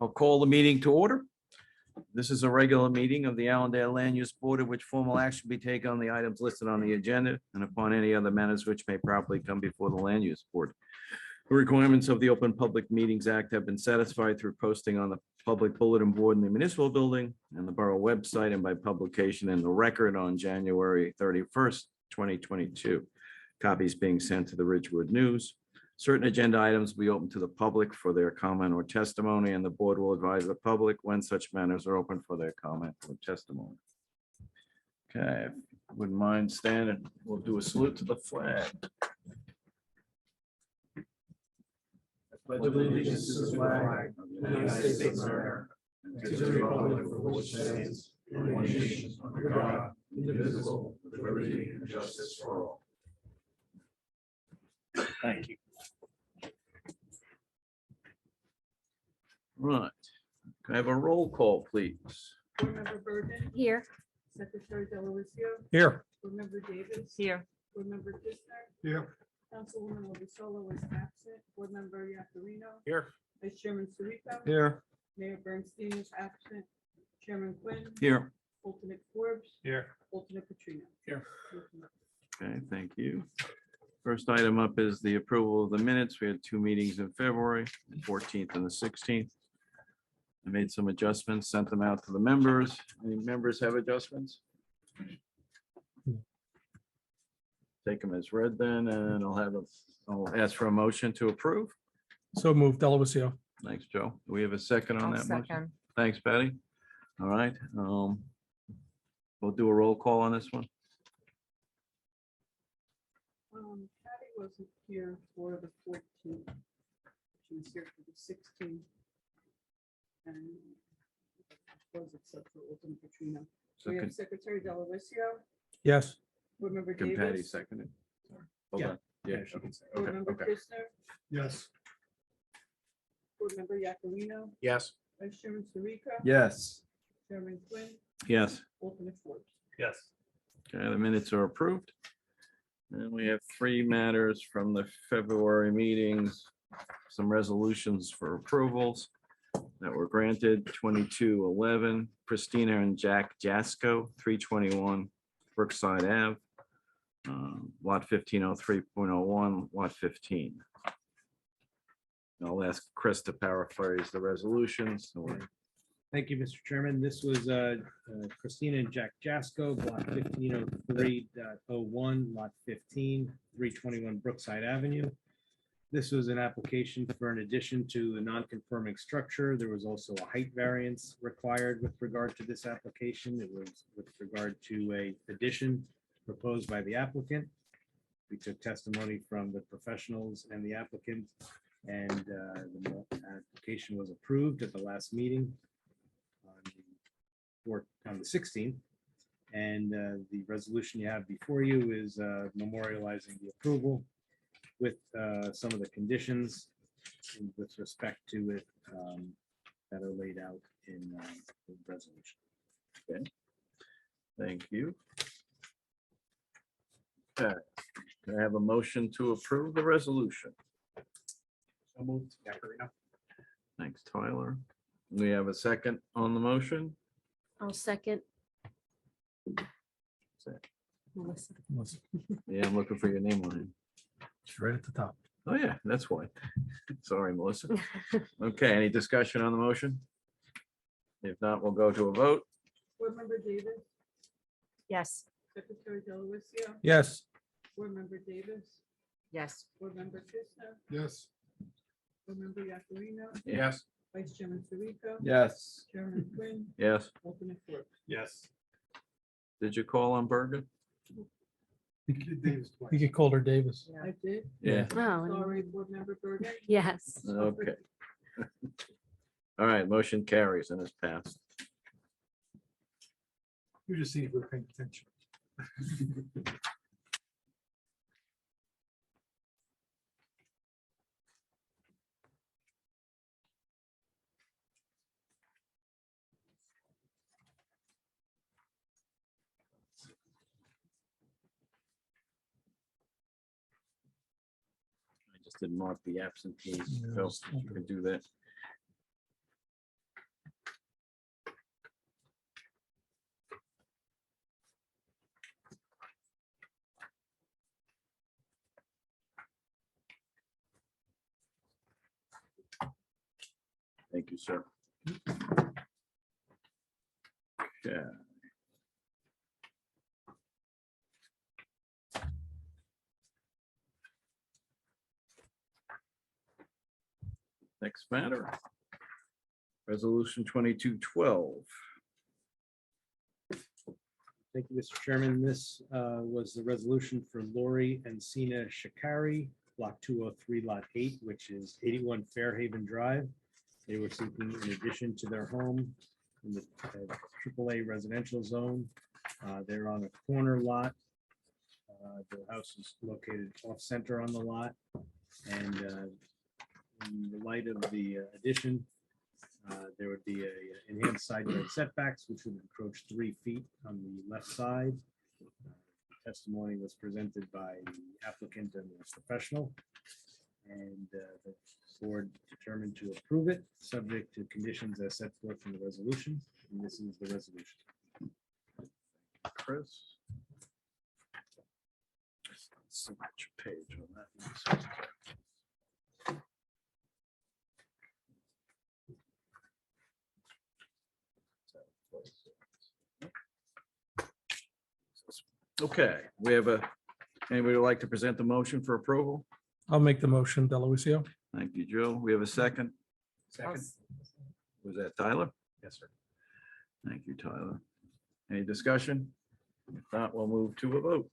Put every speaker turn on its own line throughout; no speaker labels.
I'll call the meeting to order. This is a regular meeting of the Allendale Land Use Board, in which formal action be taken on the items listed on the agenda and upon any other matters which may properly come before the Land Use Board. The requirements of the Open Public Meetings Act have been satisfied through posting on the public bulletin board in the municipal building and the borough website, and by publication in the record on January 31st, 2022. Copies being sent to the Ridgewood News. Certain agenda items will be open to the public for their comment or testimony, and the board will advise the public when such matters are open for their comment or testimony. Okay, if you wouldn't mind standing, we'll do a salute to the flag. I pledge allegiance to the flag of the United States of America, and to the republic for which it stands, one nation under God, indivisible, with liberty and justice for all. Thank you. Right. Can I have a roll call, please?
Board Member Bergen.
Here.
Secretary Delavatio.
Here.
Board Member Davis.
Here.
Board Member Kistner.
Here.
Councilwoman Lovasolo is absent. Board Member Yakarino.
Here.
Vice Chairman Sirica.
Here.
Mayor Bernstein is absent. Chairman Quinn.
Here.
Alternate Forbes.
Here.
Alternate Katrina.
Here.
Okay, thank you. First item up is the approval of the minutes. We had two meetings in February, the 14th and the 16th. I made some adjustments, sent them out to the members. Any members have adjustments? Take them as read then, and I'll ask for a motion to approve.
So moved, Delavatio.
Thanks, Joe. Do we have a second on
I'll
that motion?
second.
Thanks, Patty. All right. We'll do a roll call on this one.
Patty wasn't here for the 14th. She was here for the 16th. And was except for Alternate Katrina.
So
We have
can
Secretary Delavatio.
Yes.
Board Member
Patty
Davis.
second it? Hold
Yeah.
on. Yeah.
she can say.
Board
Okay,
Member
okay.
Kistner.
Yes.
Board Member Yakarino.
Yes.
Vice Chairman Sirica.
Yes.
Chairman Quinn.
Yes.
Alternate Forbes.
Yes.
Okay, the minutes are approved. And we have three matters from the February meetings, some resolutions for approvals that were granted. 2211, Christina and Jack Jasko, 321 Brookside Ave, lot 1503.01, lot 15. I'll ask Chris to paraphrase the resolutions.
Thank you, Mr. Chairman. This was Christina and Jack Jasko, block 1503.01, lot 15, 321 Brookside Avenue. This was an application for an addition to a non-conforming structure. There was also a height variance required with regard to this application. It was with regard to a addition proposed by the applicant. We took testimony from the professionals and the applicant, and the application was approved at the last meeting on the 16th, and the resolution you have before you is memorializing the approval with some of the conditions with respect to it that are laid out in the resolution.
Okay. Thank you. Okay. Can I have a motion to approve the resolution?
So moved. Yakarino.
Thanks, Tyler. We have a second on the motion.
I'll second. Melissa.
Yeah, I'm looking for your name on it.
It's right at the top.
Oh, yeah, that's why. Sorry, Melissa. Okay, any discussion on the motion? If not, we'll go to a vote.
Board Member Davis.
Yes.
Secretary Delavatio.
Yes.
Board Member Davis.
Yes.
Board Member Kistner.
Yes.
Board Member Yakarino.
Yes.
Vice Chairman Sirica.
Yes.
Chairman Quinn.
Yes.
Alternate Forbes.
Yes.
Did you call on Bergen?
You get Calder Davis.
I did.
Yeah.
Oh,
Sorry, Board Member Bergen.
yes.
Okay. All right, motion carries and is passed.
You just see if we're paying attention.
I just didn't mark the absentees.
Yeah,
Phil,
just-
you can do that. Thank you, sir. Okay. Next matter. Resolution 2212.
Thank you, Mr. Chairman. This was the resolution for Lori and Sina Shikari, Block 203, Lot 8, which is 81 Fairhaven Drive. They were seeking an addition to their home in the AAA residential zone. They're on a corner lot. The house is located off-center on the lot. And in the light of the addition, there would be a enhanced side yard setbacks, which would encroach 3 feet on the left side. Testimony was presented by the applicant and the professional. And the board determined to approve it, subject to conditions as set forth in the resolution. And this is the resolution.
Chris. So much page on that. Okay, we have anybody would like to present the motion for approval?
I'll make the motion, Delavatio.
Thank you, Joe. We have a second.
Second.
Was that Tyler?
Yes, sir.
Thank you, Tyler. Any discussion? If not, we'll move to a vote.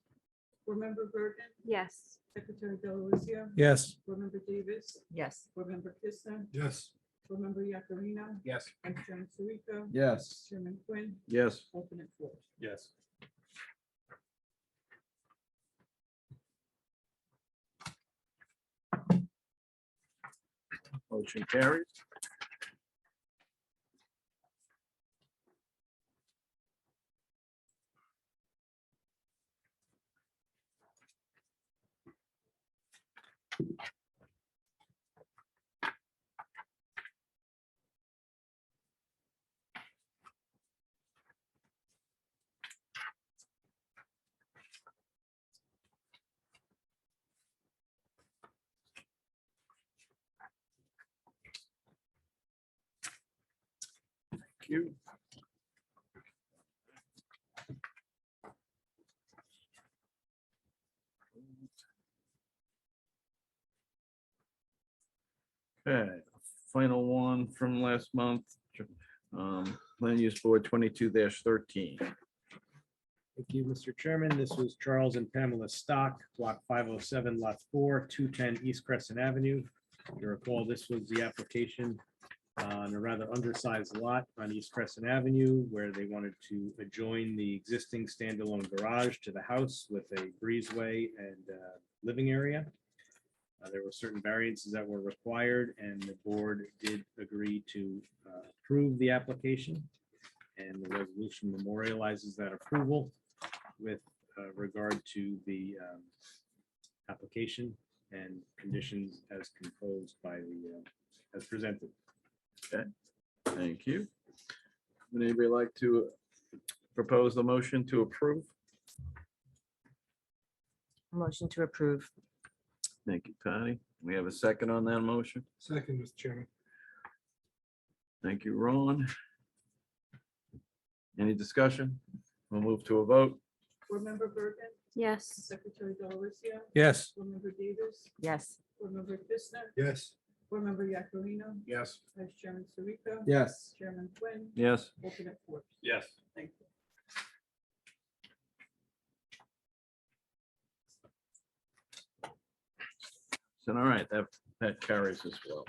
Board Member Bergen,
Yes.
Secretary Delavatio,
Yes.
Board Member Davis,
Yes.
Board Member Kissner,
Yes.
Board Member Yakarino,
Yes.
Vice Chairman Sirico,
Yes.
Chairman Quinn,
Yes.
alternate four.
Yes.
Motion carries. Thank you. Okay, final one from last month. Land Use Board 22-13.
Thank you, Mr. Chairman. This was Charles and Pamela Stock, Block 507, Lot 4, 210 East Crescent Avenue. You recall, this was the application on a rather undersized lot on East Crescent Avenue, where they wanted to adjoin the existing standalone garage to the house with a breezeway and living area. There were certain variances that were required, and the board did agree to approve the application. And the resolution memorializes that approval with regard to the application and conditions as composed by the, as presented.
Thank you. Would anybody like to propose the motion to approve?
Motion to approve.
Thank you, Patty. We have a second on that motion.
Second, Mr. Chairman.
Thank you, Ron. Any discussion? We'll move to a vote.
Board Member Bergen,
Yes.
Secretary Delavatio,
Yes.
Board Member Davis,
Yes.
Board Member Kissner,
Yes.
Board Member Yakarino,
Yes.
Vice Chairman Sirico,
Yes.
Chairman Quinn,
Yes.
alternate four.
Yes.
Thank you.
So, all right, that carries as well.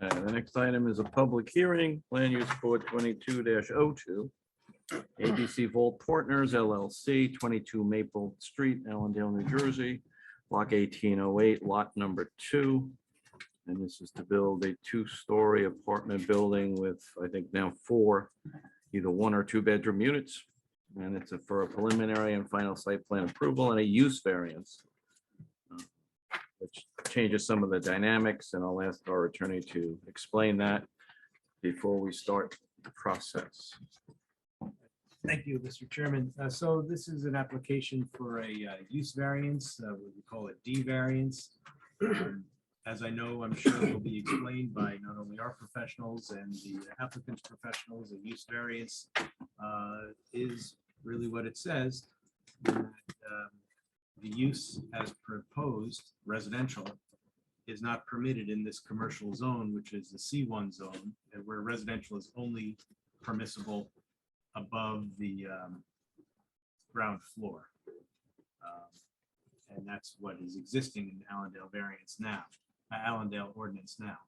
The next item is a public hearing, Land Use Board 22-02. ABC Vault Partners LLC, 22 Maple Street, Allendale, New Jersey, block 1808, lot number 2. And this is to build a 2-story apartment building with, I think now 4, either 1 or 2 bedroom units. And it's for a preliminary and final site plan approval and a use variance, which changes some of the dynamics, and I'll ask our attorney to explain that before we start the process.
Thank you, Mr. Chairman. So this is an application for a use variance, what we call a D variance. As I know, I'm sure will be explained by not only our professionals and the applicant's professionals, a use variance is really what it says. That, the use as proposed residential is not permitted in this commercial zone, which is the C1 zone, and where residential is only permissible above the ground floor. And that's what is existing in Allendale variance now, Allendale ordinance now.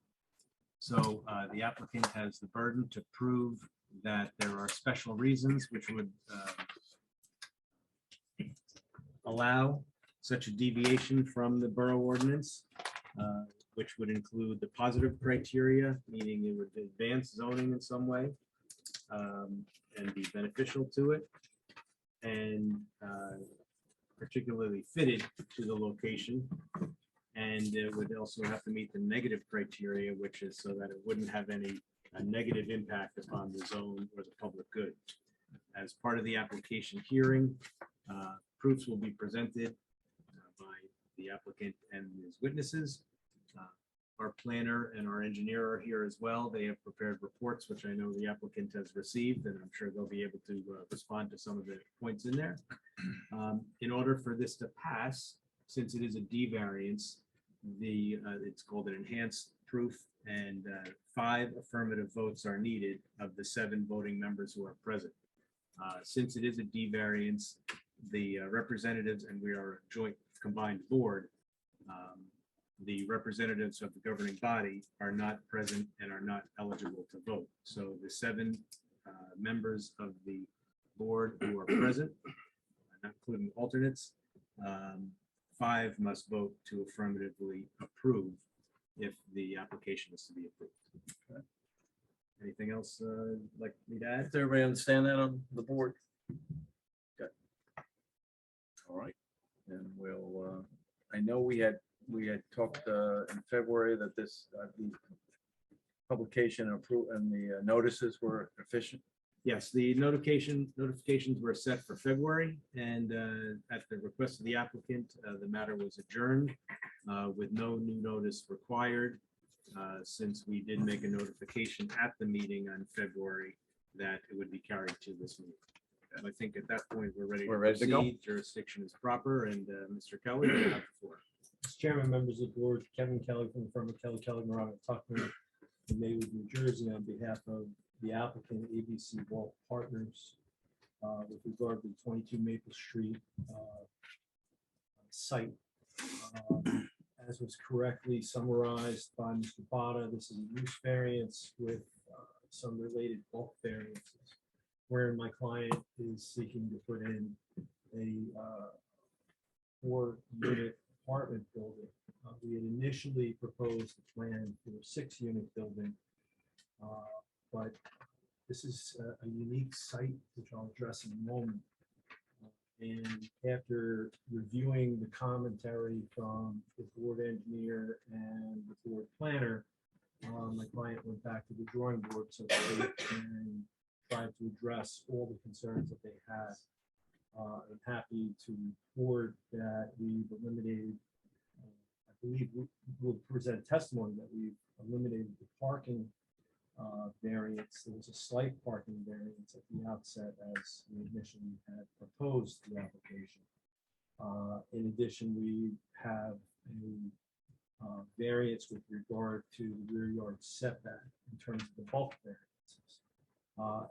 So the applicant has the burden to prove that there are special reasons which would allow such a deviation from the borough ordinance, which would include the positive criteria, meaning it would advance zoning in some way and be beneficial to it, and particularly fitted to the location. And it would also have to meet the negative criteria, which is so that it wouldn't have any negative impact upon the zone or the public good. As part of the application hearing, proofs will be presented by the applicant and his witnesses. Our planner and our engineer are here as well. They have prepared reports, which I know the applicant has received, and I'm sure they'll be able to respond to some of the points in there. In order for this to pass, since it is a D variance, it's called an enhanced proof, and 5 affirmative votes are needed of the 7 voting members who are present. Since it is a D variance, the representatives, and we are a joint combined board, the representatives of the governing body are not present and are not eligible to vote. So the 7 members of the board who are present, not including alternates, 5 must vote to affirmatively approve if the application is to be approved. Okay. Anything else like me to add?
Does everybody understand that on the board? Good. All right, and we'll, I know we had talked in February that this, the publication and approval and the notices were efficient.
Yes, the notifications were set for February, and at the request of the applicant, the matter was adjourned with no new notice required, since we did make a notification at the meeting on February that it would be carried to this meeting. And I think at that point, we're ready to
go.
proceed. Jurisdiction is proper, and Mr. Kelly, you have the floor.
Mr. Chairman, members of the board, Kevin Kelly from the firm of Kelly, Morano, Tuckman, in Maywood, New Jersey, on behalf of the applicant, ABC Wall Partners, with regard to the 22 Maple Street site. As was correctly summarized by Mr. Bada, this is a use variance with some related bulk variances, wherein my client is seeking to put in a 4-unit apartment building. We had initially proposed a plan for a 6-unit building, but this is a unique site, which I'll address in a moment. And after reviewing the commentary from the board engineer and the board planner, my client went back to the drawing board, so they can try to address all the concerns that they had. I'm happy to report that we've eliminated, I believe we'll present testimony that we've eliminated the parking variance. There was a slight parking variance at the outset as we initially had proposed the application. In addition, we have a variance with regard to the rear yard setback in terms of the bulk variances.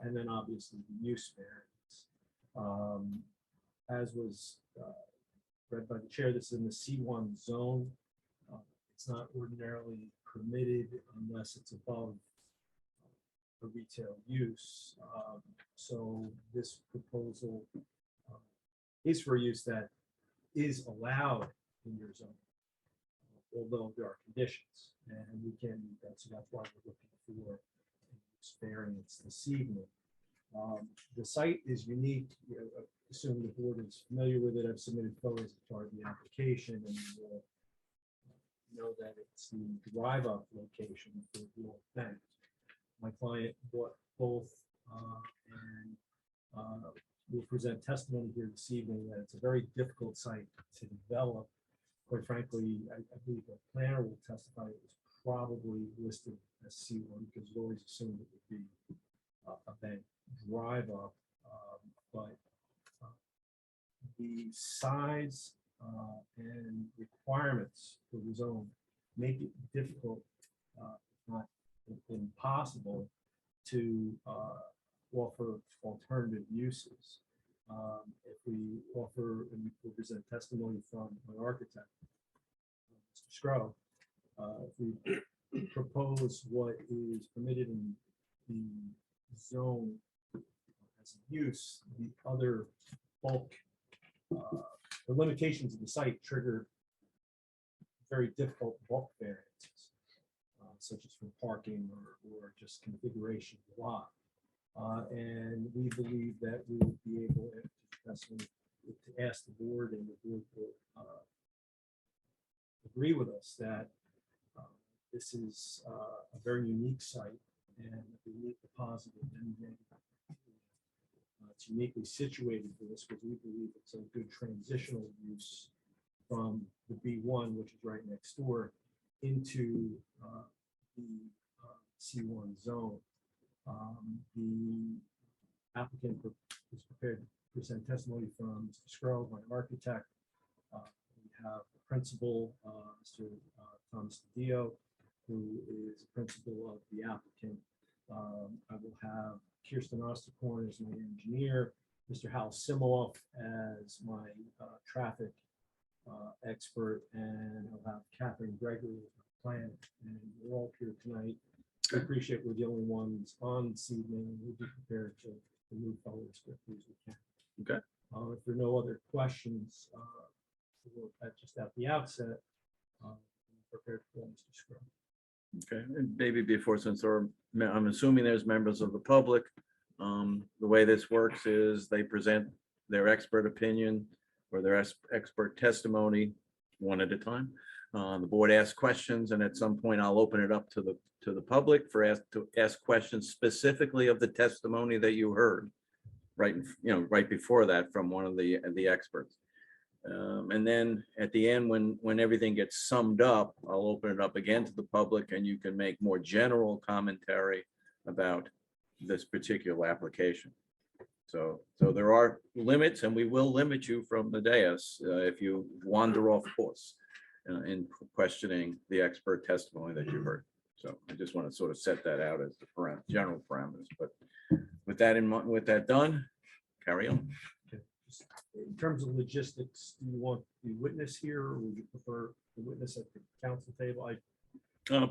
And then obviously the use variance. As was read by the chair, this is in the C1 zone. It's not ordinarily permitted unless it's above a retail use. So this proposal is for use that is allowed in your zone. Although there are conditions, and we can, that's why we're looking for this variance this evening. The site is unique. Assume the board is familiar with it. I've submitted photos as part of the application, and you will know that it's the drive-up location for World Bank. My client bought both, and will present testimony here this evening that it's a very difficult site to develop. Quite frankly, I believe the planner will testify it was probably listed as C1 because we always assumed it would be a bank drive-up, but the size and requirements for the zone make it difficult, if not impossible, to offer alternative uses. If we offer, and we will present testimony from an architect, Mr. Scrow, if we propose what is permitted in the zone as a use, the other bulk, the limitations of the site trigger very difficult bulk variances, such as for parking or just configuration of the lot. And we believe that we will be able to ask the board, and the board will agree with us that this is a very unique site and we need the positive and negative. It's uniquely situated for this because we believe it's a good transitional use from the B1, which is right next door, into the C1 zone. The applicant is prepared to present testimony from Mr. Scrow, my architect. We have the principal, Mr. Thomas DiDio, who is a principal of the applicant. I will have Kirsten Osterkorn as my engineer, Mr. Hal Simoff as my traffic expert, and I'll have Catherine Gregory as my planner. And we're all here tonight. We appreciate we're the only ones on this evening, and we'll be prepared to move forward as quickly as we can.
Okay.
If there are no other questions, just at the outset, I'm prepared for Mr. Scrum.
Okay, and maybe before, since I'm assuming there's members of the public, the way this works is they present their expert opinion or their expert testimony one at a time. The board asks questions, and at some point I'll open it up to the public to ask questions specifically of the testimony that you heard right before that from one of the experts. And then at the end, when everything gets summed up, I'll open it up again to the public, and you can make more general commentary about this particular application. So there are limits, and we will limit you from the dais if you wander off course in questioning the expert testimony that you heard. So I just want to sort of set that out as the general parameters. But with that in mind, with that done, carry on.
In terms of logistics, do you want the witness here, or would you prefer the witness at the council table?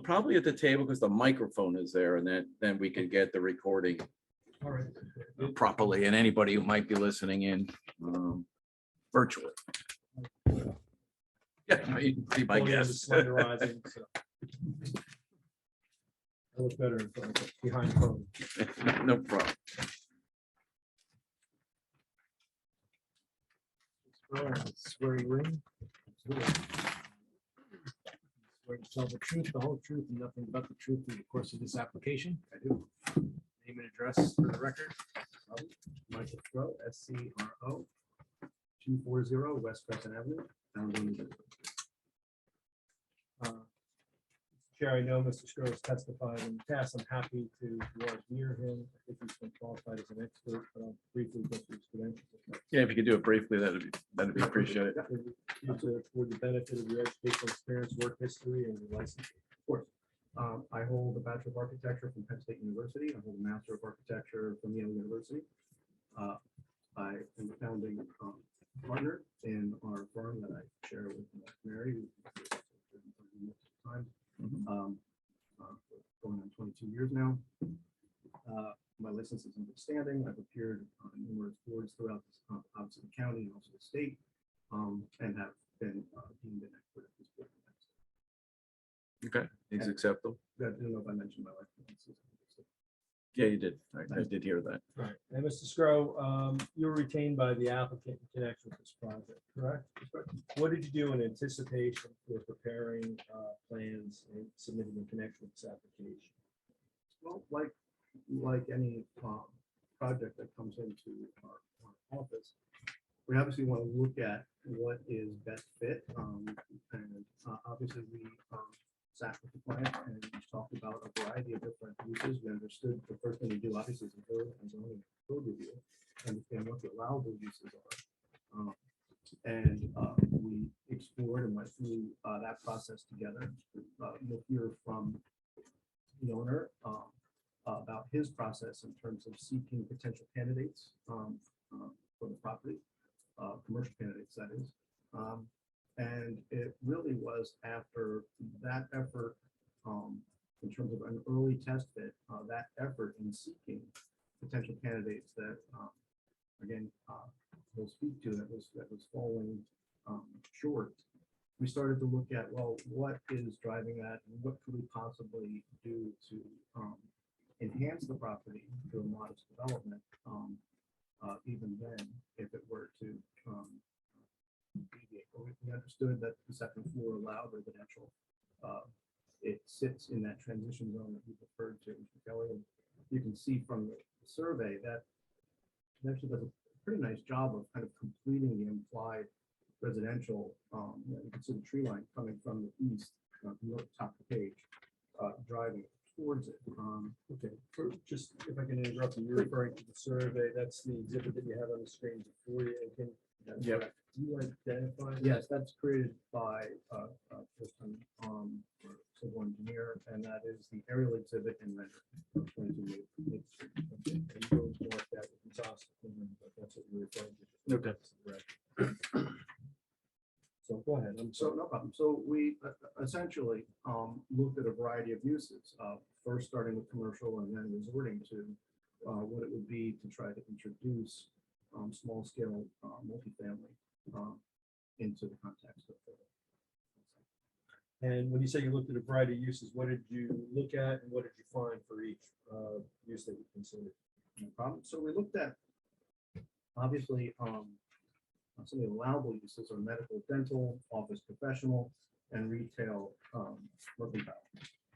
Probably at the table because the microphone is there, and then we can get the recording
All right.
properly, and anybody who might be listening in virtually. Yeah, be my
Volume is
guest.
slenderizing, so. I look better in front of it, behind the phone.
No problem.
Swear you in. Swear to tell the truth, the whole truth, and nothing but the truth in the course of this application. I do. Name and address for the record. Michael Scrow, SCRO, 240 West Crescent Avenue, Allendale, New Jersey. Chair, I know Mr. Scrow has testified in the past. I'm happy to walk near him. I think he's been qualified as an expert, but I'll briefly go through his credentials.
Yeah, if you could do it briefly, that'd be appreciated.
For the benefit of your educational experience, work history, and your license.
Of course. I hold a Bachelor of Architecture from Penn State University. I hold a Master of Architecture from Yale University. I am the founding partner in our firm that I share with Mary. Time. Going on 22 years now. My license is in good standing. I've appeared on numerous boards throughout obviously the county and also the state, and have been
deemed an expert at this point.
Okay, he's acceptable.
I don't know if I mentioned my wife.
Yeah, you did. I did hear that.
Right. And Mr. Scrow, you were retained by the applicant in connection with this project, correct? What did you do in anticipation for preparing plans and submitting in connection with this application?
Well, like any project that comes into our office, we obviously want to look at what is best fit. And obviously we sat with the client and talked about a variety of different uses. We understood the first thing we do obviously is a code review, understand what the allowable uses are. And we explored and went through that process together. You'll hear from the owner about his process in terms of seeking potential candidates for the property, commercial candidates, that is. And it really was after that effort, in terms of an early test fit, that effort in seeking potential candidates that, again, we'll speak to, that was falling short. We started to look at, well, what is driving that, and what could we possibly do to enhance the property through a modest development, even then, if it were to deviate. We understood that the second floor allowed residential. It sits in that transition zone that you referred to, Mr. Kelly. And you can see from the survey that it actually does a pretty nice job of kind of completing the implied residential. You can see the tree line coming from the east, top of the page, driving towards it.
Okay, just if I can interrupt you, you're referring to the survey. That's the exhibit that you have on the screen before you. And can you identify?
Yes, that's created by first-time civil engineer, and that is the aerial exhibit and render.
Okay, and you don't mark that with exhaust, but that's what you're referring to.
Okay.
Right. So go ahead. I'm
So
sorry.
no problem. So we essentially looked at a variety of uses, first starting with commercial and then resorting to what it would be to try to introduce small scale multifamily into the context of the.
And when you say you looked at a variety of uses, what did you look at and what did you find for each use that you considered?
No problem. So we looked at, obviously, some of the allowable uses are medical, dental, office professional, and retail mercantile.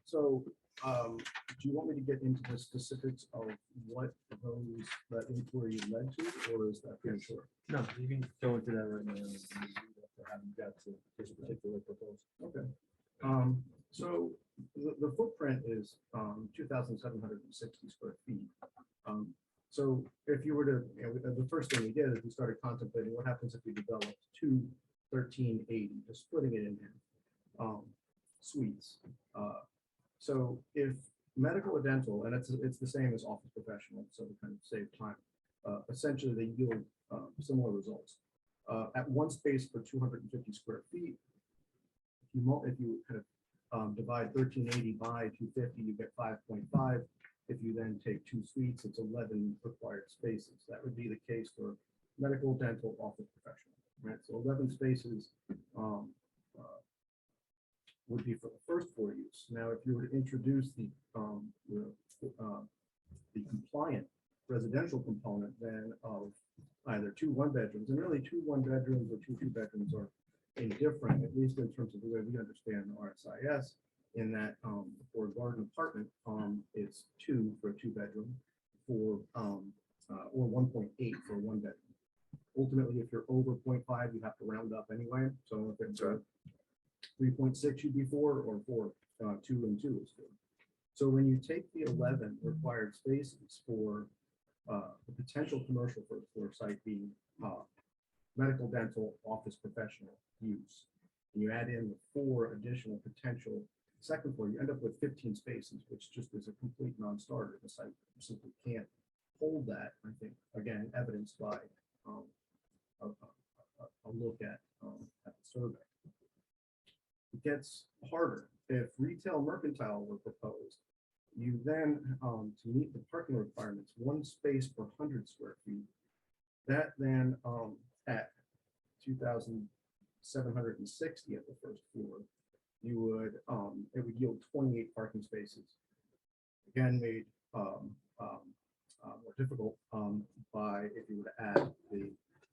So do you want me to get into the specifics of what those that inquiry led to, or is that pretty short?
No, you can go into that right now. Haven't got to this particular proposal.
Okay. So the footprint is 2,760 square feet. So if you were to, the first thing we did is we started contemplating what happens if we developed two 1380, just splitting it in half, suites. So if medical or dental, and it's the same as office professional, so to kind of save time, essentially they yield similar results. At one space for 250 square feet, if you kind of divide 1380 by 250, you get 5.5. If you then take two suites, it's 11 required spaces. That would be the case for medical, dental, office professional, right? So 11 spaces would be for the first floor use. Now, if you were to introduce the compliant residential component then of either two one-bedrooms, and really two one-bedrooms or two two-bedrooms are indifferent, at least in terms of the way we understand the RSIS, in that for a garden apartment, it's 2 for a two-bedroom, for or 1.8 for a one-bedroom. Ultimately, if you're over 0.5, you have to round up anyway. So if it's 3.6, you'd be 4, or 4, 2 and 2 is 4. So when you take the 11 required spaces for the potential commercial first floor site being medical, dental, office professional use, and you add in the 4 additional potential second floor, you end up with 15 spaces, which just is a complete non-starter. The site simply can't hold that. I think, again, evidenced by a look at the survey. It gets harder. If retail mercantile were proposed, you then, to meet the parking requirements, 1 space per 100 square feet, that then at 2,000
760 at the first floor, you would, it would yield 28 parking spaces. Again, made more difficult by if you were to add the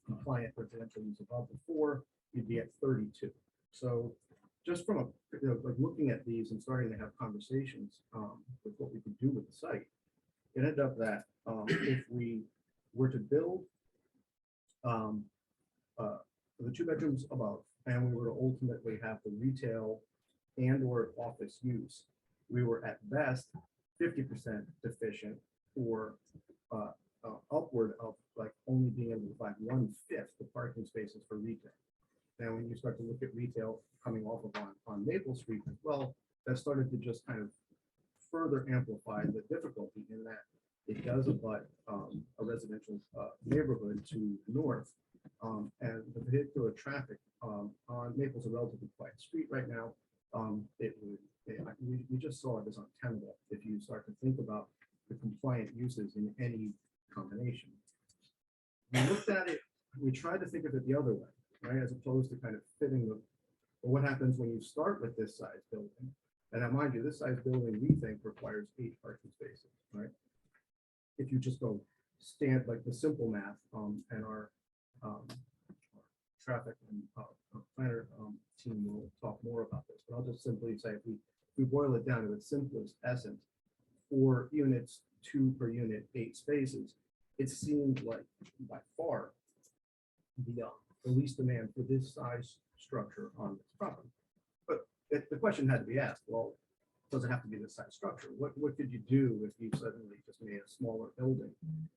compliant residential use above the 4, you'd be at 32. So just from a, like looking at these and starting to have conversations with what we could do with the site, it ended up that if we were to build the 2 bedrooms above, and we were to ultimately have the retail and or office use, we were at best 50% deficient, or upward of like only being able to find 1/5 the parking spaces for retail. Now, when you start to look at retail coming off of on Maple Street as well, that started to just kind of further amplify the difficulty in that it does abut a residential neighborhood to the north. And the vehicular traffic on Maple's a relatively quiet street right now. We just saw it as untenable if you start to think about the compliant uses in any combination. We looked at it, we tried to think of it the other way, right? As opposed to kind of fitting the, well, what happens when you start with this size building? And I mind you, this size building we think requires 8 parking spaces, right? If you just go stand like the simple math, and our traffic and planner team will talk more about this, but I'll just simply say if we boil it down to its simplest essence, 4 units, 2 per unit, 8 spaces, it seemed like by far the least demand for this size structure on this property. But the question had to be asked, well, does it have to be this size structure? What could you do if you suddenly just made a smaller building?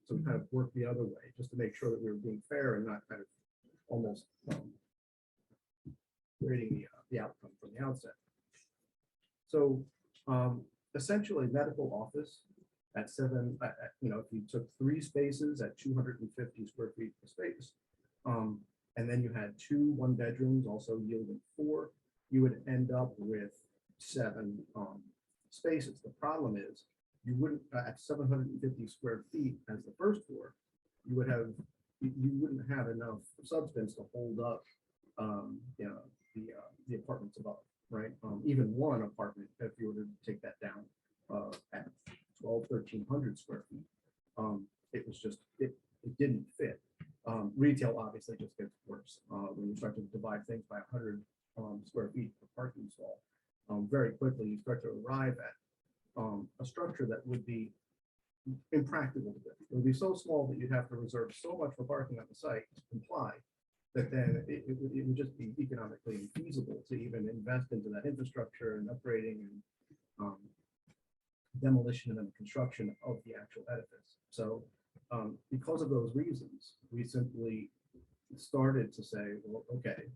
So we kind of worked the other way, just to make sure that we were being fair and not kind of almost creating the outcome from the outset. So essentially, medical office at 7, if you took 3 spaces at 250 square feet per space, and then you had 2 1-bedrooms also yielding 4, you would end up with 7 spaces. The problem is you wouldn't at 750 square feet as the first floor, you wouldn't have enough substance to hold up the apartments above, right? Even one apartment, if you were to take that down at 1,300 square feet, it was just it didn't fit. Retail obviously just gets worse when you start to divide things by 100 square feet per parking stall. Very quickly you start to arrive at a structure that would be impractical to do. It would be so small that you'd have to reserve so much for parking on the site to comply that then it would just be economically infeasible to even invest into that infrastructure and upgrading and demolition and then construction of the actual edifice. So because of those reasons, we simply started to say, well, okay,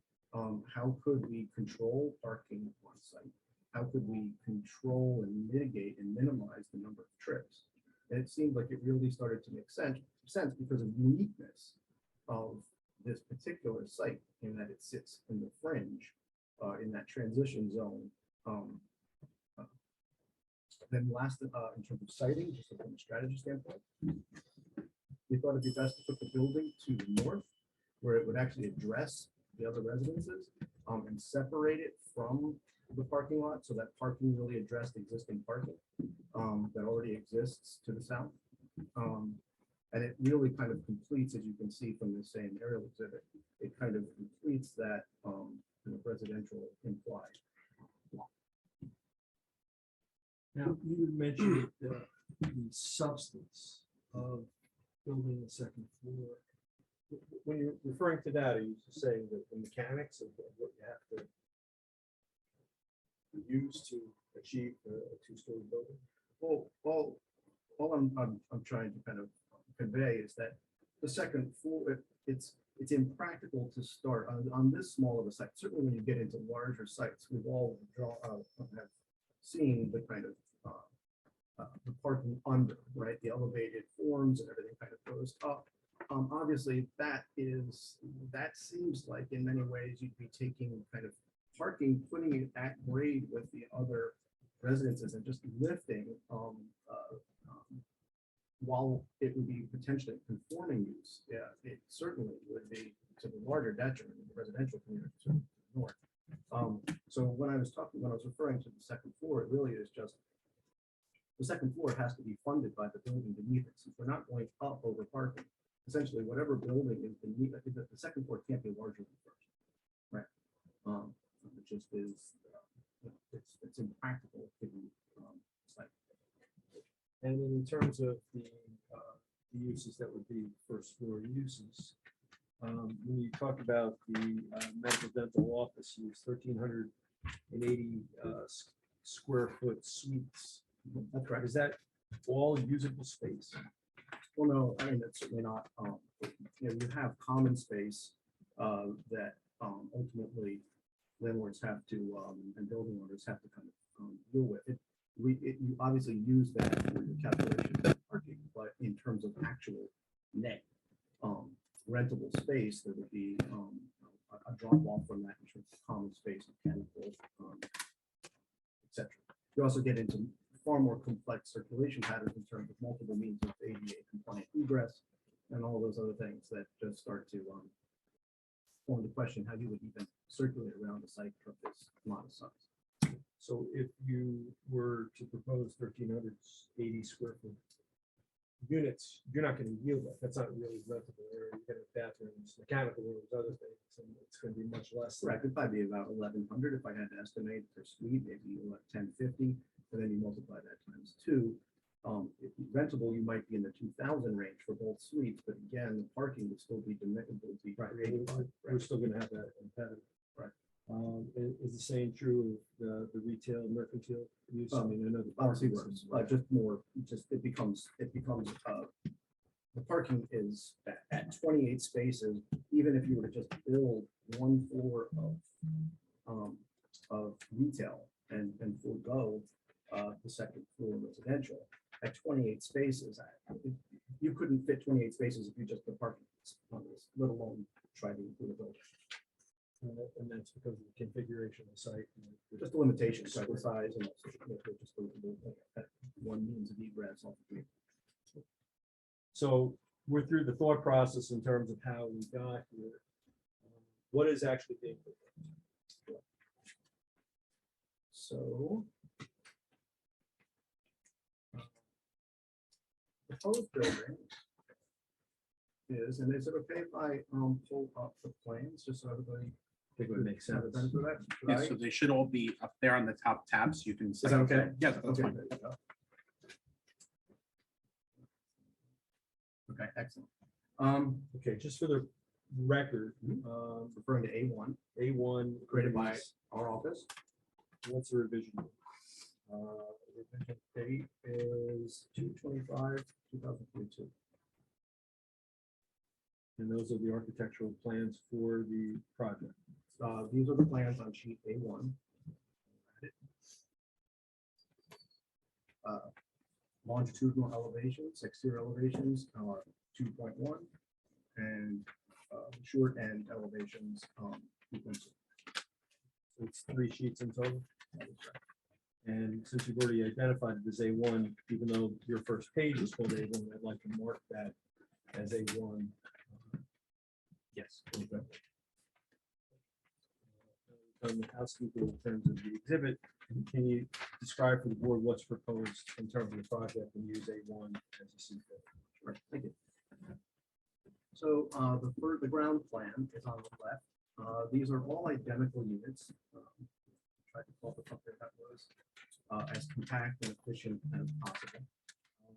how could we control parking on site? How could we control and mitigate and minimize the number of trips? And it seemed like it really started to make sense because of the uniqueness of this particular site in that it sits in the fringe, in that transition zone. Then last, in terms of siting, just from a strategy standpoint, we thought it'd be best to put the building to the north, where it would actually address the other residences, and separate it from the parking lot, so that parking really addressed existing parking that already exists to the south. And it really kind of completes, as you can see from the same aerial exhibit, it kind of completes that residential implied.
Now, you mentioned the substance of building the second floor. When you're referring to that, are you just saying that the mechanics of what you have to use to achieve a 2-story building?
Well, all I'm trying to kind of convey is that the second floor, it's impractical to start on this small of a site. Certainly, when you get into larger sites, we've all have seen the kind of the parking under, right? The elevated forms and everything kind of goes up. Obviously, that seems like in many ways you'd be taking kind of parking, putting it at grade with the other residences and just lifting while it would be potentially conforming use. Yeah, it certainly would be to the larger detriment of the
residential communities to the north. So when I was referring to the second floor, it really is just the second floor has to be funded by the building beneath it. Since we're not going up over parking, essentially whatever building is beneath, I think that the second floor can't be larger than the first. Right. It just is, it's impractical given site.
And in terms of the uses that would be first floor uses, when you talk about the medical dental office use, 1,380 square foot suites.
That's correct.
Is that all usable space?
Well, no, I mean, that's certainly not, you have common space that ultimately landlords have to, and building owners have to kind of deal with it. You obviously use that for your calculation of parking, but in terms of actual net rentable space, there would be a drop off from that in terms of common space, mechanical, etc. You also get into far more complex circulation patterns in terms of multiple means of ADA compliant egress and all those other things that just start to form the question how you would even circulate around a site of this modest size.
So if you were to propose 1,380 square foot units, you're not going to yield that. That's not really rentable area. You have bathrooms, mechanical rooms, other things, and it's going to be much less.
Correct. It'd probably be about 1,100 if I had to estimate per suite, maybe 1050, and then you multiply that times 2. If you rentable, you might be in the 2,000 range for both suites, but again, the parking would still be created.
We're still going to have that impediment.
Right.
Is the same true of the retail mercantile use? I mean, I know the
Obviously,
parking
works.
is-
Just more, it becomes the parking is at 28 spaces, even if you were to just build one floor of retail and forego the second floor residential at 28 spaces. You couldn't fit 28 spaces if you just put parking on this, let alone try to include a building.
and that's because of the configuration of the site.
Just the limitations, like the size and also just that one means of egress off the.
So we're through the thought process in terms of how we got here. What is actually being proposed?
So. The proposed building is, and is it okay if I pull up the plans just so everybody?
I think it would make sense.
have a benefit of that?
Yeah,
Right?
so they should all be up there on the top tabs. You can.
Is that okay?
Yeah, that's
Okay,
fine.
there you go. Okay, excellent.
Okay, just for the record,
Referring to A1,
A1
created by
is-
our office.
what's the revision?
Revision date is 2/25/2022.
And those are the architectural plans for the project.
These are the plans on sheet A1. Longitudinal elevations, exterior elevations are 2.1, and short end elevations 2.2.
So it's 3 sheets in total. And since you've already identified it as A1, even though your first page is called A1, I'd like to mark that as A1.
Yes.
On the housekeeping in terms of the exhibit, can you describe for the board what's proposed in terms of the project and use A1 as a C?
Sure, thank you. So the ground plan is on the left. These are all identical units. Try to pull up something that was as compact and efficient as possible. You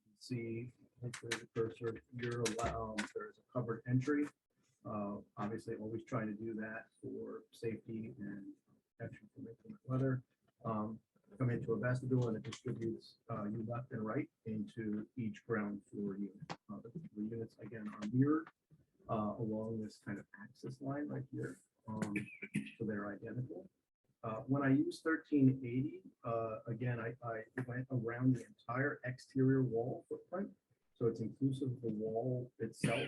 can see, hopefully the cursor here, there's a covered entry. Obviously, always trying to do that for safety and protection from inclement weather. Come into a vestibule and it distributes you left and right into each ground floor unit. The units again are mirrored along this kind of axis line right here. So they're identical. When I use 1380, again, I went around the entire exterior wall footprint. So it's inclusive of the wall itself.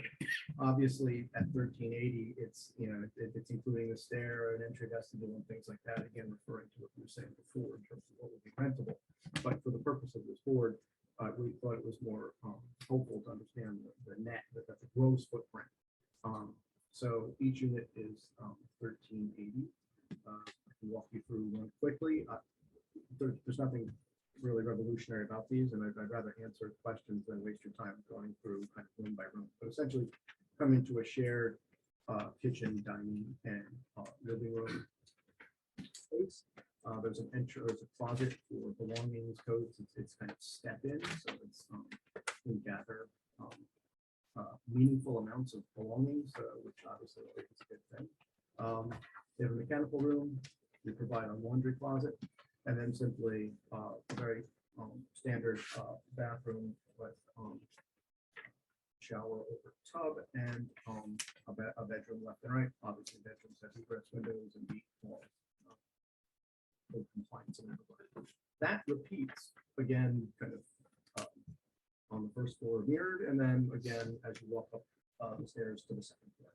Obviously, at 1380, it's it's including the stair and entry vestibule and things like that. Again, referring to what you were saying before in terms of what would be rentable. But for the purpose of this board, we thought it was more helpful to understand the net, that's a gross footprint. So
each unit is 1380. I can walk you through one quickly. There's nothing really revolutionary about these, and I'd rather answer questions than waste your time going through kind of room by room. But essentially, come into a shared kitchen, dining, and living room space. There's there's a closet for belongings, coats. It's kind of step in, so it's we gather meaningful amounts of belongings, which obviously is a good thing. They have a mechanical room. We provide a laundry closet, and then simply a very standard bathroom with shower over tub and a bedroom left and right. Obviously, bedrooms have egress windows and deep walls. With compliance and everybody. That repeats again, kind of on the first floor mirrored, and then again as you walk up the stairs to the second floor.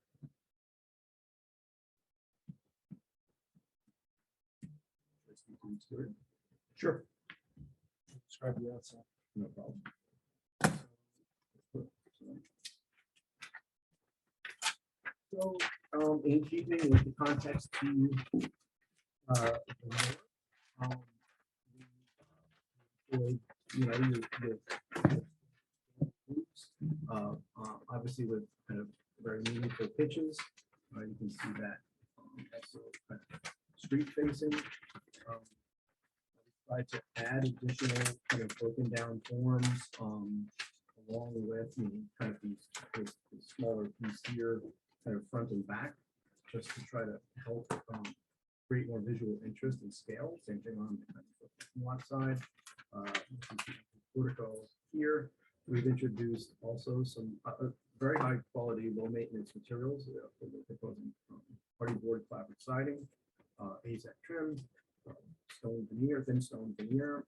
Sure.
Describe the outside.
No problem. So, in keeping with the context to obviously with kind of very meaningful pitches, you can see that also kind of street facing. Try to add additional kind of broken down forms along with kind of these smaller piece here, kind of front and back, just to try to help create more visual interest and scale. Same thing on the lot side. Portico here. We've introduced also some very high quality, low maintenance materials. We're proposing party board clapboard siding, AZEC trim, stone veneer, thin stone veneer,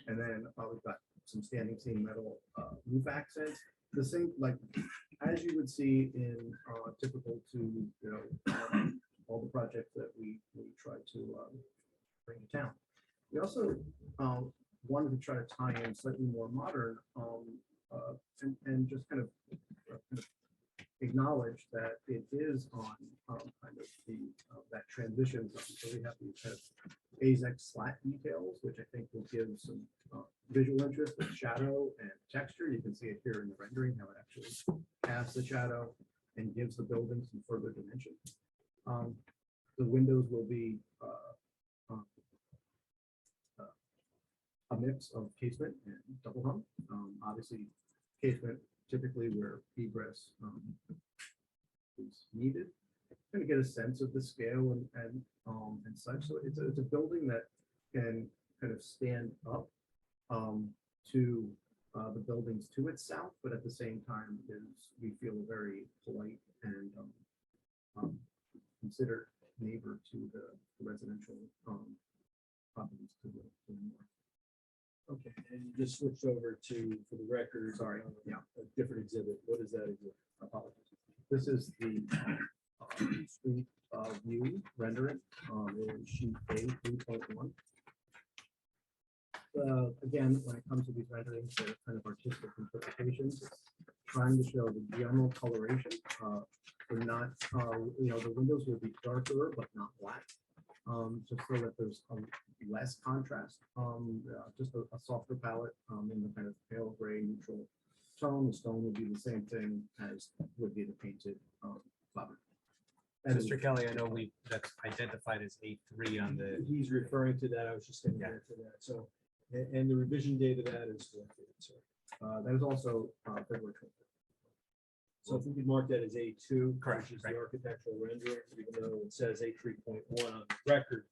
and then we've got some standing seam metal roof accents. The same, like as you would see in typical to all the projects that we try to bring to town. We also wanted to try to tie in slightly more modern and just kind of acknowledge that it is on kind of the that transition zone. So we have these kind of AZEC slat details, which I think will give some visual interest with shadow and texture. You can see it here in the rendering, how it actually casts the shadow and gives the building some further dimension. The windows will be a mix of casement and double hung. Obviously, casement typically where egress is needed. Kind of get a sense of the scale and such. So it's a building that can kind of stand up to the buildings to its south, but at the same time is we feel a very polite and considered neighbor to the residential properties to the north.
Okay, and you just switched over to, for the record.
Sorry, yeah.
A different exhibit. What is that exhibit?
Apologies. This is the street view rendering in sheet A 3.1. Again, when it comes to these renderings, they're kind of artistic interpretations. It's trying to show the general coloration. They're not, the windows will be darker but not black. Just so that there's less contrast, just a softer palette in the kind of pale gray neutral tone. The stone would be the same thing as would be the painted clapboard. And
Mr. Kelly, I know that's identified as A3 on the.
He's referring to that. I was just going to get to that. So, and the revision date of that is
that is also February 25th.
so if we could mark that as A2,
Correct,
which is
right.
the architectural rendering, even though it says A3.1 on the record,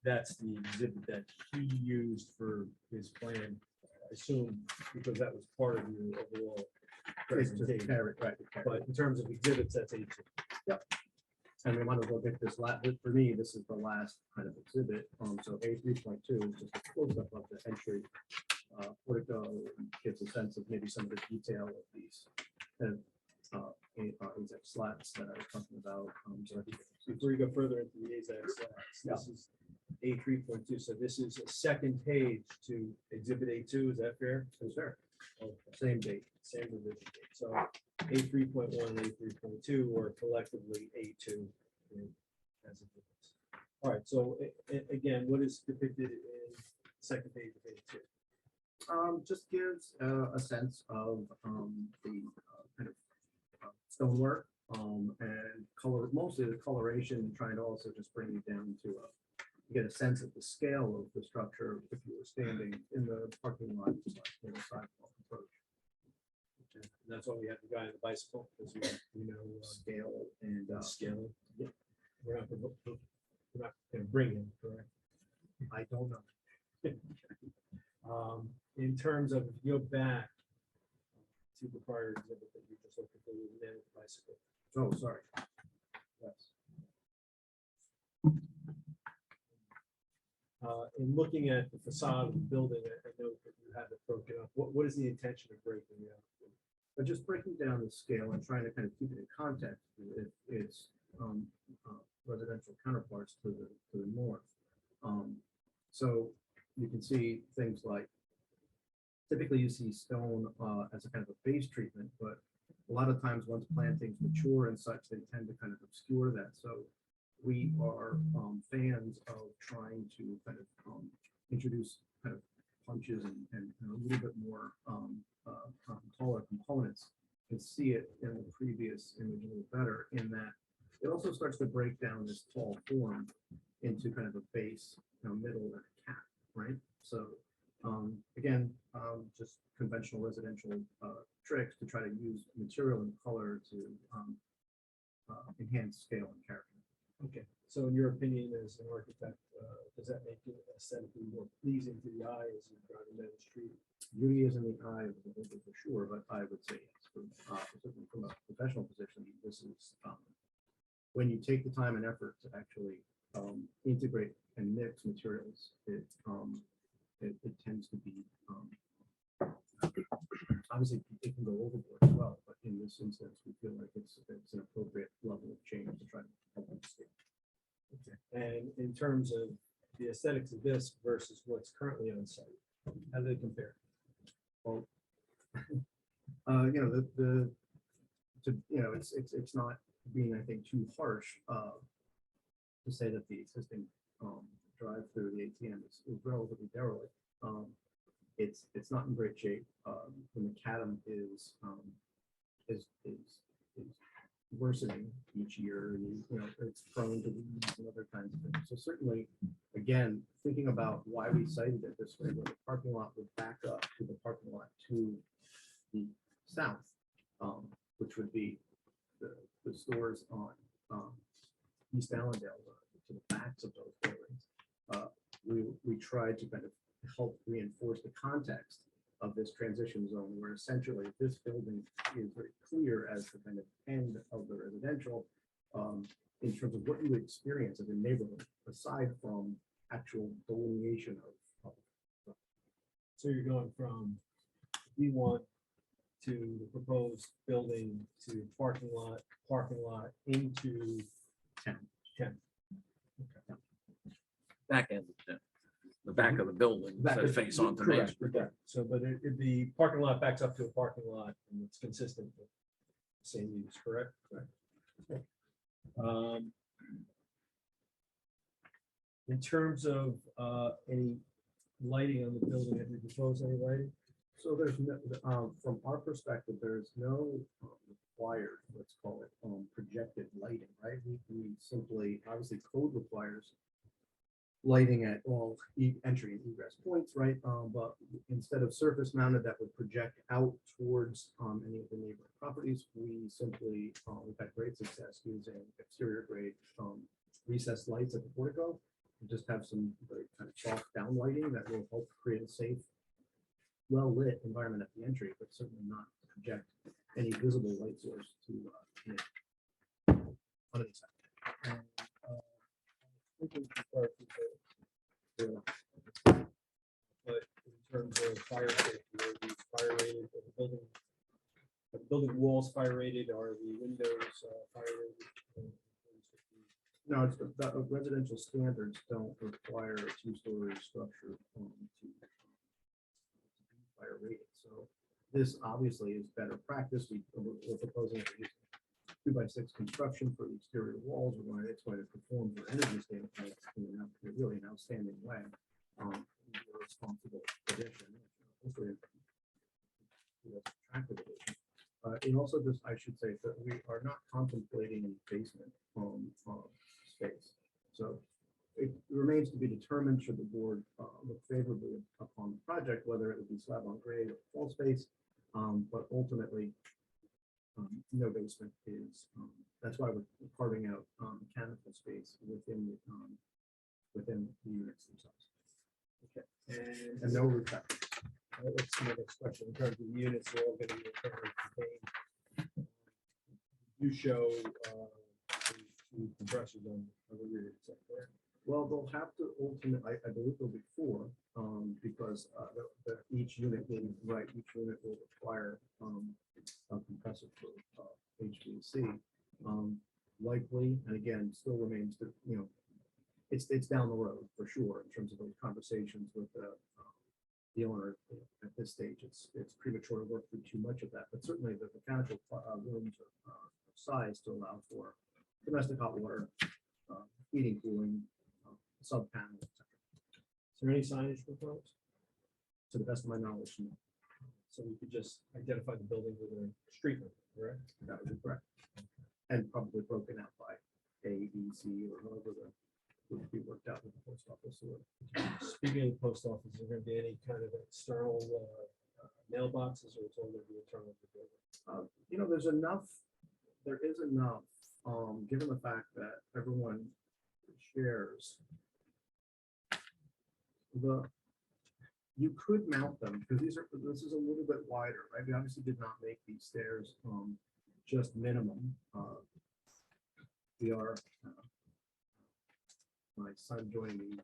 that's the exhibit that he used for his plan. I assume because that was part of your overall presentation.
Right.
But in terms of exhibits, that's A2.
And we want to look at this for me, this is the last kind of exhibit. So A 3.2 is just a close up of the entry portico, gives a sense of maybe some of the detail of these kind of AZEC slats that I was talking about. So I think
Before you go further into the AZEC slats, this is A 3.2. So this is a second page to exhibit A2. Is that fair?
it's fair.
Same date, same revision date. So A3.1 and A3.2 or collectively A2 as a difference. All right, so again, what is depicted in second page of A2?
Just gives a sense of the kind of stonework and color, mostly the coloration, trying to also just bring you down to get a sense of the scale of the structure if you were standing in the parking lot, you know, sidewalk approach.
And that's why we have the guy on the bicycle, because we know
Scale and
scale. Yeah. We're not gonna bring him, correct?
I don't know.
In terms of, if you go back to the prior exhibit that you just looked at, the man with the bicycle.
Oh, sorry. Yes.
In looking at the facade of the building, I know that you have it broken up. What is the intention of breaking it up?
But just breaking down the scale and trying to kind of keep it in context with its residential counterparts to the north. So you can see things like, typically you see stone as a kind of a base treatment, but a lot of times once plantings mature and such, they tend to kind of obscure that. So we are fans of trying to kind of introduce kind of punches and a little bit more taller components, and see it in the previous image a little better in that it also starts to break down this tall form into kind of a base, middle, and a cap, right? So again, just conventional residential tricks to try to use material and color to enhance scale and character.
Okay, so in your opinion as an architect, does that make it aesthetically more pleasing to the eye as you're driving down the street?
Beauty is in the eye of the beholder for sure, but I would say yes, certainly from a professional position, this is when you take the time and effort to actually integrate and mix materials, it tends to be obviously it can go overboard as well, but in this instance, we feel like it's an appropriate level of change to try to help them scale.
Okay. And in terms of the aesthetics of this versus what's currently on site, how do they compare?
Well, it's not being, I think, too harsh to say that the existing drive through the ATM is relatively derelict. It's not in great shape. The macadam is worsening each year. It's prone to weeds and other kinds of things. So certainly, again, thinking about why we cited it this way, where the parking lot would back up to the parking lot to the south, which would be the stores on East Allendale Road, to the backs of those buildings. We tried to kind of help reinforce the context of this transition zone, where essentially this building is very clear as the kind of end of the residential in terms of what you would experience as a neighborhood, aside from actual delineation of.
So you're going from B1 to the proposed building to parking lot into 10.
Back end of the back of the building, so it face onto Main
Correct,
Street.
correct. So, but the parking lot backs up to a parking lot and it's consistent with the same use, correct? Correct. In terms of any lighting on the building, have you proposed any lighting?
So there's no, from our perspective, there's no required, let's call it, projected lighting, right? We simply, obviously code requires lighting at all entry and egress points, right? But instead of surface mounted that would project out towards any of the neighboring properties, we simply, we've had great success using exterior grade recessed lights at the portico. We just have some very kind of soft down lighting that will help create a safe, well lit environment at the entry, but certainly not project any visible light source to on the side.
But in terms of fire safety, are these fire rated, are the building walls fire rated, are the windows fire rated?
No, it's the residential standards don't require a two-story structure to be fire rated. So
This obviously is better practice. We're proposing to use 2x6 construction for the exterior walls. It's going to perform for energy standpoint in a really an outstanding way. A responsible addition. Also, attractive addition. And also just, I should say that we are not contemplating a basement space. So it remains to be determined, should the board look favorably upon the project, whether it would be slab on grade or wall space. But ultimately, no basement is, that's why we're carving out mechanical space within the units themselves.
Okay.
And no roof factor.
Let's see my next question. In terms of the units, they're all going to be internally contained. You show the two compressors on the rear. Is that correct?
Well, they'll have to I believe there'll be 4, because each unit will require a compressor for HVAC. Likely, and again, still remains to, it's down the road for sure in terms of those conversations with the owner. At this stage, it's premature to work through too much of that, but certainly the mechanical rooms are sized to allow for domestic hot water, heating, cooling, sub panel, etc.
Is there any signage proposed?
To the best of my knowledge, no.
So we could just identify the building with a street number, correct?
That would be correct. And probably broken out by A, B, C, or however that would be worked out with the post office.
Speaking of the post office, is there going to be any kind of external mailboxes, or it's all going to be internal to the building?
There is enough, given the fact that everyone shares. You could mount them because this is a little bit wider, right? We obviously did not make these stairs just minimum. We are my son joining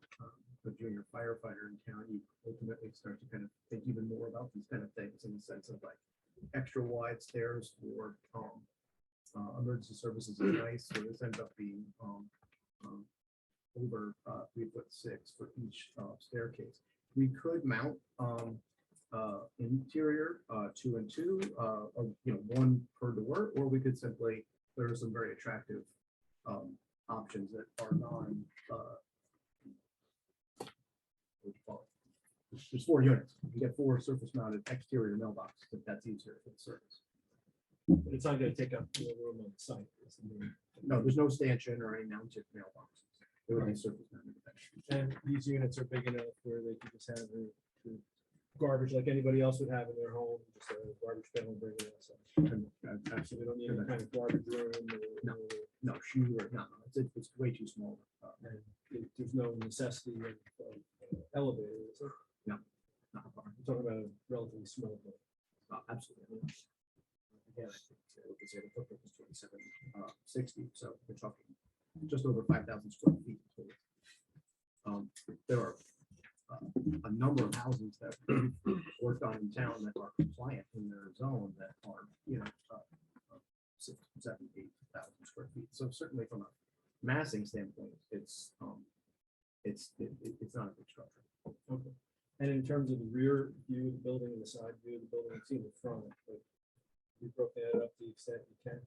the junior firefighter in town. You ultimately start to kind of think even more about these kind of things in the sense of like extra wide stairs for emergency services is nice. So this ends up being over 3'6" for each staircase. We could mount interior 2 and 2, one per door, or we could simply, there are some very attractive options that are non. There's 4 units. You get 4 surface mounted exterior mailboxes, but that's easier for the service.
But it's not going to take up more room on the site.
No, there's no stanchion or any mounted mailboxes. It would be surface mounted.
And these units are big enough where they can just have the garbage like anybody else would have in their home, just a garbage pail and bring it outside. So we don't need any kind of garbage room.
No, shoe or no, it's way too small.
And there's no necessity of elevator, is there?
No, not far.
I'm talking about a relatively small building.
Absolutely. Again, I think it was able to put this 2760, so we're talking just over 5,000 square feet. There are a number of houses that we've worked on in town that are compliant in their zone that are, 6, 7, 8,000 square feet. So certainly from a massing standpoint, it's not a big structure.
Okay. And in terms of the rear view of the building and the side view of the building, it's in the front, but you broke that up to the extent you can.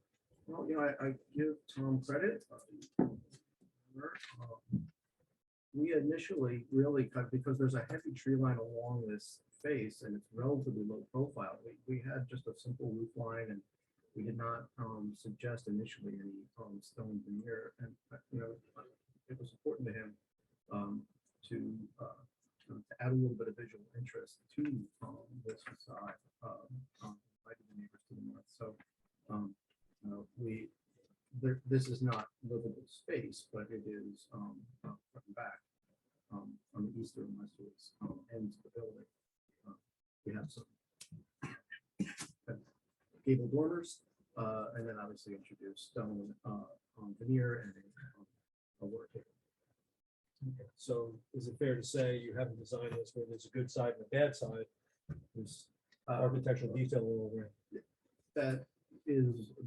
Well, I give Tom credit. We initially really cut because there's a heavy tree line along this face and it's relatively low profile. We had just a simple roof line and we did not suggest initially any stone veneer. And it was important to him to add a little bit of visual interest to this facade, like the neighbors to the north. So this is not livable space, but it is front and back on the eastern and western ends of the building. We have some gable dormers, and then obviously introduce stone veneer and a work table.
Okay. So is it fair to say you haven't designed this where there's a good side and a bad side? There's architectural detail all around.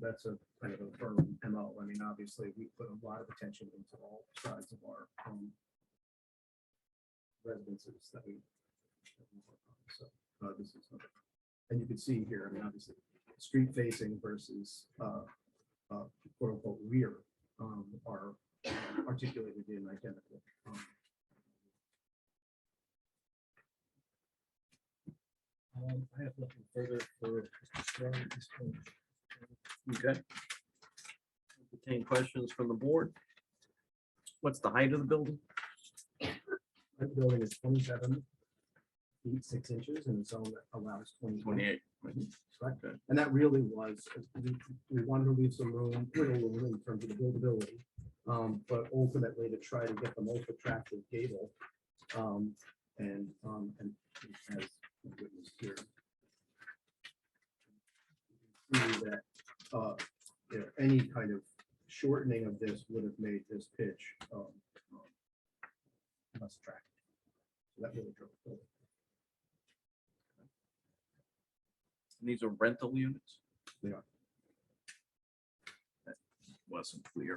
That's a kind of a firm MO. I mean, obviously, we put a lot of attention into all sides of our residences that we work on. So this is And you can see here, I mean, obviously, street facing versus quote unquote rear are articulated in identical.
I have nothing further for Mr. Strong at this point.
Okay. Entertain questions from the board? What's the height of the building?
The building is 27 feet 6 inches, and the zone that allows 28.
28.
Correct.
Okay.
And that really was, we wanted to leave some room, wiggle room in terms of the buildability, but ultimately to try to get the most attractive gable. And as witnessed here, you can see that any kind of shortening of this would have made this pitch less attractive. So that really drove it.
These are rental units?
They are.
That wasn't clear.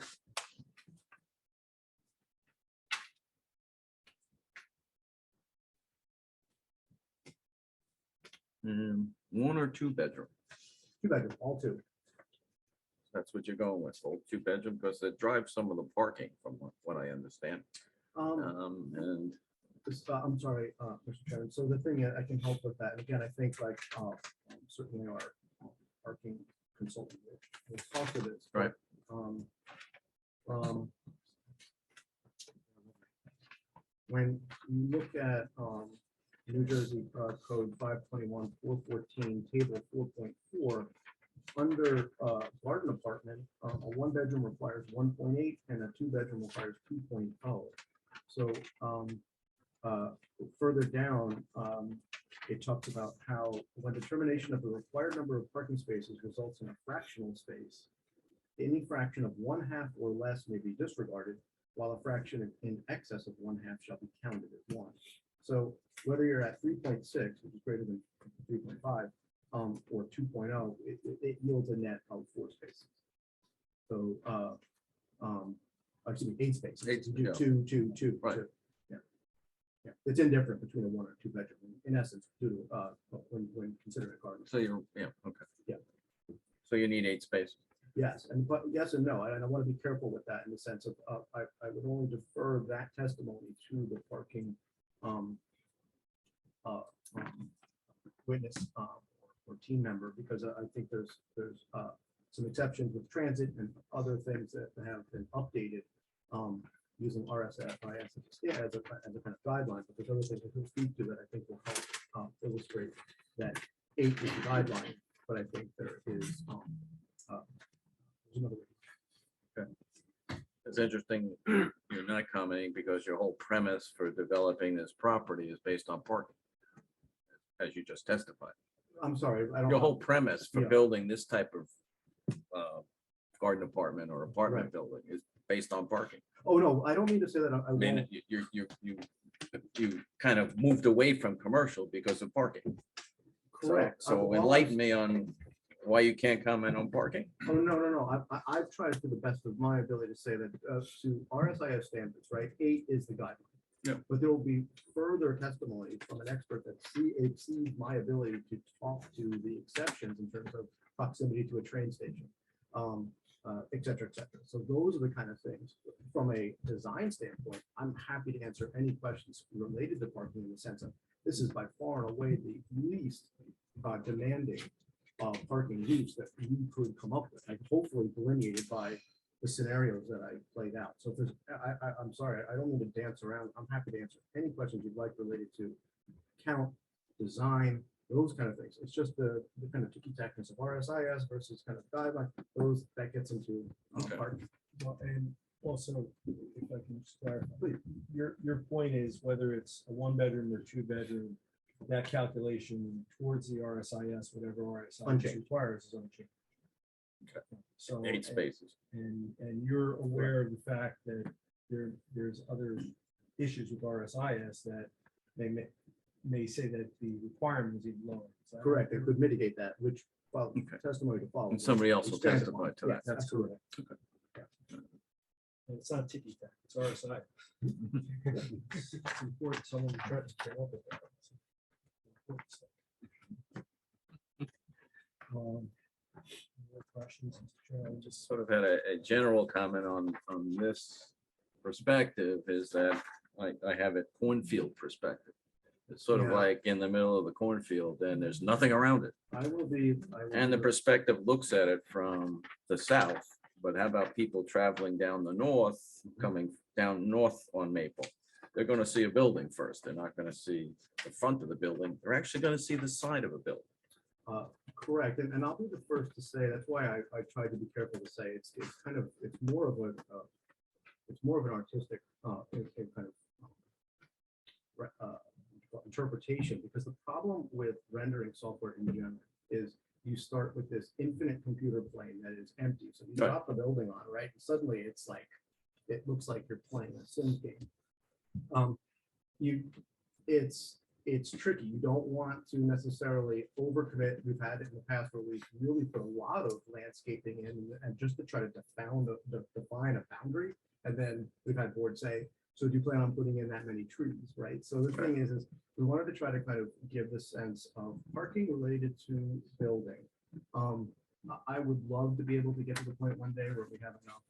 One or two bedroom?
2 bedroom, all 2.
That's what you're going with, old 2 bedroom, because it drives some of the parking from what I understand. And
I'm sorry, Mr. Chairman. So the thing is, I can help with that. And again, I think like certainly our parking consultant will talk to this.
Right.
When you look at New Jersey Code 521-414, table 4.4, under garden apartment, a 1 bedroom requires 1.8 and a 2 bedroom requires 2.0. So further down, it talks about how when determination of the required number of parking spaces results in a fractional space, any fraction of 1/2 or less may be disregarded, while a fraction in excess of 1/2 shall be counted as 1. So whether you're at 3.6, which is greater than 3.5, or 2.0, it yields a net of 4 spaces. So, excuse me, 8 spaces.
8,
You do
yeah.
2, 2, 2.
Right.
2. Yeah, it's indifferent between a 1 or 2 bedroom, in essence, due to when considering a garden.
so you're, yeah, okay.
Yeah.
So you need 8 spaces.
Yes, but yes and no, and I want to be careful with that in the sense of I would only defer that testimony to the parking witness or team member, because I think there's some exceptions with transit and other things that have been updated using RSFIS as a kind of guideline, but there's other things that he'll speak to that I think will help illustrate that 8 is the guideline, but I think there is there's another way.
It's interesting, you're not commenting because your whole premise for developing this property is based on parking, as you just testified.
I'm sorry, I don't.
Your whole premise for
Yeah.
building this type of garden apartment or apartment
Right.
building is based on parking.
Oh, no, I don't mean to say that. I
I mean,
won't.
you kind of moved away from commercial because of parking.
Correct.
So enlighten me on why you can't comment on parking.
Oh, no. I've tried to the best of my ability to say that to RSIS standards, right, 8 is the guideline.
Yeah.
But there will be further testimony from an expert that exceeds my ability to talk to the exceptions in terms of proximity to a train station, et cetera, et cetera. So those are the kind of things. From a design standpoint, I'm happy to answer any questions related to parking in the sense of this is by far and away the least demanding parking use that we could come up with, like hopefully delineated by the scenarios that I played out. So if there's, I'm sorry, I don't mean to dance around. I'm happy to answer any questions you'd like related to count, design, those kind of things. It's just the kind of ticky-tackness of RSIS versus kind of guideline. Those that gets into
Okay.
parking.
Well, and also, if I can just clarify,
Please.
your point is whether it's a 1 bedroom or 2 bedroom, that calculation towards the RSIS, whatever RSIS
Unchanged.
requires is unchanged.
Okay.
So.
8 spaces.
And you're aware of the fact that there's other issues with RSIS that they may say that the requirement is even lower. Is that
Correct. It
right?
could mitigate that, which, well,
Okay.
testimony to follow.
And somebody else will
Stand
testify
upon.
to that.
Yes,
That's
absolutely.
And it's not ticky tack, it's RSI. It's important someone tries to come up with that. It's important stuff.
Any questions, Mr. Chairman?
Just sort of had a general comment on this perspective is that I have a cornfield perspective. It's sort of
Yeah.
like in the middle of the cornfield and there's nothing around it.
I will be.
And the perspective looks at it from the south, but how about people traveling down the north, coming down north on Maple? They're gonna see a building first. They're not gonna see the front of the building. They're actually gonna see the side of a building.
Correct, and I'll be the first to say, that's why I tried to be careful to say, it's kind of, it's more of an artistic, kind of interpretation, because the problem with rendering software in general is you start with this infinite computer plane that is empty, so you
Right.
drop the building on, right, and suddenly it's like, it looks like you're playing a Sims game. It's tricky. You don't want to necessarily overcommit. We've had it in the past where we've really put a lot of landscaping in and just to try to define a boundary. And then we've had boards say, so do you plan on putting in that many trees, right? So the thing is we wanted to try to kind of give the sense of parking related to building. I would love to be able to get to the point one day where we have enough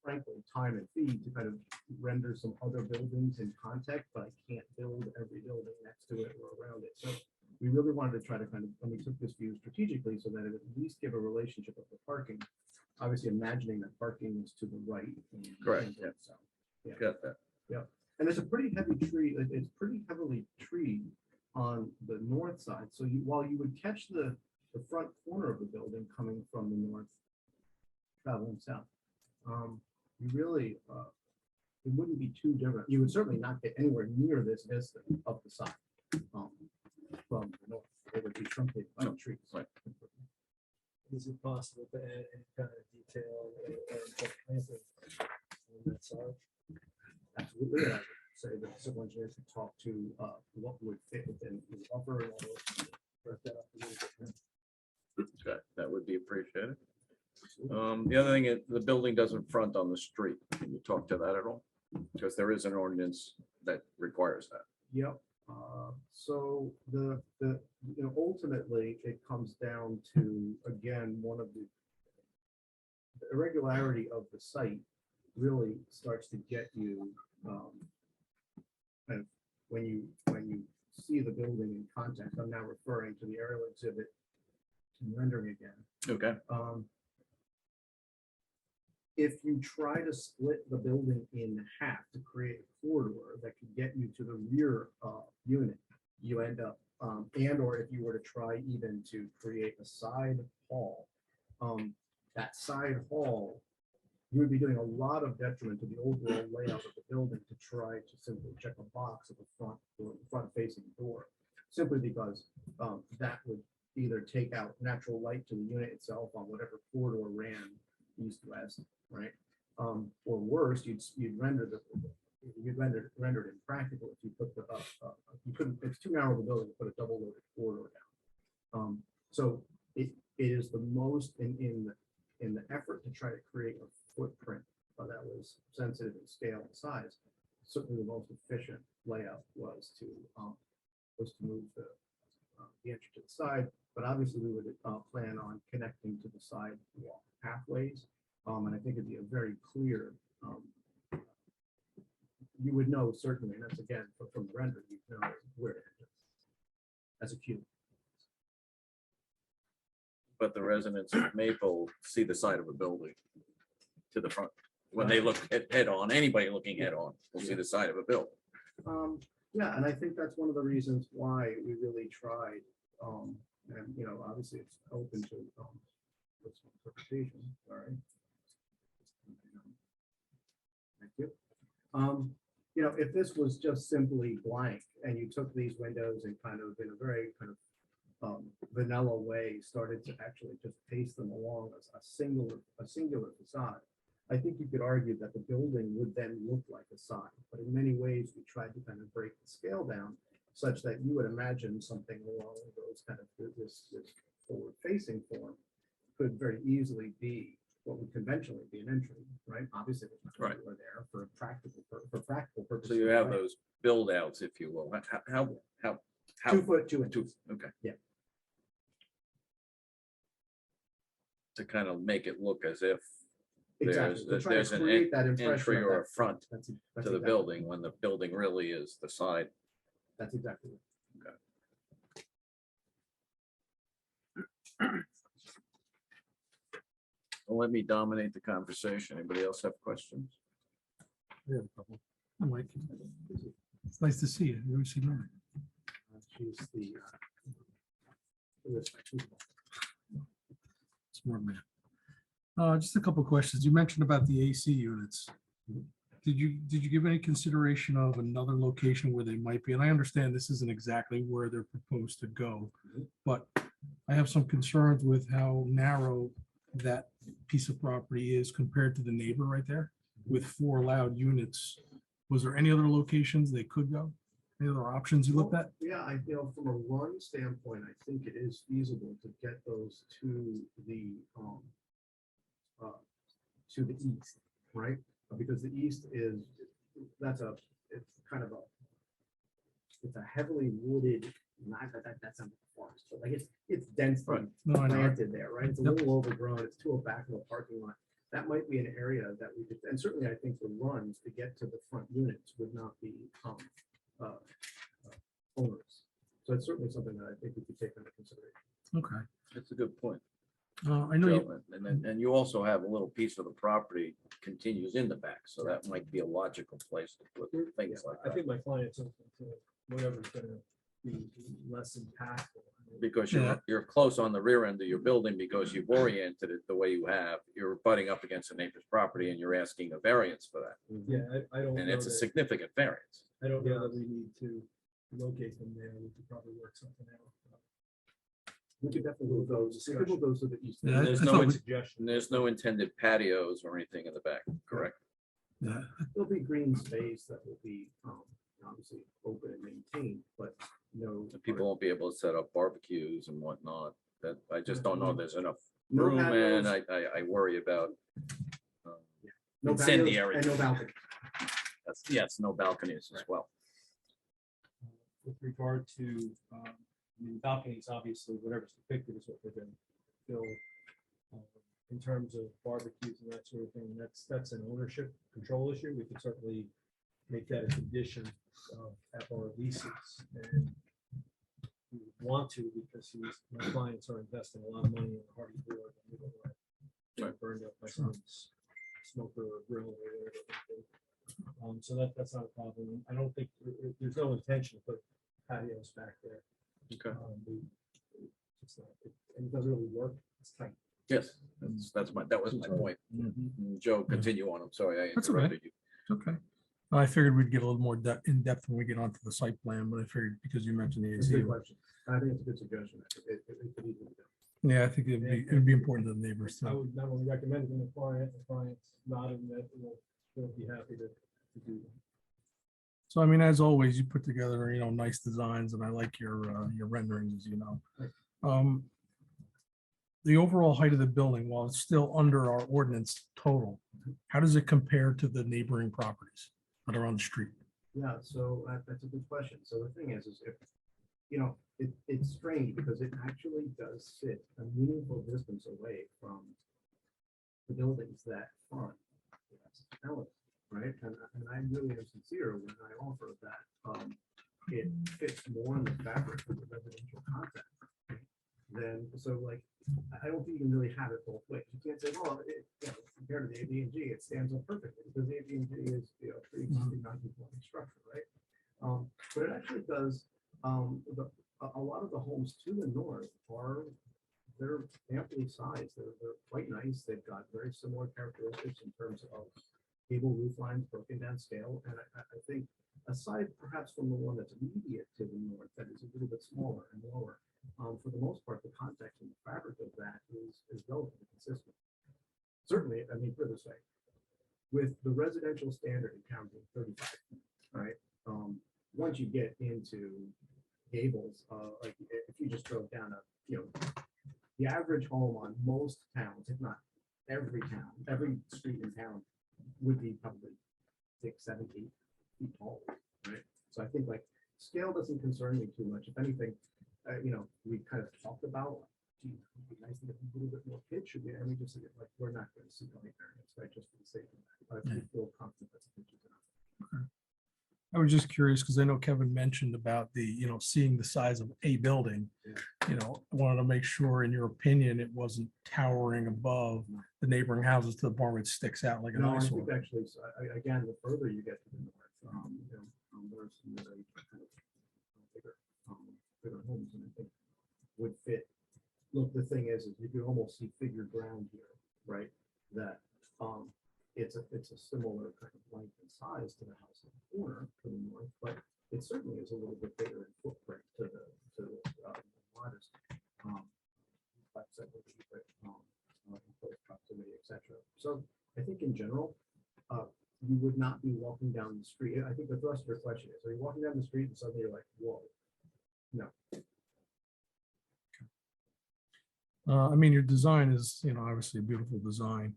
frankly, time and feed to kind of render some other buildings in context, but I can't build every building next to it or around it. So we really wanted to try to kind of, and we took this view strategically so that it at least give a relationship of the parking. Obviously, imagining that parking is to the right.
Correct, yeah.
So, yeah.
Got that.
And it's a pretty heavy tree, it's pretty heavily treed on the north side. So while you would catch the front corner of the building coming from the north, traveling south, you really, it wouldn't be too different. You would certainly not get anywhere near this vista of the side from the north. It would be truncated by trees.
Right.
Is it possible to add any kind of detail or planting on that side?
Absolutely. And I would say that the civil engineers could talk to what would fit within the buffer and all those. Break that up a little bit.
Okay, that would be appreciated. The other thing is the building doesn't front on the street. Can you talk to that at all? Because there is an ordinance that requires that.
Yep. So ultimately it comes down to, again, one of the irregularity of the site really starts to get you kind of when you see the building in context. I'm now referring to the aerial exhibit and rendering again.
Okay.
If you try to split the building in half to create a corridor that could get you to the rear unit, you end up, and or if you were to try even to create a side hall, that side hall, you would be doing a lot of detriment to the overall layout of the building to try to simply check a box at the front facing door, simply because that would either take out natural light to the unit itself on whatever corridor ran east-west, right? Or worse, you'd render it impractical if you put the you couldn't. It's too narrow of a building to put a double loaded corridor down. So it is the most in the effort to try to create a footprint that was sensitive in scale and size. Certainly, the most efficient layout was to move the entry to the side. But obviously, we would plan on connecting to the side wall pathways. And I think it'd be a very clear, you would know certainly, and that's again, from the render, you know where it is as a cube.
But the residents of Maple see the side of a building to the front. When they look head on, anybody looking head on will see the side of a building.
Yeah, and I think that's one of the reasons why we really tried, and obviously it's open to interpretation. All right. Thank you. If this was just simply blank and you took these windows and kind of in a very kind of vanilla way started to actually just paste them along as a singular facade, I think you could argue that the building would then look like a sign. But in many ways, we tried to kind of break the scale down such that you would imagine something along those kind of this forward-facing form could very easily be what would conventionally be an entry, right? Obviously, there's not
Right.
anywhere there for practical purposes.
So you have
right?
those build outs, if you will. How How-
2 foot, 2 inches.
Okay.
Yeah.
To kind of make it look as if
Exactly. To try to
there's an
create that impression
entry
of
or a
that-
front
that's-
to
that's
the
exactly-
building, when the building really is the side.
That's exactly it.
Well, let me dominate the conversation. Anybody else have questions?
I have a couple. Hi, Mike. It's nice to see you. You always see me.
She's the.
Smart man. Just a couple of questions. You mentioned about the AC units. Did you give any consideration of another location where they might be? And I understand this isn't exactly where they're proposed to go, but I have some concerns with how narrow that piece of property is compared to the neighbor right there with 4 allowed units. Was there any other locations they could go? Any other options you looked at?
Yeah, from a run standpoint, I think it is feasible to get those to the east, right? Because the east is, it's kind of it's a heavily wooded, not that's not a forest, but like it's densely
No, I know.
planted there, right? It's a
Yep.
little overgrown. It's to a back of a parking lot. That might be an area that we could, and certainly I think the runs to get to the front units would not be onerous. So it's certainly something that I think we could take into consideration.
Okay.
That's a good point.
I know you,
Joe. And you also have a little piece of the property continues in the back, so that might be a logical place to put things like
I
that.
think my client's open to whatever's gonna be less impactful.
Because
Yeah.
you're close on the rear end of your building because you've oriented it the way you have. You're butting up against a neighbor's property and you're asking a variance for that.
Yeah, I don't
And
know
it's a
that,
significant variance.
I don't know that we need to locate them there. We could probably work something out.
We could definitely move those to the east.
Yeah,
There's
I
no,
thought
in-
we-
Suggestion.
and there's no intended patios or anything in the back, correct?
yeah,
There'll be green space that will be obviously open and maintained, but no.
And people won't be able to set up barbecues and whatnot. That, I just don't know there's enough
No
room and
patios,
I worry about.
no patios,
incendiary.
and no balcony.
Yes, no balconies as well.
With regard to, I mean, balconies, obviously, whatever's depicted is what they're gonna build. In terms of barbecues and that sort of thing, that's an ownership control issue. We could certainly make that a condition at our leases. And we would want to, because my clients are investing a lot of money in the hardy board. And we don't want it
Right.
burned up by someone's smoker or grill or whatever. They do. So that's not a problem. I don't think, there's no intention to put patios back there.
Okay.
It's not, and it doesn't really work. It's tight.
Yes, that was my point. Joe, continue on. I'm sorry, I
That's okay.
interrupted you.
it's okay. I figured we'd get a little more in depth when we get onto the site plan, but I figured because you mentioned the
It's a
AC.
good question. I think it's a good suggestion. It could easily be done.
Yeah, I think it'd be important to the neighbors.
I
So,
would not only recommend it to the client's nodding that they'll be happy to do that.
so I mean, as always, you put together, nice designs and I like your renderings, as you know. The overall height of the building, while it's still under our ordinance total, how does it compare to the neighboring properties that are on the street?
Yeah, so that's a good question. So the thing is if, it's strange because it actually does sit a meaningful distance away from the buildings that front. Right? And I really am sincere when I offer that it fits more in the fabric of the residential context. Then, so like, I don't think you can really have it both ways. You can't say, well, compared to the AD&G, it stands up perfectly because the AD&G is, pre-existing non-conforming structure, right? But it actually does, a lot of the homes to the north they're amply sized. They're quite nice. They've got very similar characteristics in terms of gable roof lines, broken down scale. And I think aside perhaps from the one that's immediate to the north, that is a little bit smaller and lower, for the most part, the context and the fabric of that is relatively consistent. Certainly, I mean, put it this way, with the residential standard in town being 35, right? Once you get into gables, like if you just drove down the average home on most towns, if not every town, every street in town would be probably 6, 7, 8 feet tall, right? So I think like scale doesn't concern me too much. If anything, we kind of talked about, gee, it'd be nice to get a little bit more pitch, and we just said, like, we're not going to see any variance, right, just for the sake of that. But we feel confident that's a pitch is enough.
I was just curious because I know Kevin mentioned about the, seeing the size of a building. I wanted to make sure, in your opinion, it wasn't towering above the neighboring houses to the point where it sticks out like an
No, I
eyesore.
think actually, again, the further you get to the north, there's some really kind of bigger homes, and I think would fit. Look, the thing is you can almost see figure ground here, right? That it's a similar kind of length and size to the house in the corner to the north, but it certainly is a little bit bigger in footprint to the modest. Close proximity, etc. So I think in general, you would not be walking down the street. I think the thrust of your question is: are you walking down the street and suddenly you're like, "Whoa"? No.
Your design is, obviously a beautiful design.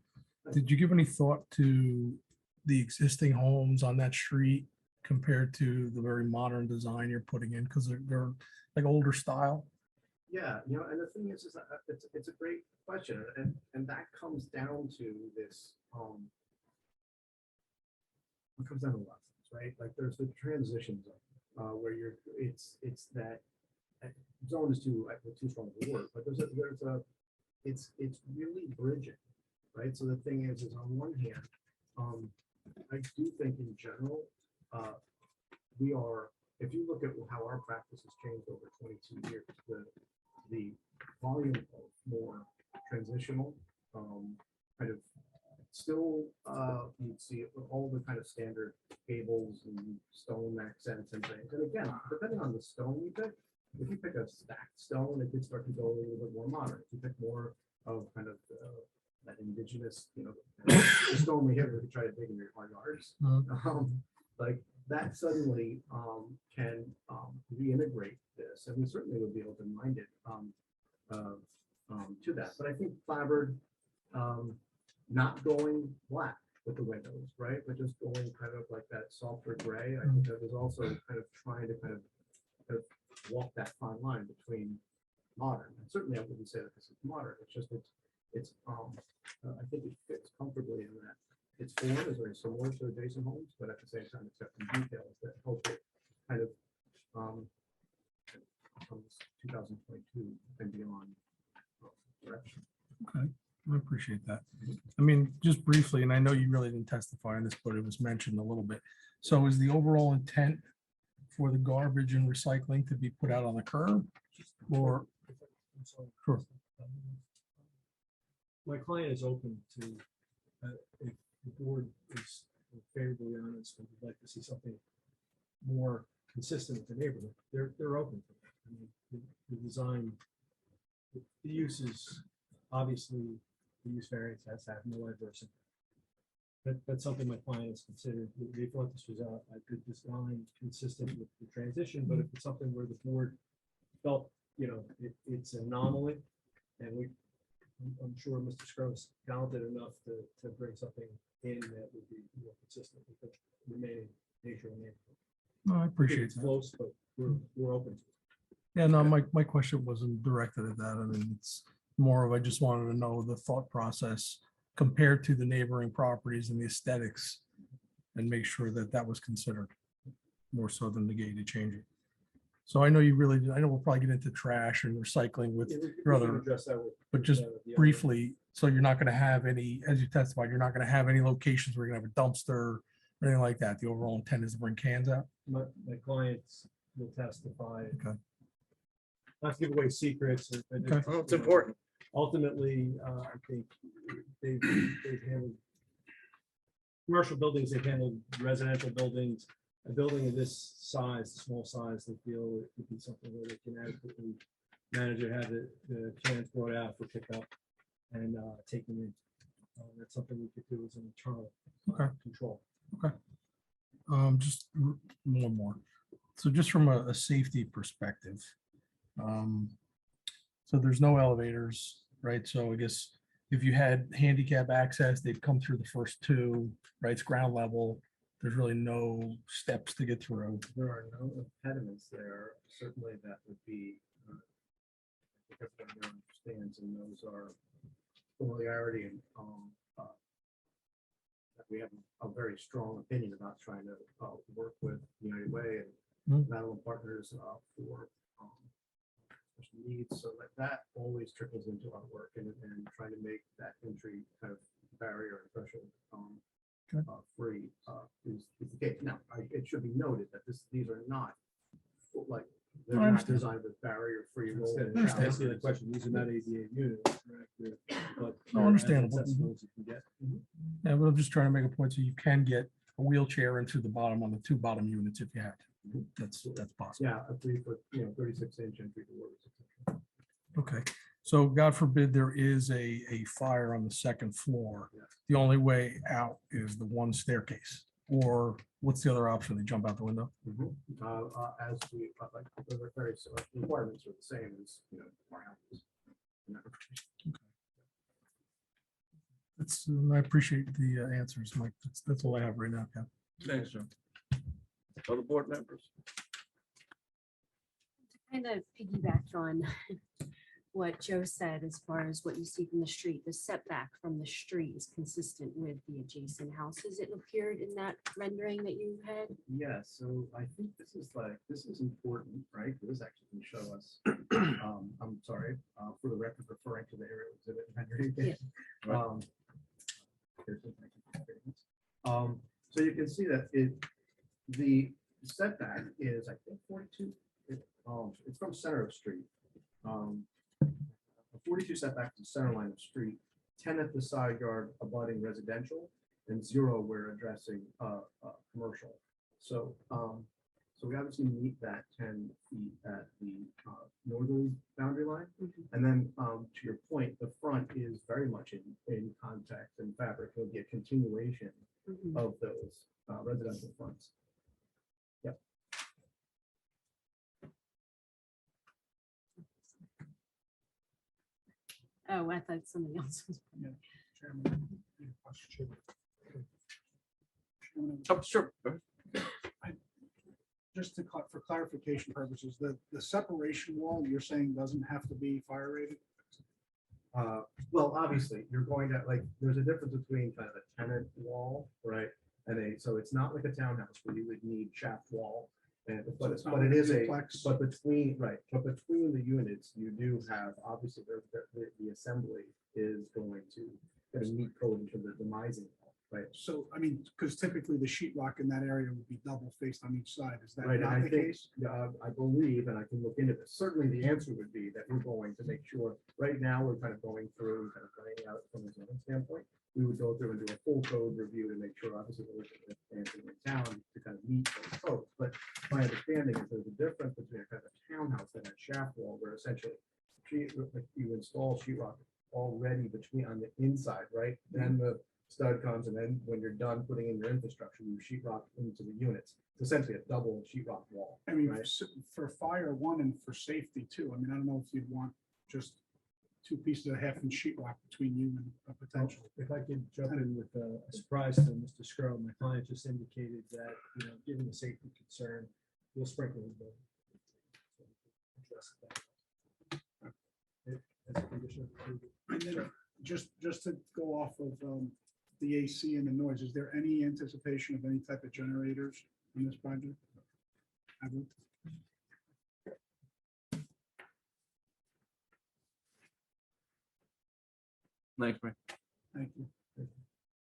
Did you give any thought to the existing homes on that street compared to the very modern design you're putting in? Because they're like older style.
Yeah, and the thing is that it's a great question, and that comes down to this. It comes down to a lot of things, right? Like there's the transition zone where it's that zone is too strong of a word, but it's really bridging, right? So the thing is on one hand, I do think in general, we are, if you look at how our practice has changed over 22 years, the volume of more transitional, kind of still, you'd see all the kind of standard gables and stone accents and things. And again, depending on the stone you pick, if you pick a stacked stone, it could start to go a little bit more modern. If you pick more of kind of that indigenous, the stone we have, we could try to dig in your hard yards. Like that suddenly can reintegrate this, and we certainly would be open-minded to that. But I think clapboard, not going black with the windows, right, but just going kind of like that softer gray. I think that was also kind of trying to kind of walk that fine line between modern. And certainly, I wouldn't say that this is modern. It's just it's I think it fits comfortably in that. Its form is very similar to adjacent homes, but at the same time, it's got some details that help it kind of from 2022 and beyond direction.
Okay, I appreciate that. Just briefly, and I know you really didn't testify on this, but it was mentioned a little bit. So is the overall intent for the garbage and recycling to be put out on the curb, or?
I'm sorry.
Sure.
My client is open to, if the board is favorably honest and would like to see something more consistent with the neighborhood, they're open to that. The design, the use is obviously, the use variance has to have no adverse impact. That's something my client has considered. They thought this was a good design consistent with the transition, but if it's something where the board felt, it's an anomaly, and I'm sure Mr. Scruggs talented enough to bring something in that would be more consistent with the remaining nature of the neighborhood.
No, I appreciate
It's
that.
close, but we're open to it.
Yeah, no, my question wasn't directed at that. It's more of, I just wanted to know the thought process compared to the neighboring properties and the aesthetics, and make sure that that was considered more so than negating to change it. So I know you really, I know we'll probably get into trash and recycling with
Yeah, we
your
can
other,
address that with-
but just
the other-
briefly, so you're not going to have any, as you testified, you're not going to have any locations where you're going to have a dumpster or anything like that. The overall intent is to bring cans out.
My clients will testify.
Okay.
Not to give away secrets.
Okay.
Well, it's important.
Ultimately, I think they've handled commercial buildings, they've handled residential buildings. A building of this size, small size, they feel it could be something where they can adequately manage it, have the cans brought out for pickup and take them in. That's something we could do as an internal control.
Okay. Just more. So just from a safety perspective, so there's no elevators, right? So I guess if you had handicap access, they'd come through the first two, right? It's ground level.
there's really no steps to get through.
There are no impediments there. Certainly that would be, I think everyone understands, and those are familiarity and that we have a very strong opinion about trying to work with United Way and Madeline Partners for special needs. So that always trickles into our work and trying to make that entry kind of barrier and threshold free is the case. Now, it should be noted that these are not like they're
No, I
not
understand.
designed with barrier-free roll.
understand.
That's the question. These are not ADA units, correct? But
No,
they're as
understandable.
accessible as you can get.
Yeah, but I'm just trying to make a point so you can get a wheelchair into the bottom on the two bottom units if you have to. That's possible.
Yeah, a 3-foot, 36-inch entry doors.
Okay, so God forbid there is a fire on the second floor.
Yeah.
The only way out is the one staircase, or what's the other option? They jump out the window?
As we, like, the various requirements are the same as, our houses.
I appreciate the answers, Mike. That's all I have right now, Ken.
Thanks, John. Other board members?
Kind of piggyback on what Joe said, as far as what you see from the street, the setback from the street is consistent with the adjacent houses. It appeared in that rendering that you had.
Yeah, so I think this is important, right? This actually can show us, I'm sorry, for the record, referring to the aerial exhibit rendering.
Yeah.
Here's the thing. So you can see that the setback is, I think, 42. It's from center of street. 42 setback to center line of street, 10 at the side yard abutting residential, and 0 we're addressing commercial. So we obviously meet that 10 feet at the northern boundary line. And then to your point, the front is very much in context and fabric. It'll be a continuation of those residential fronts. Yep.
Oh, I thought somebody else was.
Chairman, question. Chairman,
Oh, sure.
Just for clarification purposes, the separation wall you're saying doesn't have to be fire rated?
Well, obviously, you're going to, like, there's a difference between kind of a tenant wall, right? So it's not like a townhouse where you would need shaft wall. But
it's not
it
like a
is
duplex?
but between the units, you do have, obviously, the assembly is going to meet code in terms of demising, right?
So, I mean, because typically the sheetrock in that area would be double faced on each side. Is that
Right, and
not
I
the
think,
case?
I believe, and I can look into this, certainly the answer would be that we're going to make sure, right now, we're kind of going through, kind of laying out from a zoning standpoint. We would go through and do a full code review to make sure, obviously, we're looking at anything in town to kind of meet those codes. But my understanding is there's a difference between a kind of a townhouse and a shaft wall, where essentially you install sheetrock already between on the inside, right? Then the stud comes, and then when you're done putting in your infrastructure, you sheetrock into the units. It's essentially a double sheetrock wall.
I mean,
right?
for fire one and for safety too. I mean, I don't know if you'd want just 2 pieces of half-inch sheetrock between you and a potential.
If I could jump in with a surprise to Mr. Scro, my client just indicated that, given the safety concern, we'll sprinkle the building. So, address that. As a condition of approval.
And then just to go off of the AC and the noise, is there any anticipation of any type of generators in this project? Ever?
Thanks, Mike.
Thank you.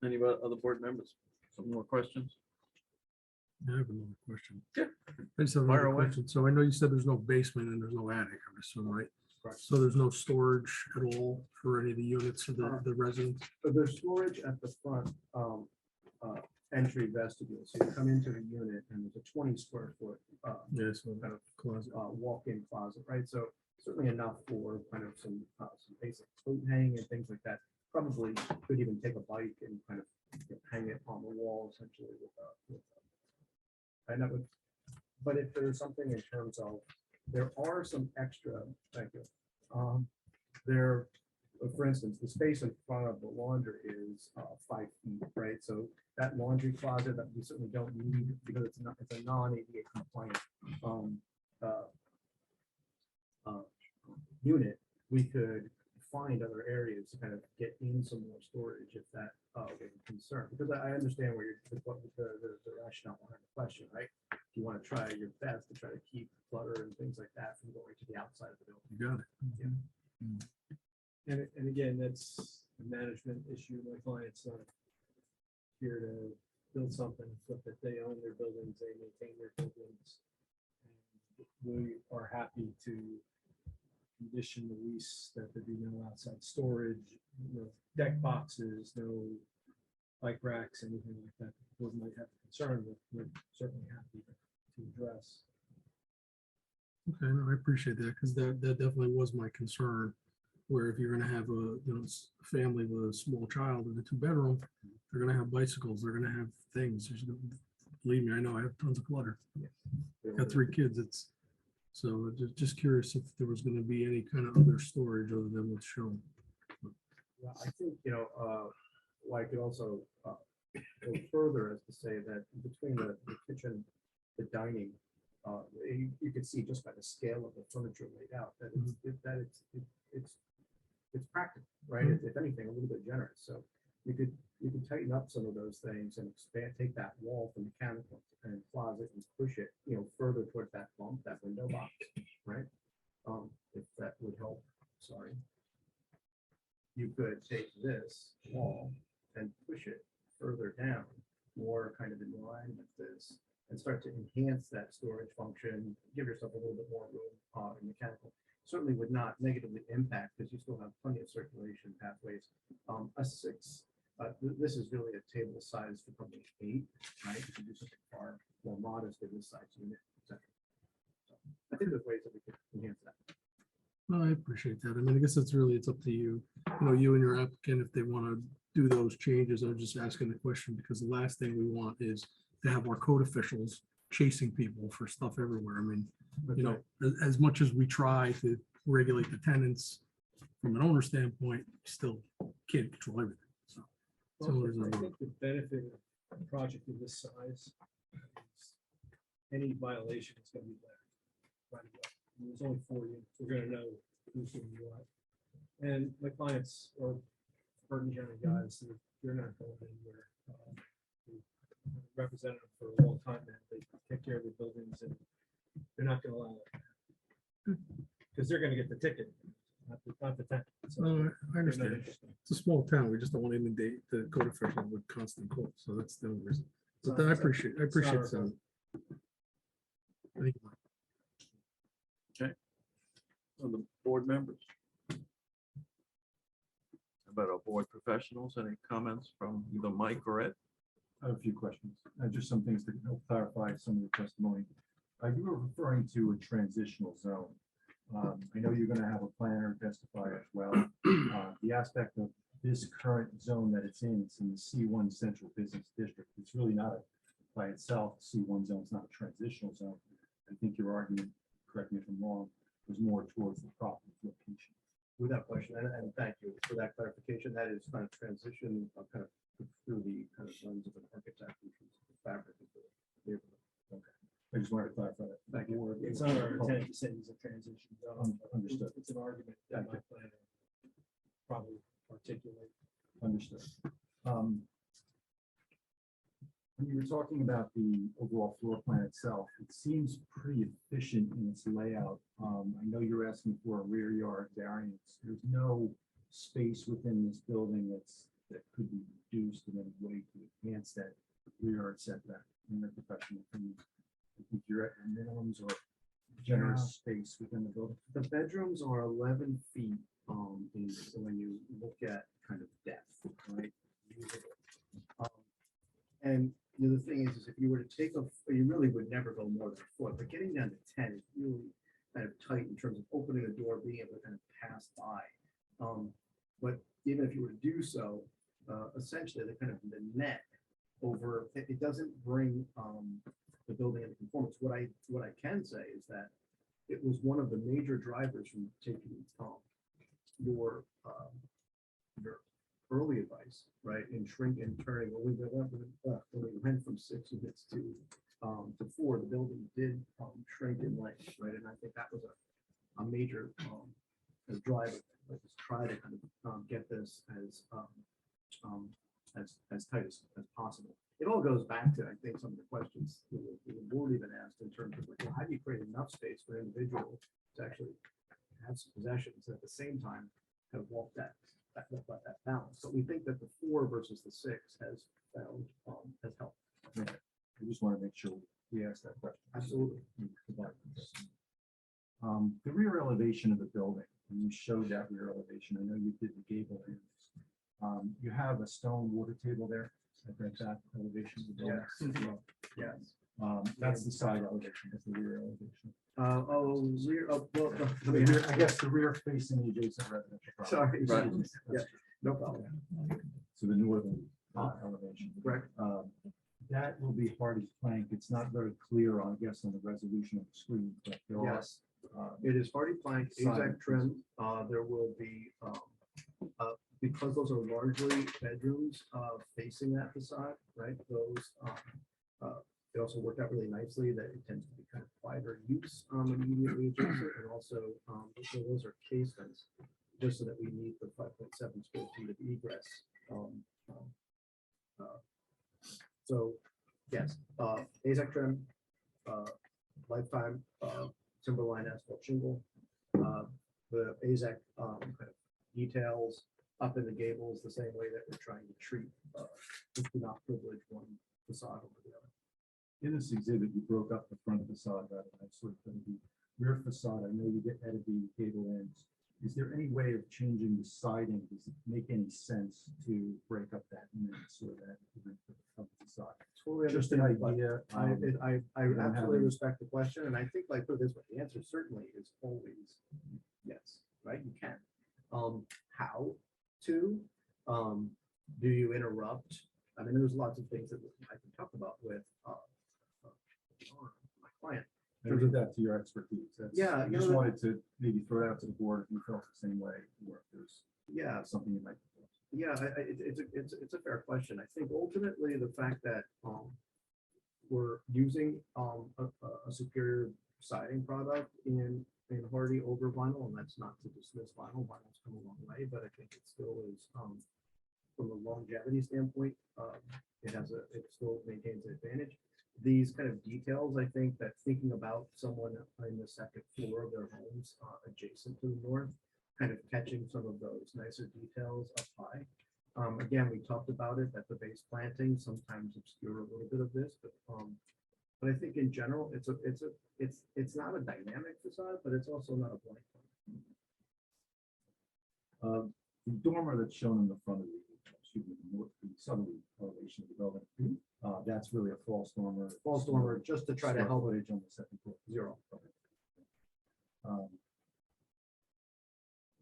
Any other board members? Some more questions?
I have another question.
Yeah.
I just have
Fire
another
away.
question. So I know you said there's no basement and there's no attic, I'm assuming, right?
Correct.
So there's no storage at all for any of the units of the residents?
So there's storage at the front entry vestibule. So you come into the unit and there's a 20 square foot
Yes.
kind of
Closet.
walk-in closet, right? So certainly enough for kind of some basic coat hanging and things like that. Probably could even take a bike and kind of hang it on the wall essentially and that would, but if there's something in terms of, there are some extra, thank you. for instance, the space in front of the laundry is 5 feet, right? So that laundry closet that we certainly don't need because it's a non-ADA compliant uh, unit, we could find other areas to kind of get in some more storage if that was a concern. Because I understand where you're, the rationale behind the question, right? You want to try your best to try to keep clutter and things like that from going to the outside of the building.
You got it.
And again, that's a management issue. My client's not here to build something, but that they own their buildings, they maintain their buildings. And we are happy to condition the lease that there be no outside storage, no deck boxes, no bike racks, anything like that. The board might have concern with, we're certainly happy to address.
Okay, no, I appreciate that, because that definitely was my concern. Where if you're gonna have a family with a small child in a 2-bedroom, they're gonna have bicycles, they're gonna have things. Believe me, I know I have tons of clutter. Got 3 kids, so just curious if there was gonna be any kind of other storage other than what's shown.
Yeah, I think, I could also go further as to say that between the kitchen, the dining, you can see just by the scale of the furniture laid out that it's practical, right? If anything, a little bit generous. So you could tighten up some of those things and expand, take that wall from mechanical and closet and push it, further towards that bump, that window box, right? If that would help. Sorry. You could take this wall and push it further down, more kind of in line with this, and start to enhance that storage function, give yourself a little bit more room in mechanical. Certainly would not negatively impact because you still have plenty of circulation pathways. A 6, this is really a table size for probably 8, right? You can do something far more modest in this size unit, etc. So I think there's ways that we could enhance that.
No, I appreciate that. I mean, I guess it's up to you, you and your applicant, if they want to do those changes. I'm just asking the question because the last thing we want is to have our code officials chasing people for stuff everywhere. I mean, as much as we try to regulate the tenants from an owner standpoint, you still can't control everything. So
I think the benefit of a project of this size, is any violation is going to be there right away. There's only 4 units. We're going to know who's doing what. And my clients are Burton County guys. They're not going anywhere. Representative for a long time now. They take care of the buildings and they're not going to allow it because they're going to get the ticket, not the tenant. So
no, I
they're not
understand.
interested.
It's a small town. We just don't want to inundate the code official with constant calls. So that's the only reason. But I appreciate that. Thank you.
On the board members. How about our board professionals? Any comments from either Mike or Ed?
I have a few questions, just some things to help clarify some of the testimony. You were referring to a transitional zone. I know you're going to have a planner testify as well. The aspect of this current zone that it's in the C1 Central Business District. It's really not by itself. C1 zone is not a transitional zone. I think your argument, correct me if I'm wrong, was more towards the property location.
Without question, and thank you for that clarification. That is kind of transition kind of through the kind of lens of an architect in terms of the fabric of the neighborhood.
Okay. I just wanted to clarify that. Thank you.
It's not our intent to say it's a transition zone.
Understood.
It's an argument that my planner probably articulate.
Understood. When you were talking about the overall floor plan itself, it seems pretty efficient in its layout. I know you're asking for a rear yard variance. There's no space within this building that could be reduced in any way to enhance that rear yard setback in your professional opinion. I think you're at your minimums or generous space within the building.
The bedrooms are 11 feet so when you look at kind of depth, right? And the other thing is if you were to take you really would never go more than a foot, but getting down to 10 is really kind of tight in terms of opening a door, being able to kind of pass by. But even if you were to do so, essentially the net over, it doesn't bring the building into conformance. What I can say is that it was one of the major drivers from taking your early advice, right, in shrink and turning, when we went from 6 units to 4, the building did shrink in length, right, and I think that was a major driver, like, just try to kind of get this as tight as possible. It all goes back to, I think, some of the questions that have already been asked in terms of like, well, how do you create enough space for an individual to actually have some possessions and at the same time kind of walk that balance. So we think that the 4 versus the 6 has helped.
I just want to make sure we ask that question.
Absolutely.
The rear elevation of the building, and you showed that rear elevation. I know you did the gable ends. You have a stone water table there at that elevation of the building.
Yes.
That's the side elevation, that's the rear elevation.
Rear.
I guess the rear facing the adjacent residential property.
Sorry.
That's
Yeah. No problem.
So the northern elevation.
Correct.
That will be hardy plank. It's not very clear, I guess, on the resolution of the screen, but there are.
Yes. It is hardy plank, AZAC trim. There will be, because those are largely bedrooms facing that facade, right? Those, it also worked out really nicely that it tends to be kind of quieter use immediately adjacent, and also so those are casements, just so that we meet the 5.7 square feet of egress. So yes, AZAC trim, lifetime timberline asphalt shingle. The AZAC kind of details up in the gables the same way that we're trying to treat, just to not privilege one facade over the other.
In this exhibit, you broke up the front facade rather than sort of the rear facade. I know you get added the gable ends. Is there any way of changing the siding? Does it make any sense to break up that unit so that the facade?
Totally
Just an
understand, but
idea.
I absolutely respect the question, and I think, like, put it this way, the answer certainly is always yes, right? You can. How to? Do you interrupt? I mean, there's lots of things that I can talk about with my client.
I leave that to your expertise.
Yeah,
I just wanted to maybe throw it out to the board if you felt the same way, or if there's something you might.
Yeah, it's a fair question. I think ultimately the fact that we're using a superior siding product in hardy over vinyl, and that's not to dismiss vinyl. Vinyl's come a long way, but I think it still is from a longevity standpoint, it still maintains an advantage. These kind of details, I think that thinking about someone in the second floor of their homes adjacent to the north, kind of catching some of those nicer details up high. Again, we talked about it that the base planting sometimes obscure a little bit of this, but I think in general it's not a dynamic facade, but it's also not a blank one.
The dormer that's shown in the front of the southerly elevation of the building, that's really a false dormer.
False dormer, just to try to help it
on the second floor.
0.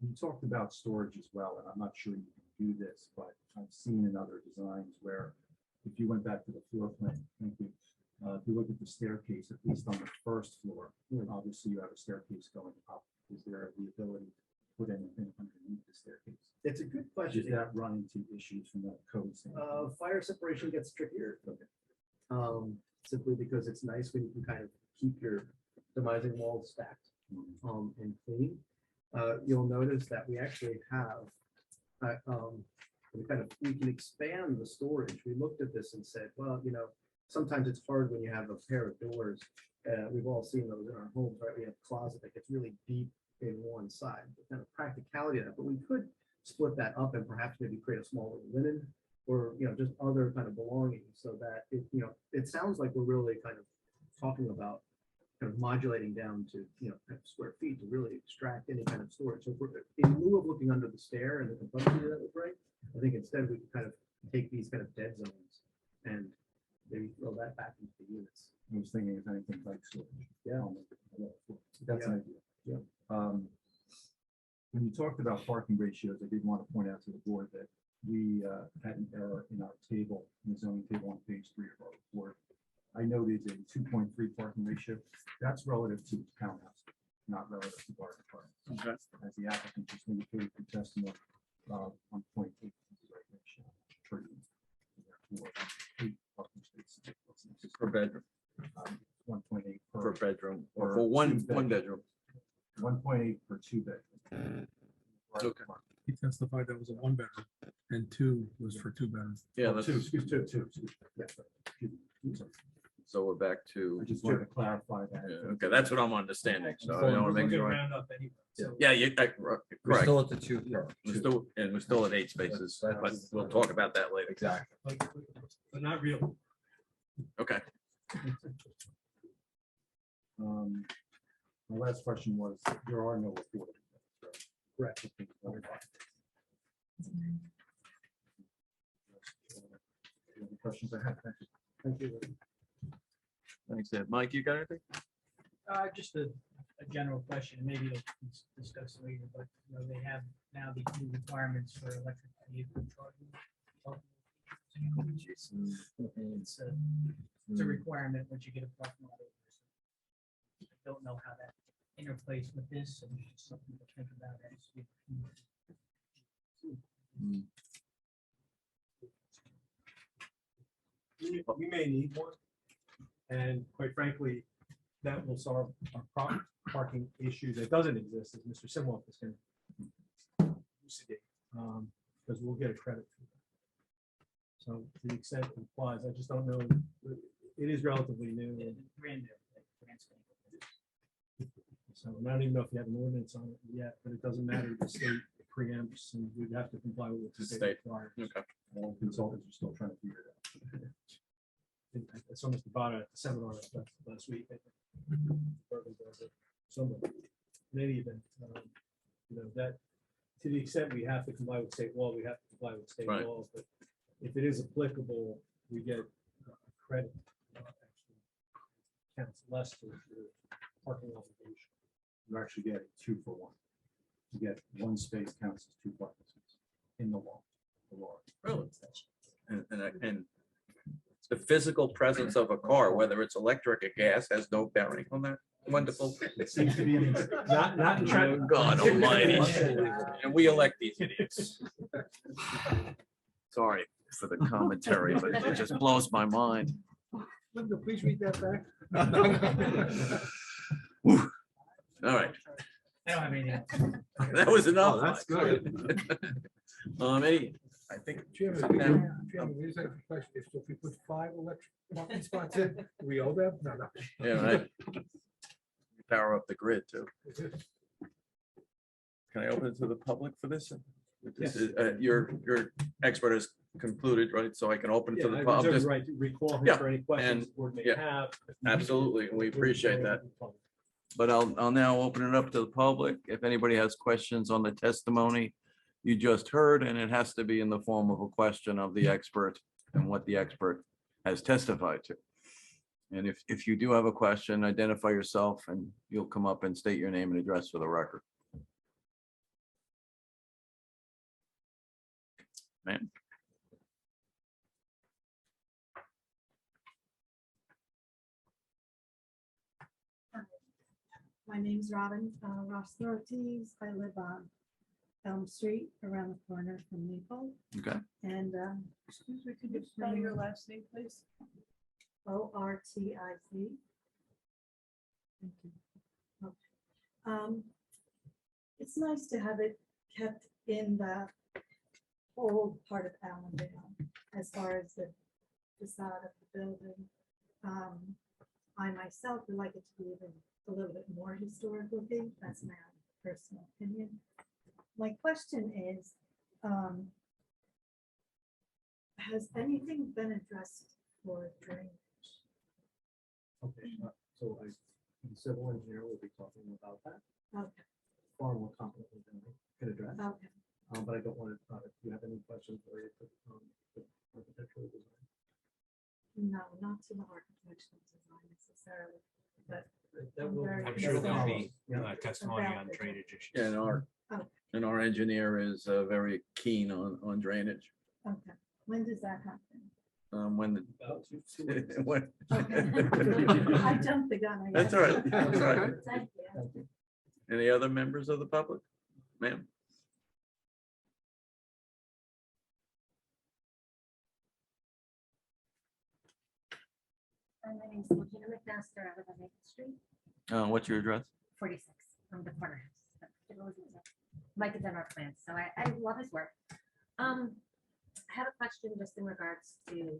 We talked about storage as well, and I'm not sure you can do this, but I've seen in other designs where if you went back to the floor plan, thank you. If you look at the staircase, at least on the first floor, obviously you have a staircase going up. Is there the ability to put anything underneath the staircase?
It's a good question.
Does that run into issues from that code standpoint?
Fire separation gets trickier. Simply because it's nice when you can kind of keep your demising walls stacked and clean. You'll notice that we actually have we can expand the storage. We looked at this and said, well, sometimes it's hard when you have a pair of doors. We've all seen those in our homes, right? We have a closet that gets really deep in one side. The kind of practicality of that, but we could split that up and perhaps maybe create a smaller linen or just other kind of belongings, so that it sounds like we're really kind of talking about kind of modulating down to kind of square feet to really extract any kind of storage. So if we're, in lieu of looking under the stair and the complexity that would bring, I think instead we can kind of take these kind of dead zones and maybe throw that back into the units.
I was thinking if anything like storage.
Yeah.
That's an idea.
Yeah.
When you talked about parking ratios, I did want to point out to the board that we had an error in our table, in the zoning table on page 3 of our report. I noted a 2.3 parking ratio. That's relative to the townhouse.
not relative to bar requirements.
Okay.
As the applicant just indicated through testimony, 1.8 regulation trees. Therefore, 8 parking spaces.
Per bedroom,
1.8
per
per,
bedroom, or
or
for one
two
bedroom.
1.8 per 2 bedroom.
Okay.
He testified that was a 1 bedroom and 2 was for 2 bedrooms.
Yeah,
Oh,
that's,
two, excuse me. Yes, right. Excuse me. Sorry.
so we're back to.
I just wanted to clarify that.
Yeah, okay, that's what I'm understanding, so I don't want to make
We're
sure.
gonna round up anyway, so-
Yeah, you,
We're
correct.
still at the 2.
We're still, and we're still at 8 spaces, but we'll talk about that later.
Exactly.
but not really.
Okay.
My last question was, there are no affordable. Correct. The questions I have. Thank you.
Thanks, Ed. Mike, you got anything?
Just a general question, maybe we'll discuss later, but you know, they have now these new requirements for electric vehicle charging. It's a requirement once you get a parking lot. I don't know how that interplays with this, and it's something to think about as we.
We may need one. And quite frankly, that will solve our parking issues. It doesn't exist, as Mr. Simwell is going to elucidate, because we'll get a credit for that. So to the extent it applies, I just don't know. It is relatively new.
Brand new, like, brand spanking.
So I don't even know if you have an ordinance on it yet, but it doesn't matter. The state preempts and we'd have to comply with what the
The
state
state.
requires.
Okay.
All consultants are still trying to figure it out.
I saw Mr. Bada at the seminar last week. I think. Somebody, in any event, you know, that to the extent we have to comply with state law, we have to comply with state
Right.
law. But if it is applicable, we get credit. Actually counts less to the parking obligation.
You actually get 2 for 1. You get 1 space counts as 2 parking spaces in the law. The law.
Really? And the physical presence of a car, whether it's electric or gas, has no bearing on that. Wonderful.
It seems to be an
Not in
Oh, God almighty. And we elect these idiots. Sorry for the commentary, but it just blows my mind.
Linda, please read that back.
Whew. All right,
I don't have anything.
that was enough.
Oh, that's good.
I think.
Chairman, we just have a question. If we put 5 electric parking spots in, do we owe them? No, no.
Yeah, right. Power up the grid too. Can I open it to the public for this? This is, your expert has concluded, right? So I can open it to
Yeah,
the
I
public.
reserve the right to recall him
Yeah,
for any questions
and-
the board may
yeah,
have.
absolutely, we appreciate that. But I'll now open it up to the public. If anybody has questions on the testimony you just heard, and it has to be in the form of a question of the expert and what the expert has testified to. And if you do have a question, identify yourself and you'll come up and state your name and address for the record. Ma'am.
My name's Robin Ross Ortiz. I live on Elm Street around the corner from Maple.
Okay.
And
Excuse me, could you spell your last name, please?
Ortiz. Thank you. Okay. It's nice to have it kept in the old part of Allendale as far as the facade of the building. I myself would like it to be even a little bit more historic looking. That's my own personal opinion. My question is, has anything been addressed for drainage?
Okay, so the civil engineer will be talking about that
Okay,
far more competently than I could address.
okay.
But I don't want to, if you have any questions related to the architectural design.
No, not to the architectural design necessarily, but
That will,
I'm
I'm
very
sure there'll be
concerned
testimony
about
on
the-
drainage issues.
And our engineer is very keen on drainage.
Okay, when does that happen?
When the.
About 2 weeks.
when-
Okay. I jumped the gun. I
That's
guess.
all right. That's all right.
Thank you.
Any other members of the public? Ma'am?
My name's Regina McMaster. I live on Maple Street,
What's your address?
46, from the corner house. Mike is on our plans, so I love his work. I have a question just in regards to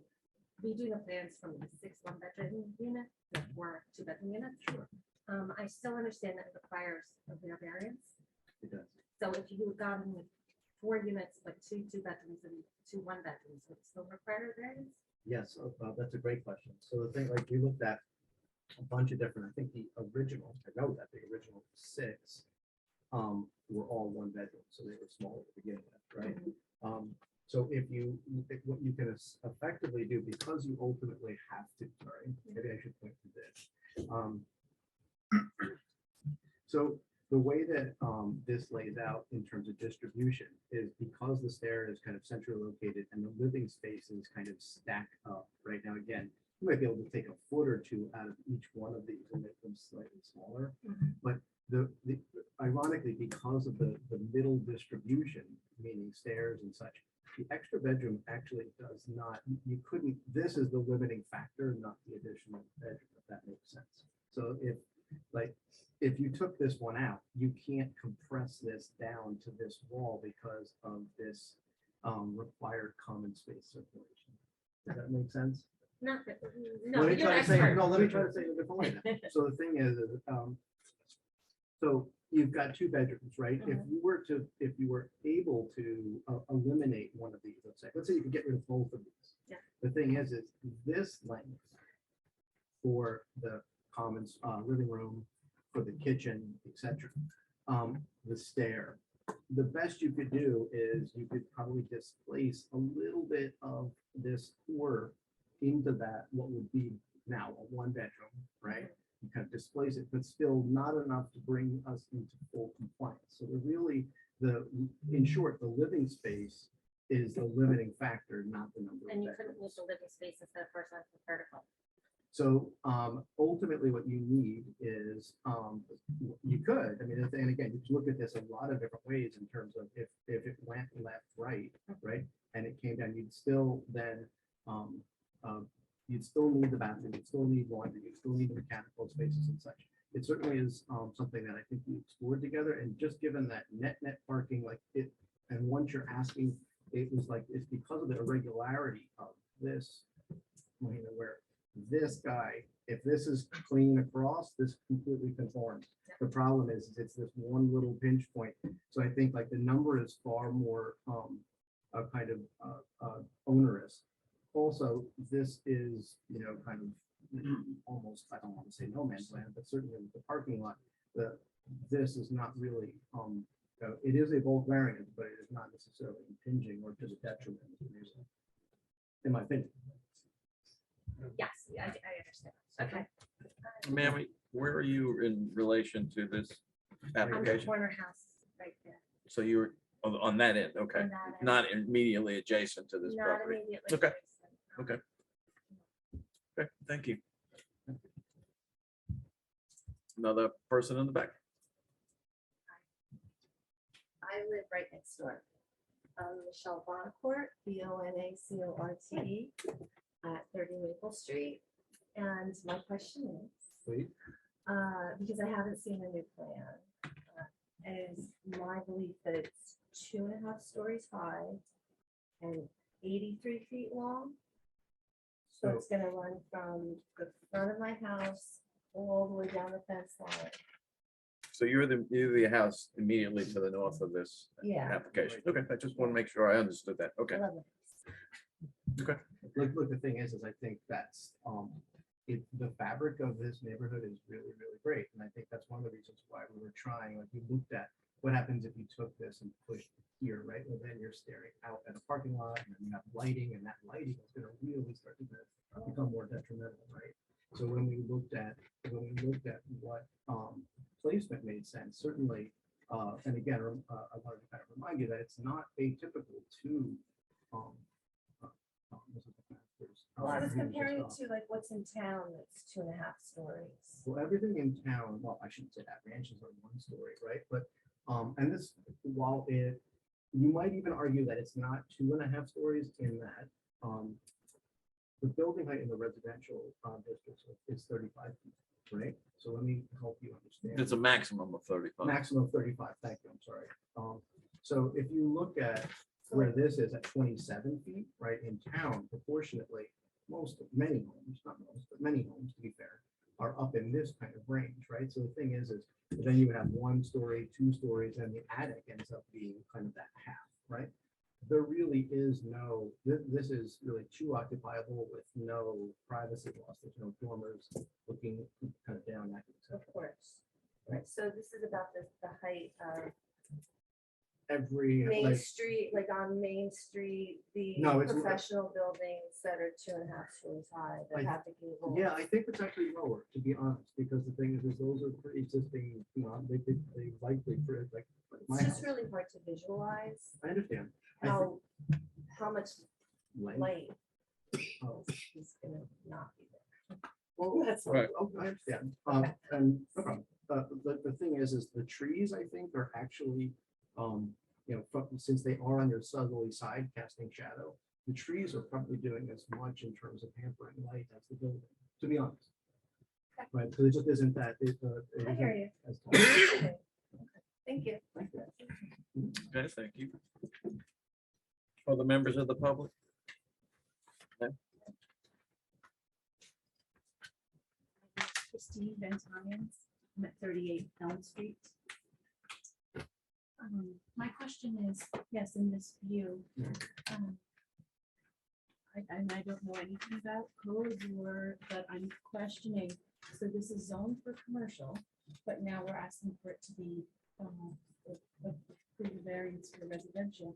redoing the plans from the 6 one-bedroom unit to 4 two-bedroom units.
Sure.
I still understand that it requires a rear variance.
It does.
So if you had gone with 4 units, like 2 two-bedrooms and 2 one-bedrooms, would it still require a variance?
Yes, that's a great question. So the thing, like, we looked at a bunch of different, I think the original, I know that the original 6 were all 1 bedroom, so they were small to begin with, right? So if what you can effectively do, because you ultimately have to, sorry, maybe I should point to this. So the way that this lays out in terms of distribution is because the stair is kind of centrally located and the living spaces kind of stack up right now. Again, you might be able to take a foot or 2 out of each one of these and make them slightly smaller. But the ironically, because of the middle distribution, meaning stairs and such, the extra bedroom actually does not, you couldn't, this is the limiting factor, not the additional bedroom, if that makes sense. So if you took this one out, you can't compress this down to this wall because of this required common space circulation. Does that make sense?
Not that, no,
Let me
you're
try
an
to say,
expert.
no, let me try to say it a different way then. So the thing is, so you've got 2 bedrooms, right? If you were able to eliminate one of these, let's say you could get rid of both of these.
Yeah.
The thing is this length for the commons, living room, for the kitchen, etc. The stair. The best you could do is you could probably displace a little bit of this core into that, what would be now a 1 bedroom, right? You kind of displace it, but still not enough to bring us into full compliance. So really, in short, the living space is the limiting factor, not the number of
And you
bedrooms.
couldn't move the living space instead of horizontal and vertical.
So ultimately, what you need is you could. I mean, and again, you can look at this a lot of different ways in terms of if it went left, right, and it came down, you'd still then you'd still need the bathroom, you'd still need laundry, you'd still need the mechanical spaces and such. It certainly is something that I think we explored together, and just given that net parking, like it, and once you're asking, it was like it's because of the irregularity of this, where this guy, if this is clean across, this completely conforms. The problem is it's this one little pinch point. So I think like the number is far more kind of onerous. Also, this is, kind of almost, I don't want to say no man's land, but certainly with the parking lot, this is not really, it is a bulk variance, but it is not necessarily impinging or to the detriment of the museum, in my opinion.
Yes, I understand. Okay.
Ma'am, where are you in relation to this
On the
application?
corner house right there.
So you're on that end, okay,
On that end.
not immediately adjacent to this
Not
property.
immediately.
Okay.
adjacent.
Okay. Okay, thank you. Another person in the back.
I live right next door. Michelle Boncourt, Bonacort, at 30 Maple Street. And my question is,
Wait.
because I haven't seen a new plan, is my belief that it's 2.5 stories high and 83 feet long. So it's gonna run from the front of my house all the way down the fence line.
So you're the house immediately to the north of this
Yeah.
application. Okay, I just want to make sure I understood that. Okay.
I love it.
Okay.
Look, the thing is I think that's the fabric of this neighborhood is really, really great. And I think that's one of the reasons why we were trying, like we looked at what happens if you took this and pushed here, right? Well, then you're staring out at a parking lot and then you have lighting, and that lighting is going to really start to become more detrimental, right? So when we looked at what placement made sense, certainly, and again, I wanted to kind of remind you that it's not atypical to Mrs. McMaster's
Well, I was
Everything
comparing it
just
to like what's in town that's 2.5 stories.
Well, everything in town, well, I shouldn't say that, ranches are 1 story, right? But, and this, while it, you might even argue that it's not 2.5 stories in that, the building height in the residential districts is 35 feet, right? So let me help you understand.
It's a maximum of 35.
Maximum of 35, thank you, I'm sorry. So if you look at where this is at 27 feet, right, in town proportionately, many homes, not most, but many homes, to be fair, are up in this kind of range, right? So the thing is then you have 1 story, 2 stories, and the attic ends up being kind of that half, right? There really is no, this is really 2 occupiable with no privacy loss. There's no dormers looking kind of down at you.
Of course. Right, so this is about the height of
Every,
Main
like,
Street, like on Main Street, the
No, it's-
professional buildings that are 2.5 stories high that have the gable.
yeah, I think it's actually lower, to be honest, because the thing is those are pre-existing, they likely, like, my
It's just
house.
really hard to visualize
I understand. I think
how much
light-
light
oh,
is gonna not be there.
Well,
That's
Right.
I understand.
Okay.
And no problem. The thing is the trees, I think, are actually, since they are on your southerly side casting shadow, the trees are probably doing as much in terms of hampering light as the building, to be honest.
Okay.
Right, so it just isn't that.
I hear you.
As tall.
Okay. Thank you.
Thank you.
Okay, thank you. Other members of the public?
Christine Van Tyens. I'm at 38 Elm Street. My question is, yes, in this view, I don't know anything about codes but I'm questioning. So this is zoned for commercial, but now we're asking for it to be a variance for residential.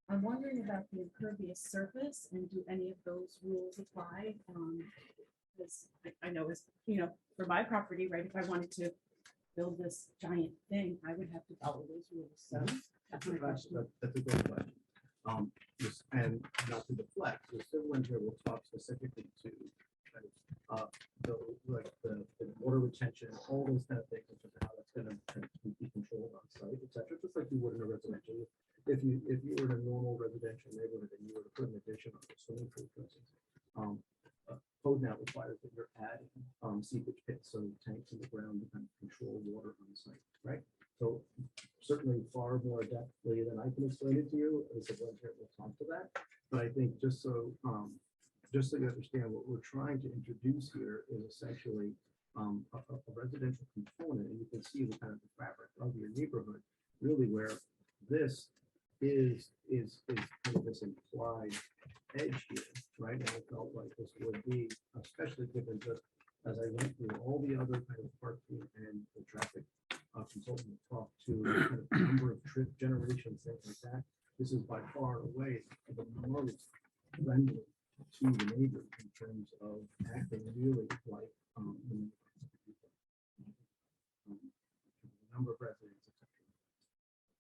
I'm wondering about the impervious surface and do any of those rules apply? Because I know it's, for my property, right, if I wanted to build this giant thing, I would have to follow those rules. So that's my question.
That's a good question. And not to deflect, the civil engineer will talk specifically to the water retention, all those kind of things, in terms of how that's going to be controlled on site, et cetera, just like you would in a residential. If you were in a normal residential neighborhood and you were to put an addition on a swimming pool, for instance, code now requires that you're adding seepage pits, so tanks in the ground to kind of control water on site, right? So certainly far more adeptly than I can explain it to you, as a engineer will talk to that. But I think just so you understand, what we're trying to introduce here is essentially a residential component, and you can see the kind of the fabric of your neighborhood, really where this is kind of this implied edge here, right? And I felt like this would be, especially given that as I went through all the other kind of parking and the traffic consultant talked to kind of number of trip generations, things like that. This is by far and away the most friendly to the neighbors in terms of acting really like the number of residents, etc.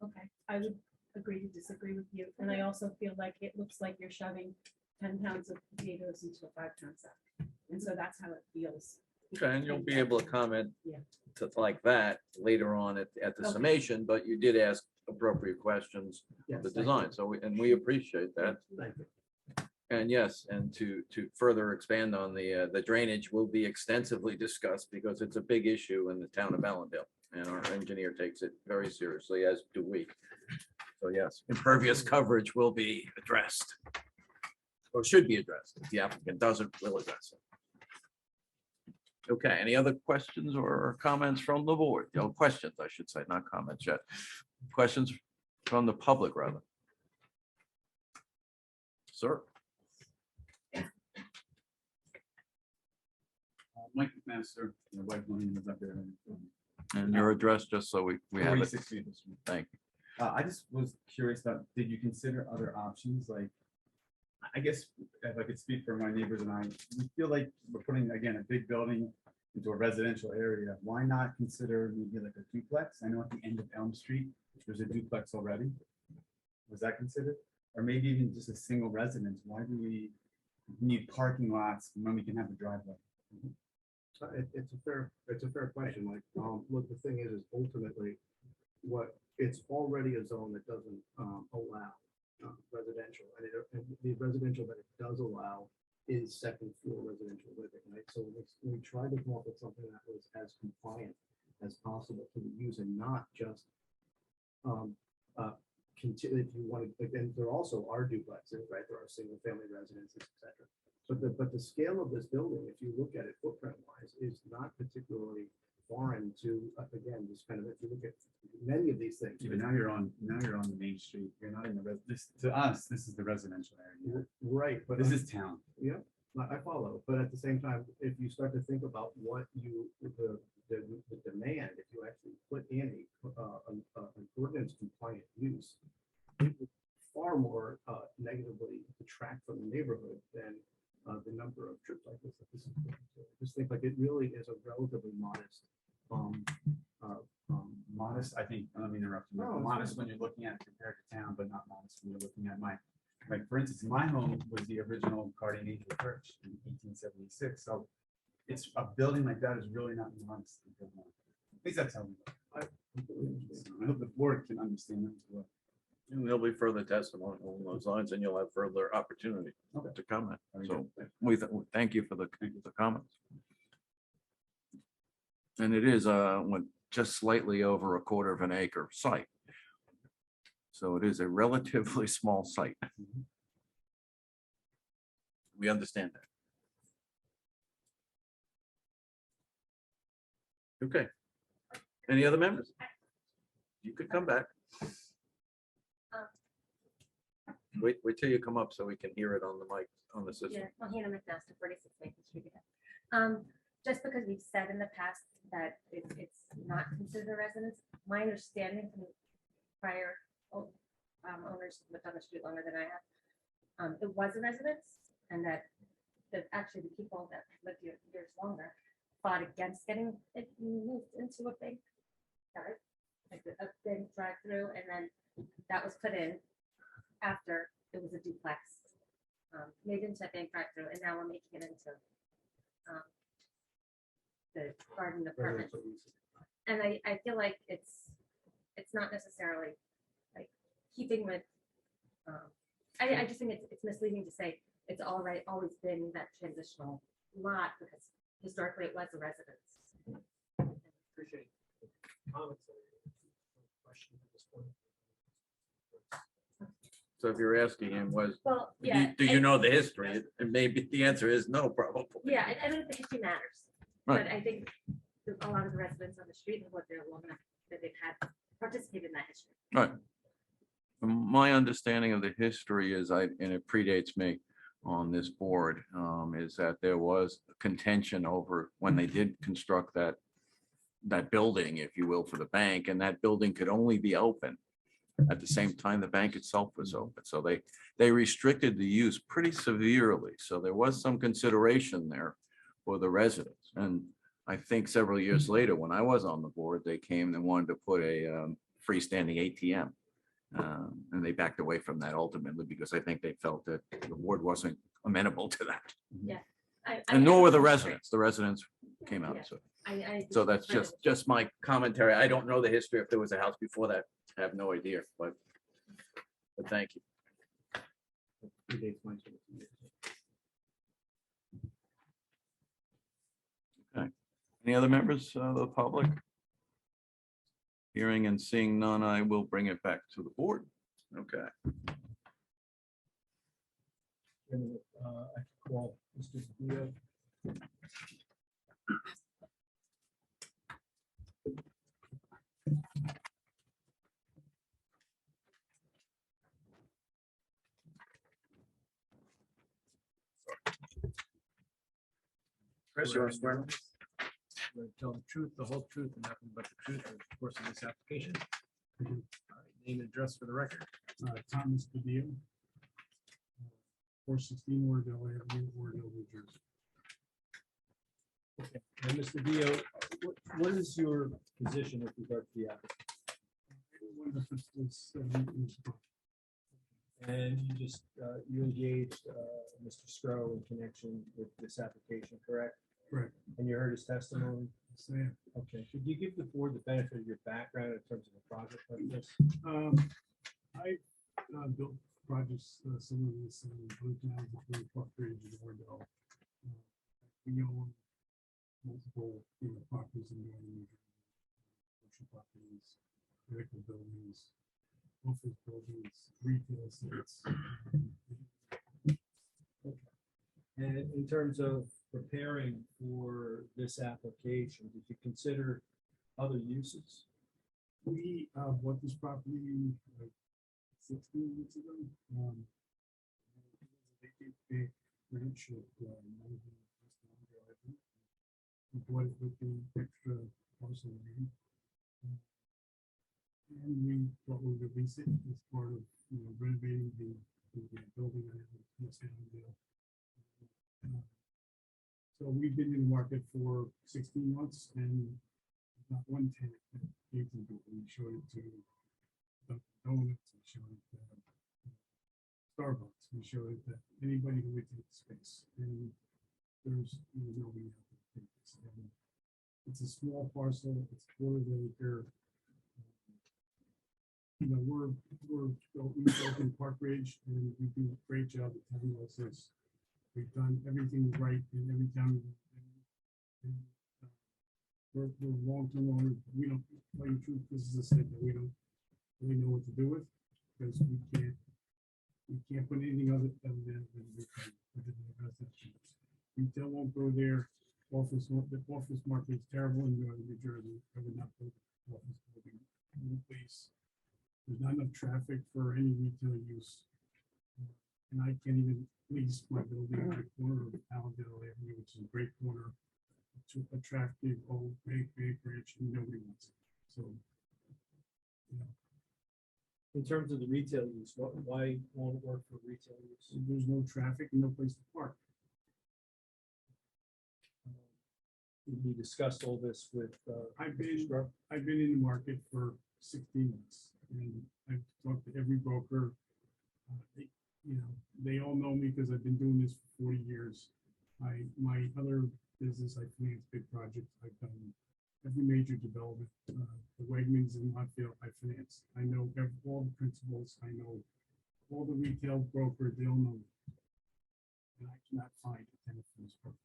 Okay, I would agree to disagree with you. And I also feel like it looks like you're shoving 10 pounds of potatoes into a 5-pound sack. And so that's how it feels.
Okay, and you'll be able to comment
Yeah.
to like that later on at the
Okay.
summation, but you did ask appropriate questions
Yes,
of the
thank you.
design, so we appreciate that.
Thank you.
And yes, and to further expand on the drainage will be extensively discussed because it's a big issue in the town of Allendale. And our engineer takes it very seriously, as do we. So yes, impervious coverage will be addressed. Or should be addressed. If the applicant doesn't, we'll address it. Okay, any other questions or comments from the board? No questions, I should say, not comments yet. Questions from the public, rather. Sir?
Mike McMaster, my wife Lynn is up there.
And your address, just so we have it.
46 Maple Street.
Thank you.
I just was curious about, did you consider other options? Like, I guess if I could speak for my neighbors and I, we feel like we're putting, again, a big building into a residential area. Why not consider maybe like a duplex? I know at the end of Elm Street, there's a duplex already. Was that considered? Or maybe even just a single residence? Why do we need parking lots when we can have a driveway?
It's a fair question, like, look, the thing is ultimately, it's already a zone that doesn't, allow, residential, and the residential that it does allow is second floor residential living, right? So we tried to come up with something that was as compliant as possible to the use and not just, continue, if you want to, again, there also are duplexes, right? There are single family residences, et cetera. But the scale of this building, if you look at it footprint wise, is not particularly foreign to, again, just kind of, if you look at many of these things.
Even now you're on the main street. You're not in the to us, this is the residential area.
Right, but
This is town.
yeah, I follow, but at the same time, if you start to think about what the demand, if you actually put in an ordinance compliant use, it would far more negatively detract from the neighborhood than the number of trips like this. I just think like it really is a relatively modest.
Modest, I think, let me interrupt you.
No, it's
Modest
fine.
when you're looking at it compared to town, but not modest when you're looking at like, for instance, my home was the original Guardian Angel Church in 1876. So it's a building like that is really not modest. At least that's how we look. I hope the board can understand that as well.
And there'll be further testimony along those lines, and you'll have further opportunity to comment. So we thank you for the comments. And it is just slightly over 1/4 acre site. So it is a relatively small site. We understand that. Okay. Any other members? You could come back. Wait till you come up so we can hear it on the mic, on the system.
Yeah, well, Hannah McMaster, 46 Maple Street again. Just because we've said in the past that it's not considered a residence, my understanding from prior owners who lived on the street longer than I have, it was a residence, and that actually the people that lived here years longer fought against getting it moved into a big, like a big drive-through, and then that was put in after it was a duplex, made into a big drive-through, and now we're making it into the garden apartment. And I feel like it's not necessarily like keeping with, I just think it's misleading to say it's always been that transitional lot, because historically it was a residence.
Appreciate the comments. Question at this point.
So if you're asking him
Well, yeah.
do you know the history? And maybe the answer is no, probably.
Yeah, I don't think history matters,
Right.
but I think a lot of the residents on the street have lived there long enough that they've had participated in that history.
Right. My understanding of the history is and it predates me on this board, is that there was contention over when they did construct that building, if you will, for the bank, and that building could only be open at the same time the bank itself was open. So they restricted the use pretty severely. So there was some consideration there for the residents. And I think several years later, when I was on the board, they came and wanted to put a freestanding ATM. And they backed away from that ultimately because I think they felt that the board wasn't amenable to that.
Yeah.
And nor were the residents. The residents came out.
Yeah.
So that's just my commentary. I don't know the history. If there was a house before that, I have no idea, but thank you. Okay. Any other members of the public? Hearing and seeing none, I will bring it back to the board. Okay.
I could call Mr. Dio.
Chris, you want to swear?
Will tell the truth, the whole truth, and nothing but the truth over the course of this application. All right, name and address for the record.
Thomas Padilla, 416 Wardell Avenue, Wardell, New Jersey.
Okay, and Mr. Dio, what is your position with regard to the application?
And you just, you engaged Mr. Scrow in connection with this application, correct?
Correct.
And you heard his testimony?
So, yeah.
Okay, could you give the board the benefit of your background in terms of a project like this?
I built projects similar to this in other towns, including Park Ridge and Allendale. We own multiple, properties in Northern New Jersey, commercial properties, medical buildings, office buildings, retail estates.
And in terms of preparing for this application, did you consider other uses?
We bought this property like 16 years ago. They big ranch at 90 West Allendale Avenue. We bought it with the extra parcel of land. And we thought we would lease it as part of renovating the building at West Allendale. So we've been in the market for 16 months and not one tenant that came to the door. We showed it to Dunkin' Donuts, we showed it to Starbucks, we showed it to anybody who would take the space. And there's nobody out there to take this. And it's a small parcel, it's a quarter of an acre. We're in Park Ridge and we do a great job at telling us this. We've done everything right in every town. We're long-term owners. We don't, tell you the truth, this is a site that we don't really know what to do with because we can't put anything other than residential. Retail won't go there. The office market is terrible in New Jersey. I would not build an office building in the place. There's not enough traffic for any retail use. And I can't even lease my building at the corner of Allendale Avenue, which is a great corner, to attractive old big branch, and nobody wants it. So,
In terms of the retail use, why won't it work for retail use?
there's no traffic and no place to park.
We discussed all this with.
I've
Mr. Scrub.
been in the market for 16 months, and I've talked to every broker. They all know me because I've been doing this for 40 years. My other business, I finance big projects. I've done every major development. The Wegmans in Montville, I finance. I know all the principals. I know all the retail brokers. They all know me. And I cannot find a tenant for this property.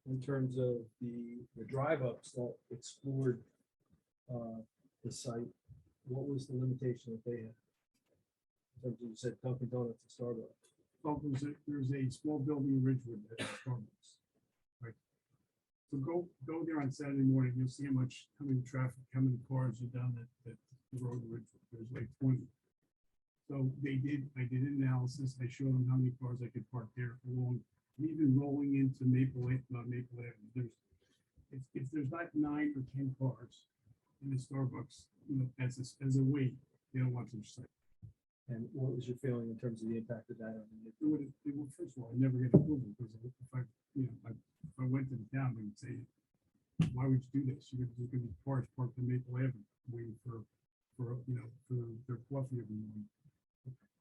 In terms of the drive-ups that explored the site, what was the limitation that they had? In terms of, you said Dunkin' Donuts and Starbucks.
Well, there's a small building in Ridgewood that has Starbucks. Right. So go there on Saturday morning. You'll see how many traffic, how many cars are down that road in Ridgewood. There's like 20. So I did an analysis. I showed them how many cars I could park there along, and even rolling into Maple Avenue. If there's not 9 or 10 cars in the Starbucks, as a weight, they don't want to site.
And what was your feeling in terms of the impact of that on the neighborhood?
First of all, I never get approval because if I went to the town, they would say, why would you do this? You're going to be cars parked on Maple Avenue waiting for their coffee every morning.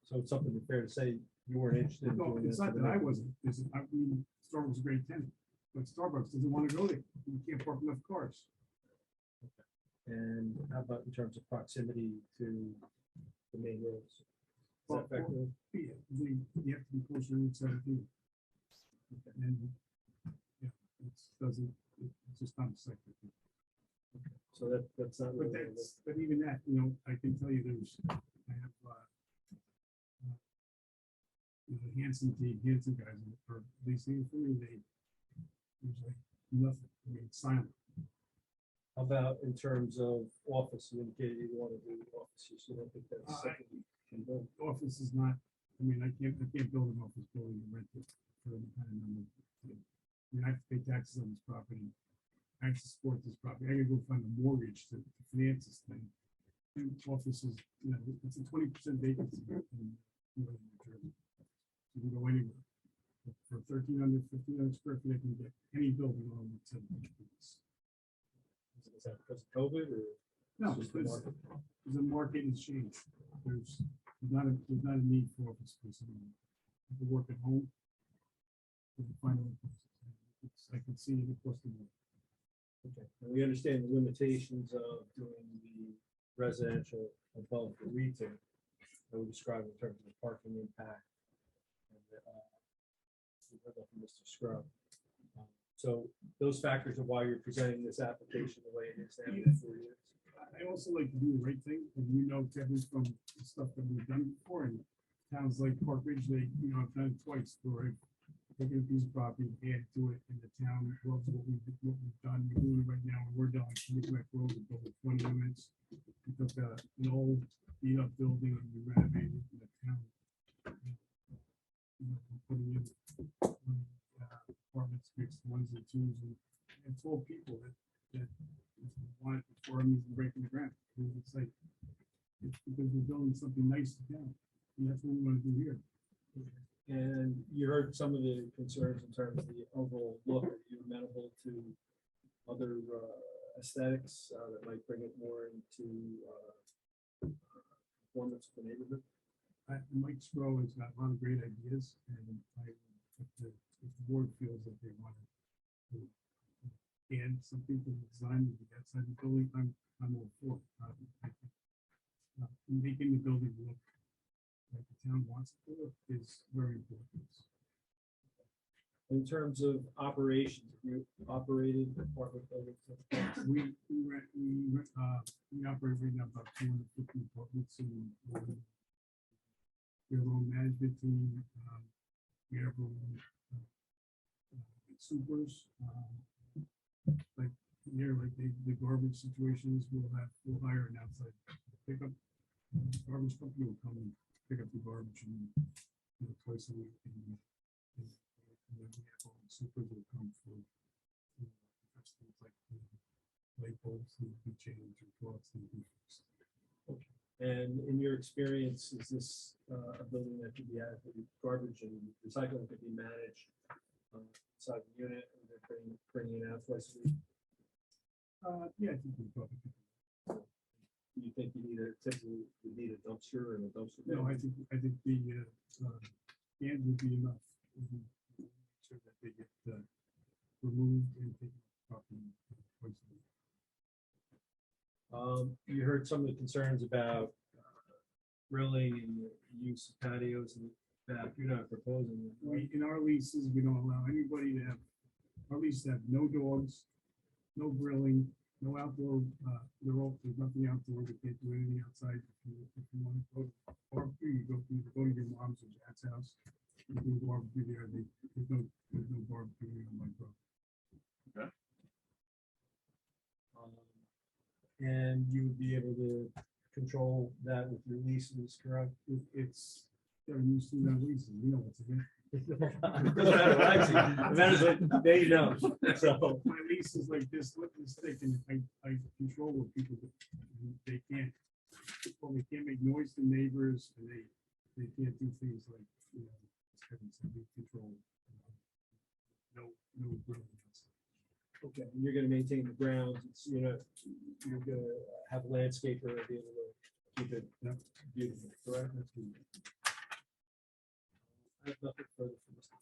So it's something fair to say you weren't interested in
No,
doing
it's
this.
not that I wasn't. Starbucks is a great tenant, but Starbucks doesn't want to go there. You can't park enough cars.
And how about in terms of proximity to the main roads? Is that effective?
Yeah, you have to be closer to 17. And it's just not effective.
So that's not.
But
really
but even that, I can tell you I have Hanson guys are leasing for me. There's like nothing. I mean, it's silent.
How about in terms of office? You indicated you want to do office use. You don't think that's something you can do?
Office is not. I mean, I can't build an office building and rent it for any kind of number. I have to pay taxes on this property. I have to support this property. I gotta go find a mortgage to finance this thing. And offices, it's a 20% vacancy in Northern New Jersey. You can go anywhere. For 1,300, 1,500 square feet, I can get any building on with 7 units.
Is that because of COVID or?
No,
it's just the
because
market?
the market has changed.
there's not a need for office space anymore. People work at home. They can find other places. I can see it across the board.
Okay, and we understand the limitations of doing the residential above the retail that we described in terms of the parking impact. And, we heard that from Mr. Scrub. So those factors are why you're presenting this application the way it is now for you.
I also like to do the right thing, and you know, Kevin, from the stuff that we've done before, and towns like Park Ridge, they, I've done it twice, where I've taken a piece of property, add to it, and the town loves what we've done, we're doing it right now, and we're done, Nicollet Road, we built 20 units. We took an old beat up building and we renovated it in the town. Putting in apartments, mixed ones and twos, and told people that want it before I'm even breaking the ground. It's like, it's because we're building something nice down, and that's what we want to do here.
And you heard some of the concerns in terms of the overall look. Are you amenable to other aesthetics that might bring it more into performance of the neighborhood?
Mike Sproul has got a lot of great ideas, and if the board feels that they want to add some people to design the outside the building, I'm all for it. Making the building look like the town wants it to look is very important.
In terms of operations, you operated apartment buildings.
We operate right now about 250 apartments, and we have our own management team. We have our own supers. Like here, like the garbage situations, we'll hire an outside pickup. Garbage company will come and pick up the garbage and twice a week. And then we have all the supers that come for things like light bulbs that we change or clocks that we fix.
Okay. And in your experience, is this a building that could be adequately garbage and recycling could be managed inside the unit and they're bringing it out twice a week?
Yeah, I think we probably could.
Do you think you need a dumpster and a dumpster?
No, I think the cans would be enough. Make sure that they get removed and taken properly twice a week.
You heard some of the concerns about grilling and the use of patios and that you're not proposing.
In our leases, we don't allow anybody to have, our leases have no dogs, no grilling, no outdoor, there's nothing outdoor, we can't do anything outside. If you want to go to barbecue, you go to your mom's or dad's house. You can barbecue there, there's no barbecue on my property.
Okay.
And you would be able to control that with your leases, correct?
It's, they're used to that leases, you know what's in it.
They know. So
my lease is like this, look at this thick, and I control what people do. They can't, well, they can't make noise to neighbors, and they can't do things like, as Kevin said, they control. No grilling.
okay, and you're going to maintain the grounds. It's, you're going to have a landscaper be able to keep it beautiful, correct? I have nothing further for Mr.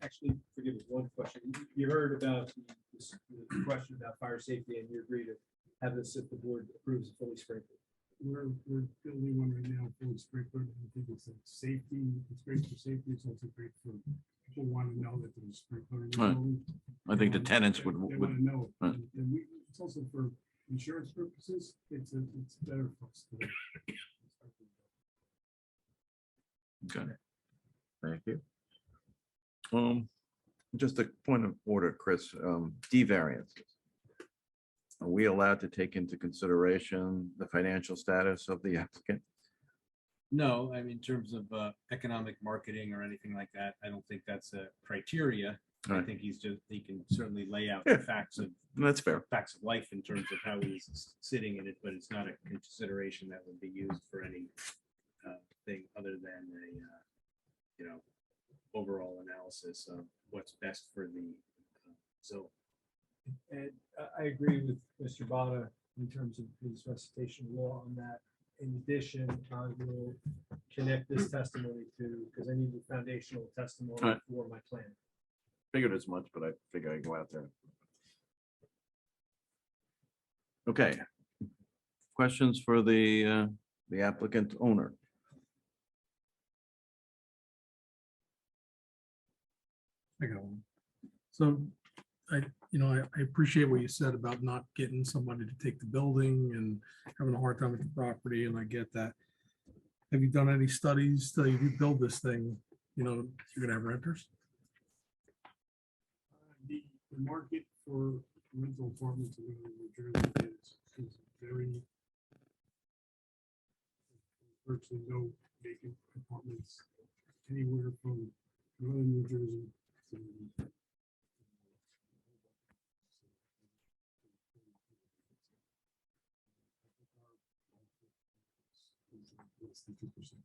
Actually, forgive me, one question. You heard about the question about fire safety, and you agree to have this if the board approves it fully sprinkled.
We're building one right now, fully sprinkled. I think it's like safety. It's great for safety. It's also great for people want to know that there's sprinkler in the
Right.
building.
I think the tenants
They
would,
want to know.
right.
And it's also for insurance purposes. It's better for us.
Okay. Thank you. Just a point of order, Chris, D variances. Are we allowed to take into consideration the financial status of the applicant?
No, I mean, in terms of economic marketing or anything like that, I don't think that's a criteria. I
Right.
think he can certainly lay out the facts of
That's fair.
facts of life in terms of how he's sitting in it, but it's not a consideration that would be used for any thing other than a overall analysis of what's best for the zone.
And I agree with Mr. Bada
in terms of his recitation of law on that. In addition, I will connect this testimony to, because I need the foundational testimony
Right.
for my plan.
Figured as much, but I figure I'd go out there. Okay. Questions for the applicant owner?
I got one. So I appreciate what you said about not getting somebody to take the building and having a hard time with the property, and I get that. Have you done any studies till you build this thing, you're gonna have renters?
The market for rental apartments in New Jersey is very, virtually no vacant apartments anywhere from northern New Jersey to less than 2%.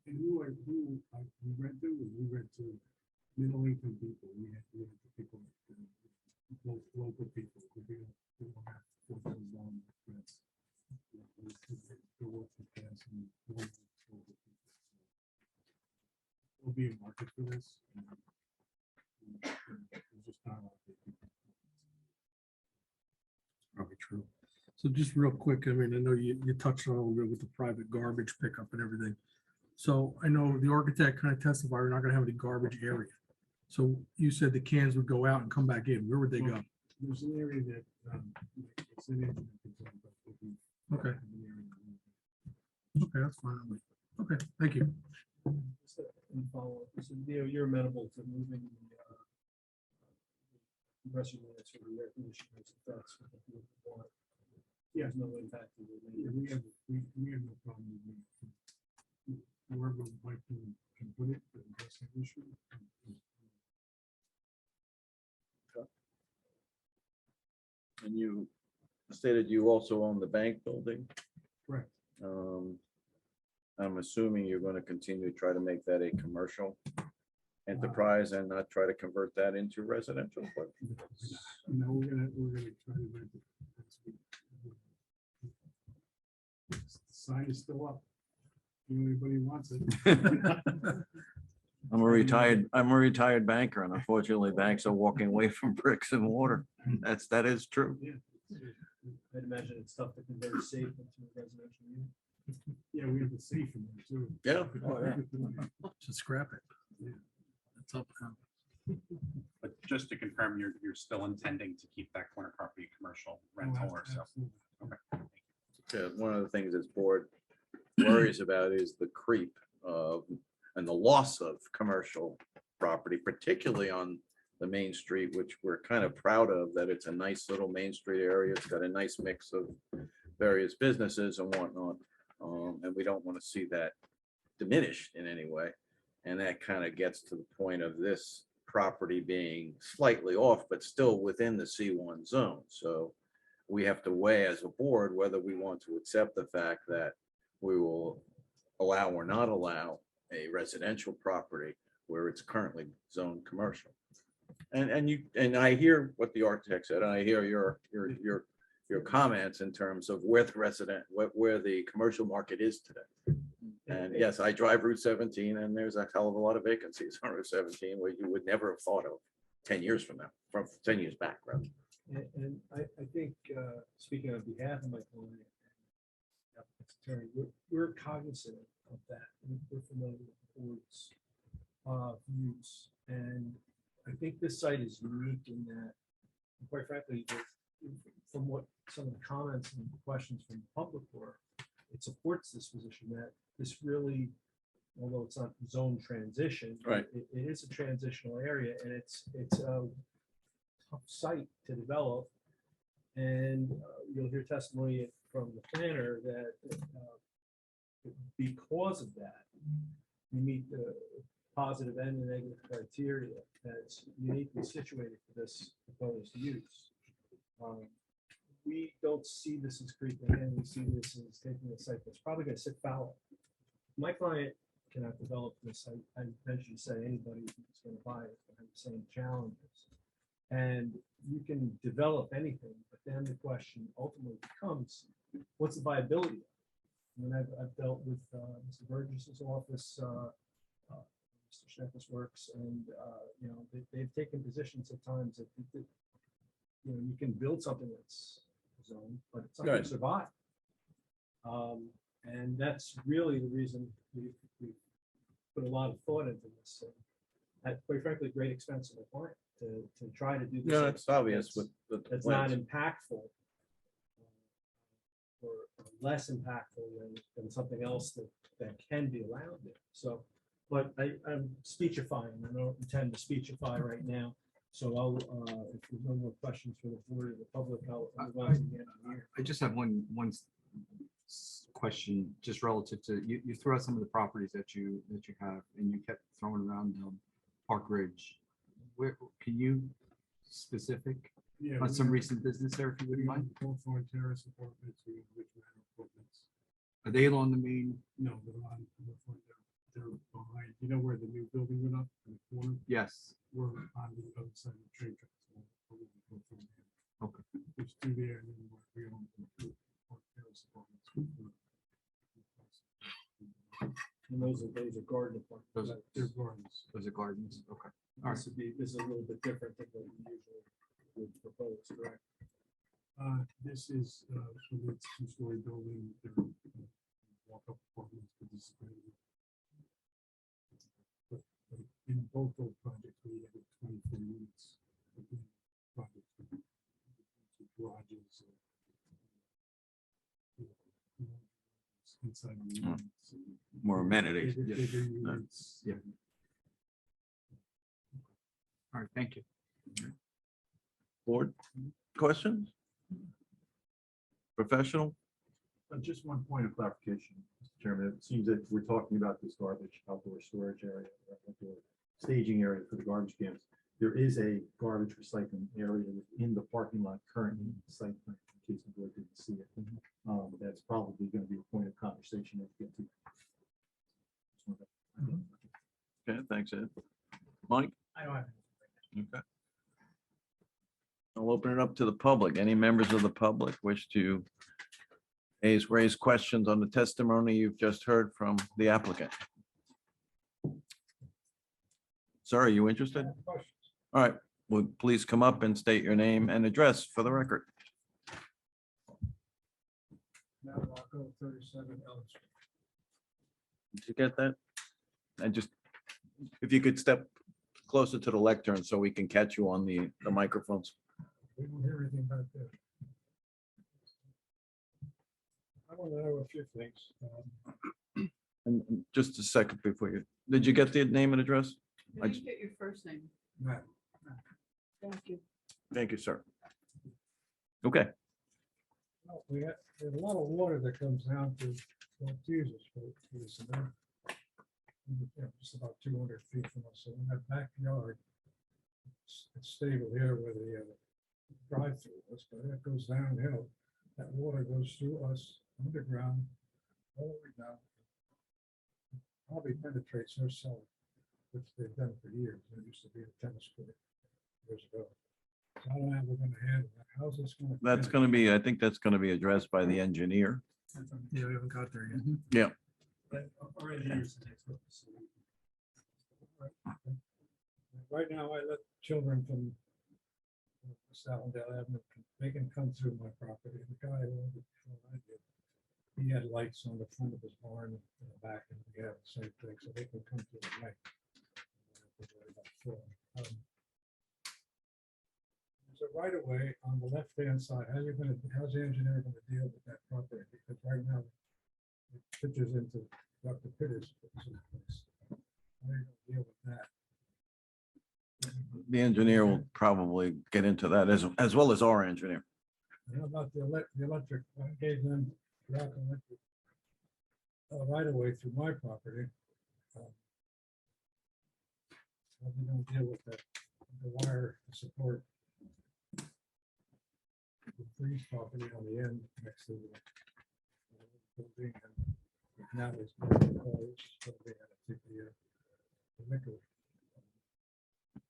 And we rent to middle income people. We have to people, local people. We don't have $4,000 rents. They're working class and local people. There'll be a market for this. There's just not a lot of people.
Probably true. So just real quick, I mean, I know you touched on a little bit with the private garbage pickup and everything. So I know the architect kind of testified, we're not gonna have any garbage area. So you said the cans would go out and come back in. Where would they go?
There's an area that, it's an engine that can go, but there'll be
Okay.
an area.
Okay, that's fine. Okay, thank you.
Just a follow-up. So, you're amenable to moving the compressor units or the air conditioners, if that's what you want. Yeah, no impact. Yeah, we have no problem with it. Wherever Mike can put it, the compressor issue.
And you stated you also own the bank building.
Correct.
I'm assuming you're going to continue to try to make that a commercial enterprise and not try to convert that into residential.
No, we're gonna try to rent it. The sign is still up. If anybody wants it.
I'm a retired banker, and unfortunately banks are walking away from bricks and mortar. That is true.
Yeah. I'd imagine it's tough to convert safe into a residential unit. Yeah, we have the safe in there too.
Yeah.
Just scrap it.
Yeah.
That's up now.
But just to confirm, you're still intending to keep that corner property commercial rental or so? Okay.
Yeah, one of the things this board worries about is the creep of and the loss of commercial property, particularly on the main street, which we're kind of proud of, that it's a nice little main street area. It's got a nice mix of various businesses and whatnot. And we don't want to see that diminished in any way. And that kind of gets to the point of this property being slightly off, but still within the C1 zone. So we have to weigh as a board whether we want to accept the fact that we will allow or not allow a residential property where it's currently zoned commercial. And I hear what the architect said, and I hear your comments in terms of where the commercial market is today. And yes, I drive Route 17, and there's a hell of a lot of vacancies on Route 17 where you would never have thought of 10 years from now, from 10 years back, rather.
And I think, speaking on behalf of my client, attorney, we're cognizant of that. We're familiar with the board's views. And I think this site is unique in that, quite frankly, from what some of the comments and questions from the public were, it supports this position that this really, although it's not zone transition,
right,
it is a transitional area, and it's a tough site to develop. And you'll hear testimony from the planner that because of that, you meet the positive and the negative criteria that's uniquely situated for this proposed use. We don't see this as creeping in. We see this as taking a site that's probably going to sit fallow. My client cannot develop this. I venture to say anybody who's going to buy it will have the same challenges. And you can develop anything, but then the question ultimately becomes, what's the viability? I mean, I've dealt with Mr. Burgess's office, Mr. Schneck's works, and you know, they've taken positions at times that you know, you can build something that's zoned, but it's not going
Right.
to survive. And that's really the reason we put a lot of thought into this. And at, quite frankly, great expense on the client to try to do this.
No, it's obvious
that's-
with the
That's not
plans.
impactful. Or less impactful than something else that can be allowed there. So, but I'm speechifying. I don't intend to speechify right now. So I'll, if there's no more questions for the board or the public, I'll move on to the engineer.
I just have one question, just relative to, you threw out some of the properties that you have, and you kept throwing around Park Ridge. Where, can you specific
Yeah,
on
we
some
have-
recent business there, if you wouldn't mind?
Hawthorne Terrace apartments, we have Rich Manor apartments.
Are they along the main?
No, they're on, they're behind, you know where the new building went up in the corner?
Yes.
We're on the other side of the train tracks.
Okay.
There's two there, and then we own two Hawthorne Terrace apartments.
And those are garden apartments.
Those are,
They're gardens.
those are gardens, okay. All right.
This is a little bit different than what we usually would propose, correct?
This is, so it's two-story building, they're walk-up apartments, but this is but in both those projects, we have 24 units. Projects, garages. Inside the units.
More amenities.
Bigger units.
Yeah. All right, thank you.
Board questions? Professional?
Just one point of clarification, Mr. Chairman. It seems that we're talking about this garbage outdoor storage area, outdoor staging area for the garbage cans. There is a garbage recycling area within the parking lot currently in the site plan, in case the board didn't see it. That's probably going to be a point of conversation as we get to.
Okay, thanks, Ed. Mike?
I don't have.
Okay. I'll open it up to the public. Any members of the public wish to raise questions on the testimony you've just heard from the applicant? Sir, are you interested? All right, well, please come up and state your name and address for the record.
Now, Rocco, 37 Ellis.
Did you get that? And just, if you could step closer to the lectern so we can catch you on the microphones.
We don't hear anything back there. I want to know a few things.
And just a second before you, did you get the name and address?
Did
I
you
just-
get your first name?
Matt,
Thank you.
Thank you, sir. Okay,
well, we have there's a lot of water that comes down to Jesus for this event. Just about 200 feet from us. So in that backyard, it's stable here where the drive-through was, but it goes downhill. That water goes through us underground, all the way down. Probably penetrates their cellar, which they've done for years. There used to be a tennis court years ago. So I don't know how we're gonna handle that. How's this gonna?
that's
finish?
going to be, I think that's going to be addressed by the engineer.
Yeah, we haven't got there yet.
Yeah.
But our engineers to take over, so we- Right now, I let children from Allendale Avenue, they can come through my property. The guy who owned it before I did, he had lights on the front of his barn in the back, and we have the same thing, so they can come through the night. There's a right of way on the left-hand side. How's the engineer gonna deal with that property? Because right now, it pitches into Dr. Pitter's place. How are you gonna deal with that?
The engineer will probably get into that as well as our engineer.
And how about the electric? I gave them rock electric right away through my property. How are they gonna deal with that? The wire to support the freeze property on the end next to the building, and now it's going to be able to take the liquor.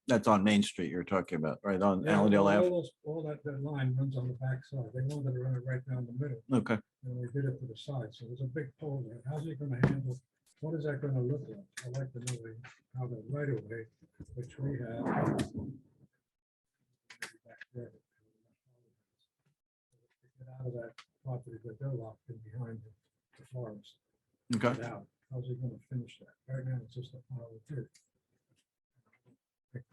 That's on Main Street you're talking about, right on
Yeah,
Allendale
all
Ave?
those- All that line runs on the back side. They wanted to run it right down the middle.
Okay.
And we did it to the side, so there's a big pole there. How's it gonna handle, what is that gonna look like? I'd like to know how the right of way, which we have. back there, get out of that property that they're locked in behind the forest.
Okay.
Get out. How's he gonna finish that? Right now, it's just a pile of dirt.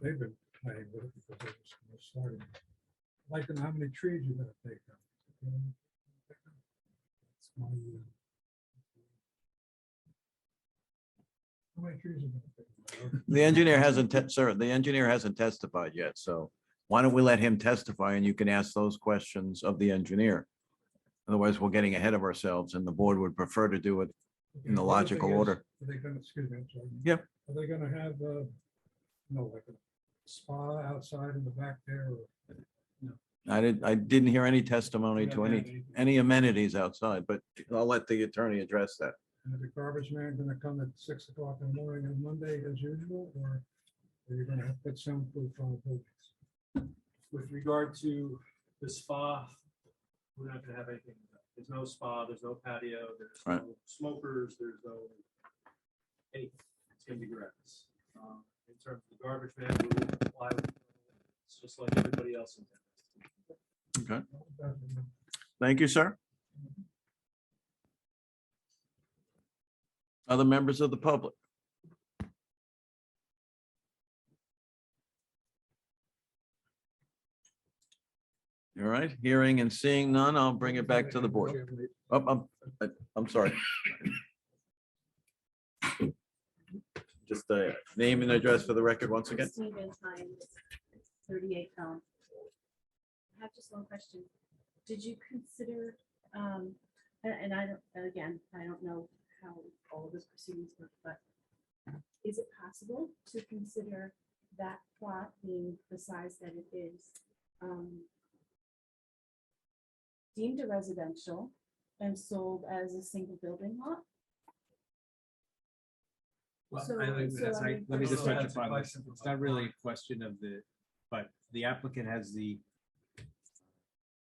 They've been playing with it because they just started. I'd like to know how many trees you're gonna take down. It's my, how many trees are gonna take down?
The engineer hasn't, sir, the engineer hasn't testified yet, so why don't we let him testify and you can ask those questions of the engineer? Otherwise, we're getting ahead of ourselves and the board would prefer to do it in the
The other
logical
thing is,
order.
Are they gonna, excuse me, I'm sorry.
Yeah.
Are they gonna have, like a spa outside in the back there? Or
I didn't hear any testimony to any amenities outside, but I'll let the attorney address that.
And is the garbage man gonna come at 6 o'clock in the morning on Monday as usual, or are you gonna have to put soundproof on the buildings?
With regard to the spa, we're not gonna have anything. There's no spa, there's no patio, there's
Right.
no smokers, there's no anything. It's gonna be grass. In terms of the garbage man, we will comply with, it's just like everybody else in town.
Okay. Thank you, sir. Other members of the public? All right, hearing and seeing none, I'll bring it back to the board. Oh, I'm sorry. Just a name and address for the record once again.
Stephen Hines, 38 Elm. I have just one question. Did you consider, and I don't, again, I don't know how all of this proceedings work, but is it possible to consider that plot being the size that it is deemed a residential and sold as a single building lot?
Well,
So-
let me
so, I mean,
just
for-
touch upon this. It's not really a question of the, but the applicant has the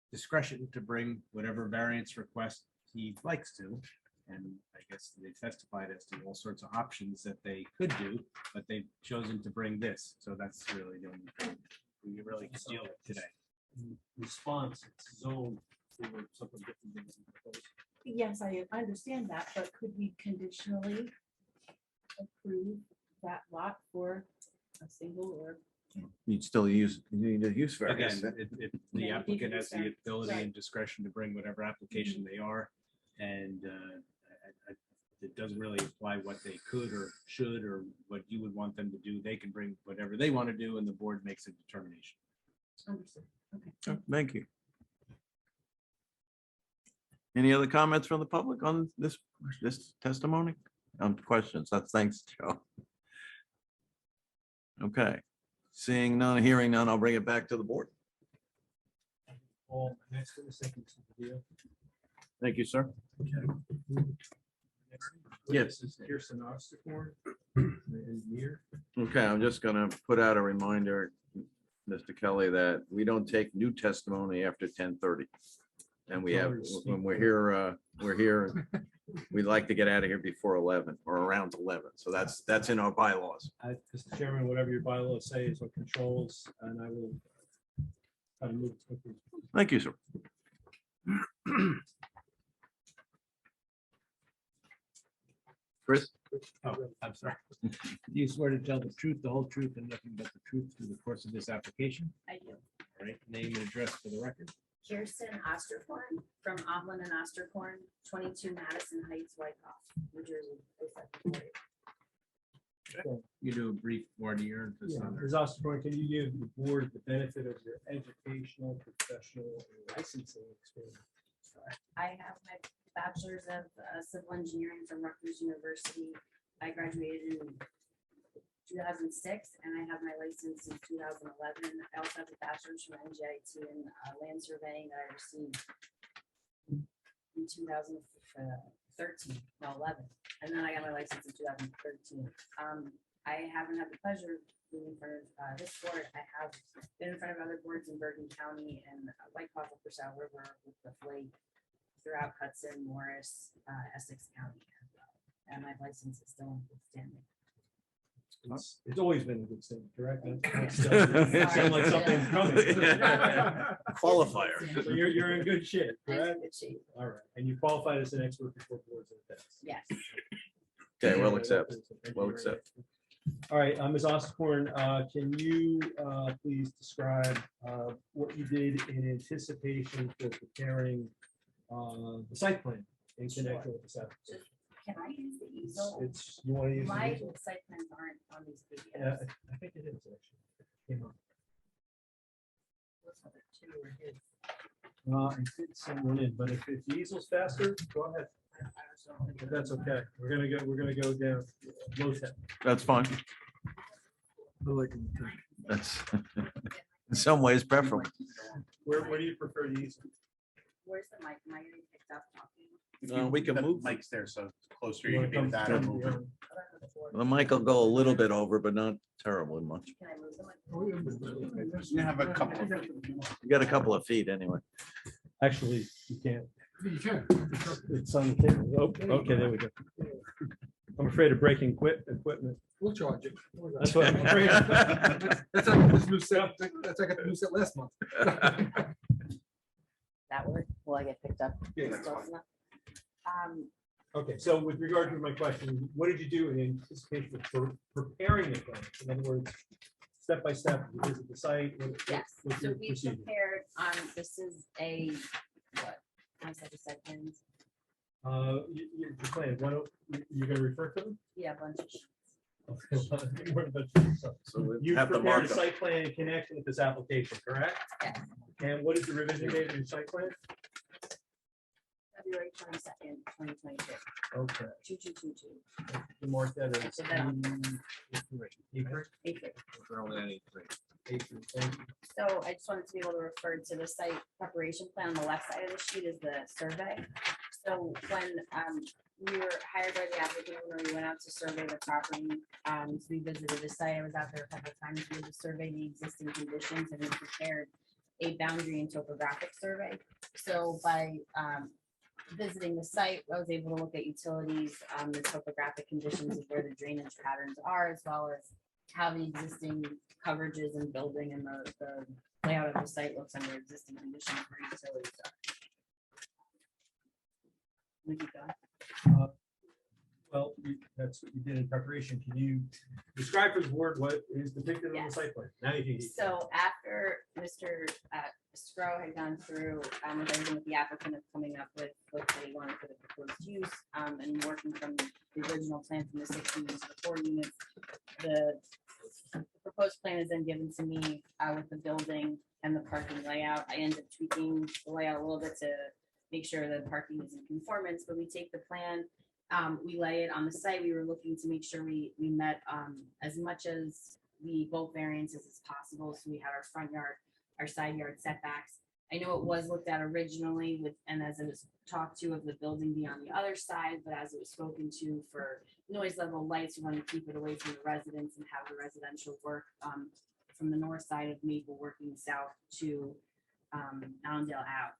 discretion to bring whatever variance request he likes to. And I guess they testified as to all sorts of options that they could do, but they've chosen to bring this. So that's really the only thing we really can deal with today.
In response, it's zoned for something different than we proposed.
Yes, I understand that, but could we conditionally approve that lot for a single or?
You'd still use, you need a use variance.
Again, the
Yeah,
applicant has the
variance,
ability
right.
and discretion to bring whatever application they are. And it doesn't really apply what they could or should or what you would want them to do. They can bring whatever they want to do and the board makes a determination.
Understood. Okay.
Thank you. Any other comments from the public on this testimony? Questions? That's thanks, Joe. Okay, seeing none, hearing none, I'll bring it back to the board.
All next to the second video.
Thank you, sir.
Yes, it's Kirsten Osterkorn, the engineer.
Okay, I'm just gonna put out a reminder, Mr. Kelly, that we don't take new testimony after 10:30. And we have, when we're here, we'd like to get out of here before 11 or around 11. So that's in our bylaws.
Mr. Chairman, whatever your bylaws say is what controls, and I will try to move quickly.
Thank you, sir. Chris?
Oh, I'm sorry. Do you swear to tell the truth, the whole truth, and nothing but the truth through the course of this application?
I do.
All right, name and address for the record.
Kirsten Osterkorn from Ovlin and Osterkorn, 22 Madison Heights, Wyckoff, New Jersey. 07448.
You do a brief voir dire.
Ms. Osterkorn, can you give the board the benefit of your educational, professional, and licensing experience?
I have my bachelor's of civil engineering from Rutgers University. I graduated in 2006, and I have my license in 2011. I also have a bachelor's from NJIT in land surveying that I received in 2013, no 11, and then I got my license in 2013. I haven't had the pleasure of being in front of this board. I have been in front of other boards in Bergen County and White Cloud, Upper South River, with the Flake, throughout Hudson, Morris, Essex County as well. And my license is still in good standing.
It's always been a good thing, correct? It sounds like something's coming.
Qualifier.
So you're in good shape,
I'm in
correct?
good shape.
All right, and you qualified as an expert before boards and tests.
Yes.
Okay, we'll accept.
Thank you
We'll
very
accept.
much. All right, Ms. Osborne, can you please describe what you did in anticipation for preparing the site plan in connection with the site?
Can I use the easel?
It's, you want to use? the
My
easel?
site plans aren't on these
Yeah,
videos.
I think it is actually. Came up.
Those other two were his.
I fit someone in, but if the easel's faster, go ahead. If that's okay. We're gonna go down low tech.
That's fine.
I like them.
That's in some ways preferable.
Where do you prefer the easel?
Where's the mic? Am I getting picked up talking?
We can
The
move.
Mike's there, so it's closer.
You
You
wanna
can be
come
that or
from
move.
the,
The mic will go a little bit over, but not terribly much.
Can I move the mic?
You have a couple of.
You got a couple of feet anyway.
Actually, you can't.
You can.
It's on the table. Oh, okay, there we go. I'm afraid of breaking equipment.
We'll charge you.
That's what I'm afraid of.
That's like this new set. That's like a new set last month.
That work? Will I get picked up?
Yeah,
Close
that's fine.
enough?
Okay, so with regard to my question, what did you do in anticipation of preparing the plan? In other words, step by step, you visit the site?
Yes,
what's
so
your
we
procedure?
prepared, this is a, what? I said the site plans.
Your plan, you're gonna refer to them?
Yeah, a bunch of sheets.
So we
You
have to
prepared a
mark them.
site plan in connection with this application, correct?
Yes.
And what is the revision date of your site plan?
February 22nd, 2022,
Okay.
2222.
You mark that as.
So then-
April.
April.
April, thank you.
So I just wanted to be able to refer to the site preparation plan. On the left side of the sheet is the survey. So when we were hired by the applicant owner, we went out to survey the property. So we visited the site. I was out there a couple of times. We had to survey the existing conditions and we prepared a boundary and topographic survey. So by visiting the site, I was able to look at utilities, the topographic conditions of where the drainage patterns are, as well as how the existing coverages and building and the layout of the site looks under existing conditions for utilities. We keep going.
Well, that's what you did in preparation. Can you describe for the board what is depicted on the
Yes.
site plan? Now you can.
So after Mr. Scro had gone through with everything with the applicant of coming up with what they wanted for the proposed use, and working from the original plan from the 6 units to 4 units, the proposed plan is then given to me with the building and the parking layout. I end up tweaking the layout a little bit to make sure that parking is in conformance, but we take the plan, we lay it on the site. We were looking to make sure we met as much as the bulk variances as possible. So we had our front yard, our side yard setbacks. I know it was looked at originally with, and as it was talked to of the building being on the other side, but as it was spoken to for noise level lights, we want to keep it away from the residents and have the residential work from the north side of Maple working south to Allendale out.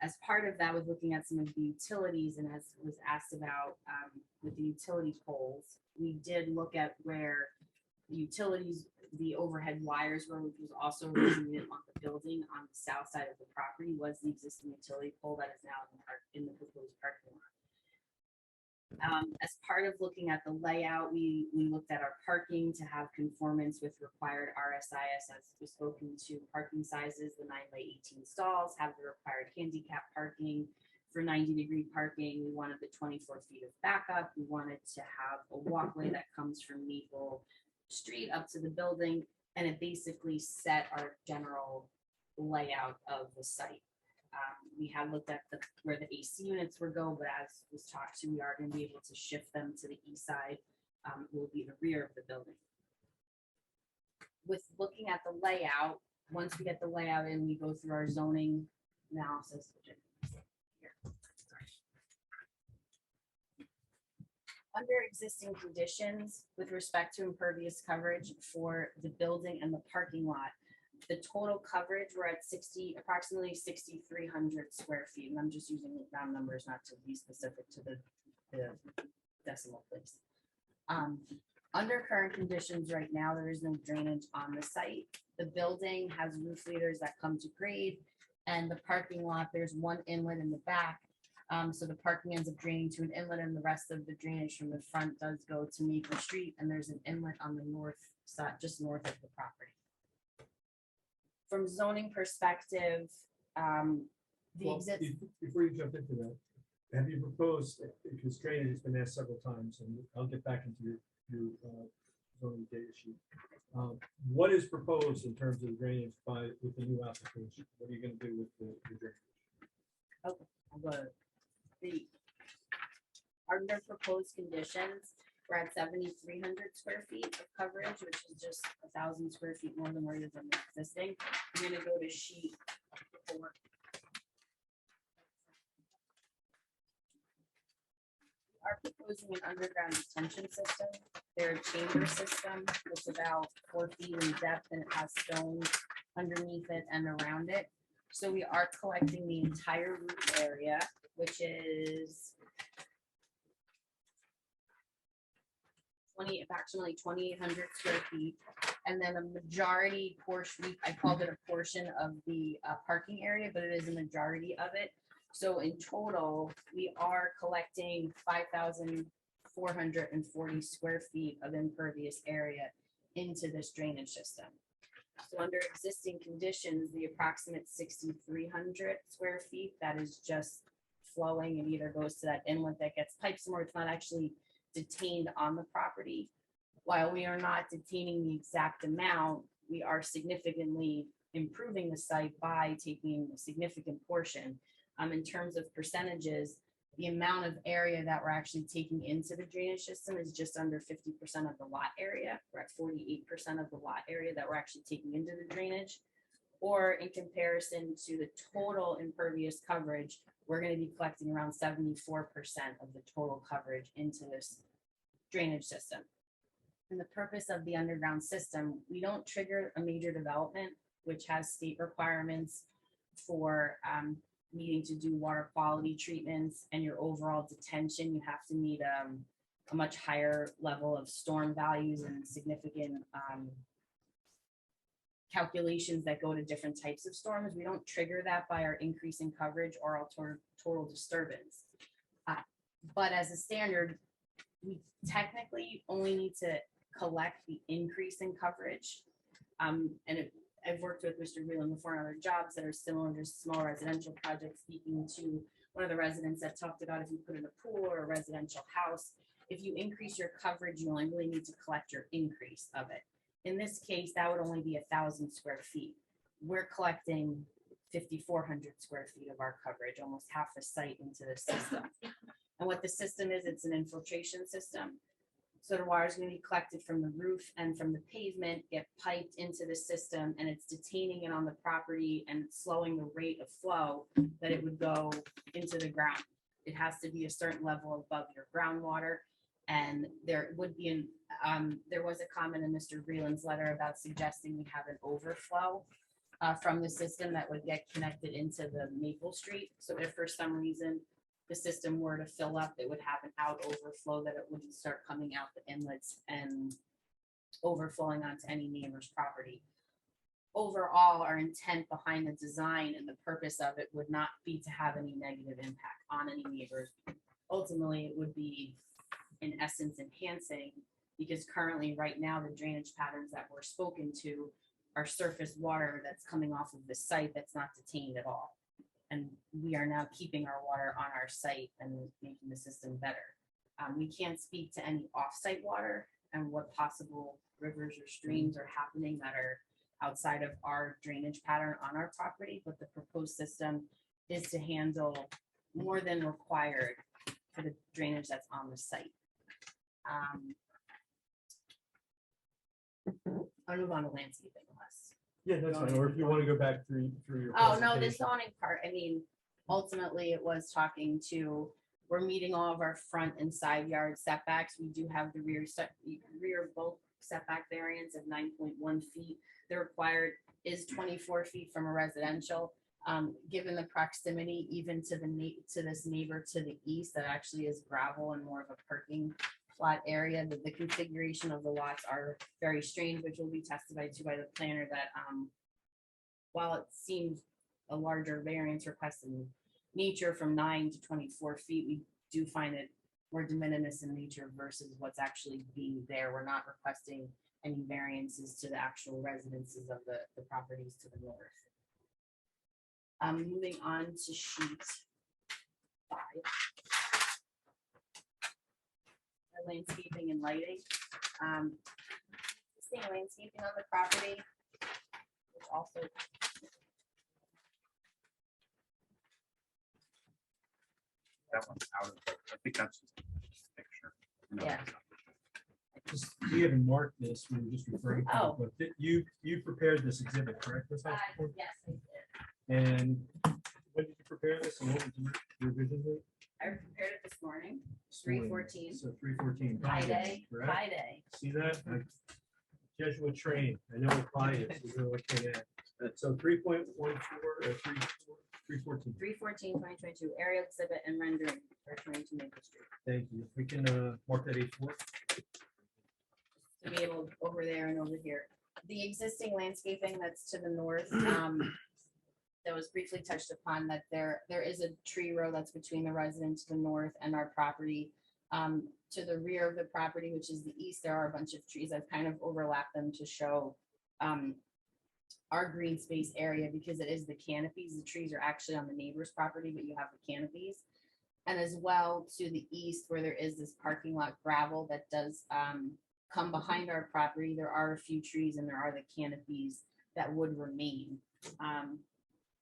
As part of that was looking at some of the utilities, and as was asked about with the utility poles, we did look at where the utilities, the overhead wires were, which was also a reason we didn't want the building on the south side of the property, was the existing utility pole that is now in the proposed parking lot. As part of looking at the layout, we looked at our parking to have conformance with required RSIS as was spoken to parking sizes, the 9 by 18 stalls, have the required handicap parking. For 90-degree parking, we wanted the 24 feet of backup. We wanted to have a walkway that comes from Maple Street up to the building, and it basically set our general layout of the site. We had looked at where the AC units would go, but as was talked to, we are going to be able to shift them to the east side, will be the rear of the building. With looking at the layout, once we get the layout in, we go through our zoning analysis. Under existing conditions with respect to impervious coverage for the building and the parking lot, the total coverage, we're at approximately 6,300 square feet. And I'm just using round numbers, not to be specific to the decimal place. Under current conditions right now, there is no drainage on the site. The building has roof leaders that come to grade, and the parking lot, there's one inlet in the back. So the parking ends up draining to an inlet, and the rest of the drainage from the front does go to Maple Street, and there's an inlet on the north side, just north of the property. From zoning perspective,
Well, before you jump into that, have you proposed, because drainage has been asked several times, and I'll get back into your zoning data sheet. What is proposed in terms of drainage with the new application? What are you going to do with the drainage?
Okay, under proposed conditions, we're at 7,300 square feet of coverage, which is just 1,000 square feet more than where it is on the existing. I'm gonna go to sheet 4. We are proposing an underground detention system. They're a chamber system. It's about 4 feet in depth, and it has stones underneath it and around it. So we are collecting the entire roof area, which is approximately 2,800 square feet. And then a majority portion, I called it a portion of the parking area, but it is a majority of it. So in total, we are collecting 5,440 square feet of impervious area into this drainage system. So under existing conditions, the approximate 6,300 square feet, that is just flowing and either goes to that inlet that gets piped somewhere. It's not actually detained on the property. While we are not detaining the exact amount, we are significantly improving the site by taking a significant portion. In terms of percentages, the amount of area that we're actually taking into the drainage system is just under 50% of the lot area. We're at 48% of the lot area that we're actually taking into the drainage. Or in comparison to the total impervious coverage, we're going to be collecting around 74% of the total coverage into this drainage system. And the purpose of the underground system, we don't trigger a major development, which has state requirements for needing to do water quality treatments and your overall detention. You have to meet a much higher level of storm values and significant calculations that go to different types of storms. We don't trigger that by our increase in coverage or our total disturbance. But as a standard, we technically only need to collect the increase in coverage. I've worked with Mr. Whelan before on other jobs that are similar to small residential projects, speaking to one of the residents that talked about if you put in a pool or a residential house, if you increase your coverage, you only really need to collect your increase of it. In this case, that would only be 1,000 square feet. We're collecting 5,400 square feet of our coverage, almost half the site into the system. And what the system is, it's an infiltration system. So the water is going to be collected from the roof and from the pavement, get piped into the system, and it's detaining it on the property and slowing the rate of flow that it would go into the ground. It has to be a certain level above your groundwater. And there would be there was a comment in Mr. Breland's letter about suggesting we have an overflow from the system that would get connected into the Maple Street. So if for some reason the system were to fill up, it would have an out overflow that it wouldn't start coming out the inlets and overflowing onto any neighbor's property. Overall, our intent behind the design and the purpose of it would not be to have any negative impact on any neighbors. Ultimately, it would be, in essence, enhancing, because currently right now the drainage patterns that we're spoken to are surface water that's coming off of the site that's not detained at all. And we are now keeping our water on our site and making the system better. We can't speak to any off-site water and what possible rivers or streams are happening that are outside of our drainage pattern on our property, but the proposed system is to handle more than required for the drainage that's on the site. I'll move on to landscaping unless.
Yeah, that's fine. Or if you want to go back through your.
Oh, no, the
presentation.
zoning part, I mean, ultimately it was talking to we're meeting all of our front and side yard setbacks. We do have the rear bulk setback variance of 9.1 feet. The required is 24 feet from a residential. Given the proximity even to to this neighbor to the east, that actually is gravel and more of a parking lot area, that the configuration of the lots are very strange, which will be testified to by the planner, that while it seems a larger variance request in nature from 9 to 24 feet, we do find it more de minimis in nature versus what's actually being there. We're not requesting any variances to the actual residences of the properties to the north. Moving on to sheet 5. Landscaping and lighting. Existing landscaping on the property, which also
That one's out of, I think that's just a picture. No,
Yeah.
it's not.
Just, we haven't marked this, we were just referring to,
Oh.
it, but you prepared this exhibit, correct? Ms. Householder?
yes, I did.
And when did you prepare this and what was your revision date?
I prepared it this morning,
This morning.
3:14.
So 3:14.
Pi day,
correct?
Pi day.
See that? Jesuit trained. I know what pi is. You know what K is. So 3.14 or 314.
3/14/2022, aerial exhibit and rendering for 22 Maple Street.
Thank you. If we can mark that A4.
To be able over there and over here. The existing landscaping that's to the north, that was briefly touched upon, that there is a tree row that's between the residence to the north and our property. To the rear of the property, which is the east, there are a bunch of trees. I've kind of overlapped them to show our green space area, because it is the canopies. The trees are actually on the neighbor's property, but you have the canopies. And as well to the east, where there is this parking lot gravel that does come behind our property, there are a few trees and there are the canopies that would remain.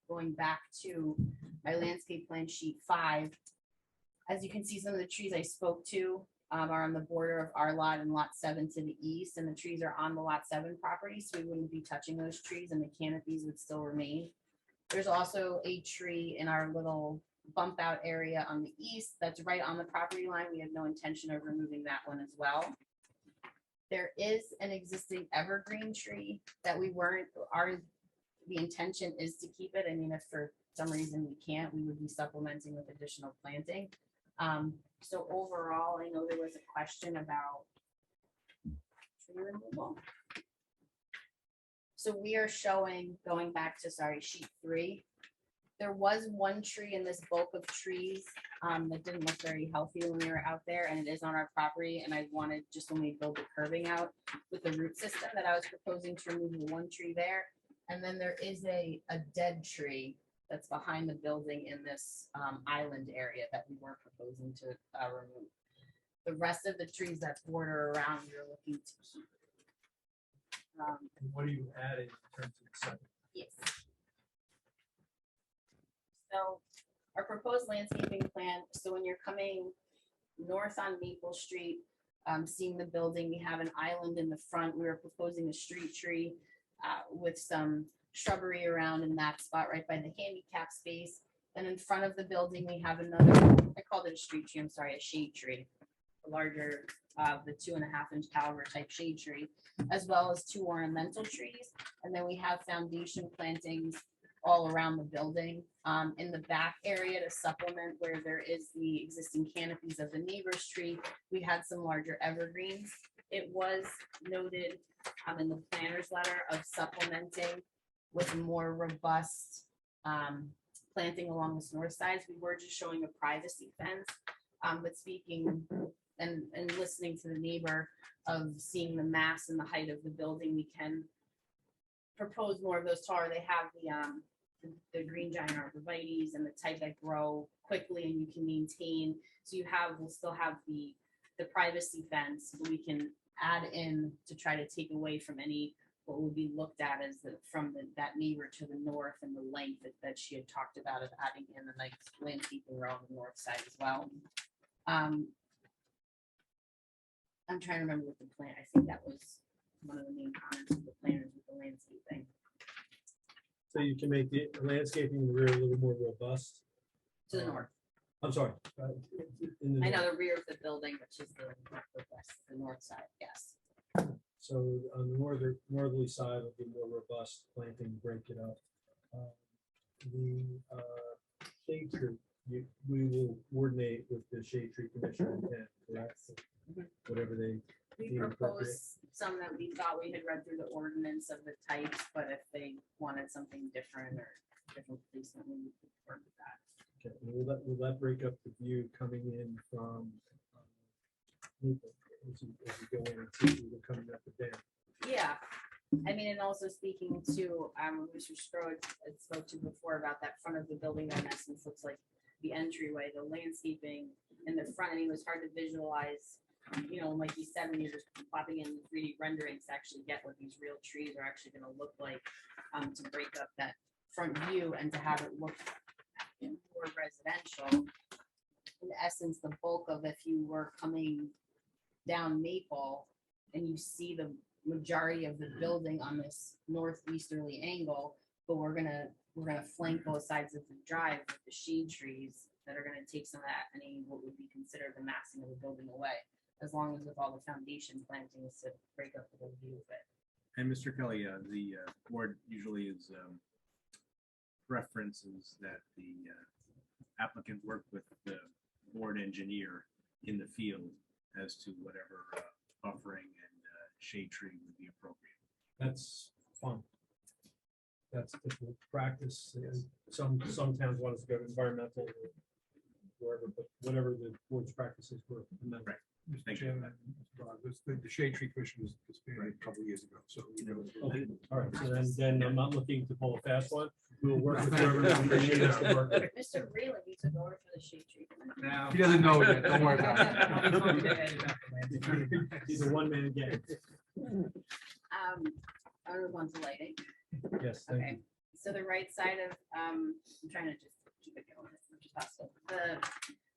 Going back to my landscape plan sheet 5, as you can see, some of the trees I spoke to are on the border of our lot and lot 7 to the east, and the trees are on the lot 7 property, so we wouldn't be touching those trees and the canopies would still remain. There's also a tree in our little bump out area on the east that's right on the property line. We have no intention of removing that one as well. There is an existing evergreen tree that the intention is to keep it. I mean, if for some reason we can't, we would be supplementing with additional planting. So overall, I know there was a question about tree removal. So we are showing, going back to, sheet 3, there was one tree in this bulk of trees that didn't look very healthy when we were out there, and it is on our property. And I wanted, just when we build the curving out with the root system, that I was proposing to remove the one tree there. And then there is a dead tree that's behind the building in this island area that we were proposing to remove. The rest of the trees that border around, we're looking to keep.
And what are you adding in terms of the site?
Yes. So our proposed landscaping plan, so when you're coming north on Maple Street, seeing the building, we have an island in the front. We were proposing a street tree with some shrubbery around in that spot right by the handicap space. Then in front of the building, we have another, I called it a street tree, I'm sorry, a shade tree, a larger, the 2.5-inch caliber type shade tree, as well as 2 ornamental trees. And then we have foundation plantings all around the building. In the back area to supplement where there is the existing canopies of the neighbor's tree, we had some larger evergreens. It was noted in the planner's letter of supplementing with more robust planting along this north side. We were just showing a privacy fence, but speaking and listening to the neighbor of seeing the mass and the height of the building, we can propose more of those taller. They have the green giant arborvitaes and the type that grow quickly and you can maintain. So we'll still have the privacy fence, but we can add in to try to take away from any what would be looked at as that neighbor to the north and the length that she had talked about of adding in a nice landscaping row on the north side as well. I'm trying to remember what the plan. I think that was one of the main comments of the planners with the landscaping.
So you can make the landscaping in the rear a little more robust.
To the north.
I'm sorry. In the
I know
north.
the rear of the building, which is the west, the north side, yes.
So on the northerly side will be more robust planting, break it up. The shade tree, we will coordinate with the shade tree commission and correct? Whatever they
We
deem appropriate.
proposed some that we thought we had read through the ordinance of the types, but if they wanted something different or different placement, we would work with that.
Okay, and will that break up the view coming in from Maple as you go in and see people coming up the dam?
Yeah, I mean, and also speaking to, Mr. Strode had spoke to before about that front of the building that in essence looks like the entryway, the landscaping in the front, I mean, it was hard to visualize, you know, like you said, when you're just popping in 3D renderings to actually get what these real trees are actually gonna look like, to break up that front view and to have it look more residential. In essence, the bulk of if you were coming down Maple and you see the majority of the building on this northeasterly angle, but we're gonna flank both sides of the drive with the shade trees that are gonna take some of that, any what would be considered the massing of the building away, as long as with all the foundation plantings to break up the whole view of it.
And Mr. Kelly, the board usually is preferences that the applicant work with the board engineer in the field as to whatever buffering and shade tree would be appropriate.
That's fun. That's typical practice. And some towns want us to go to environmental or wherever, but whatever the board's practices were.
Right.
Mr.
Thank you.
Chairman, the shade tree commission was expanded a couple of years ago, so.
Okay, all right, so then I'm not looking to pull a fast one. We'll work with whoever we need us to work with.
Mr. Breland needs an order for the shade tree.
He doesn't know yet, don't worry about it.
He's a one-man gang.
I'll move on to lighting.
Yes, thank
Okay,
you.
so the right side of, I'm trying to just keep it going as much as possible.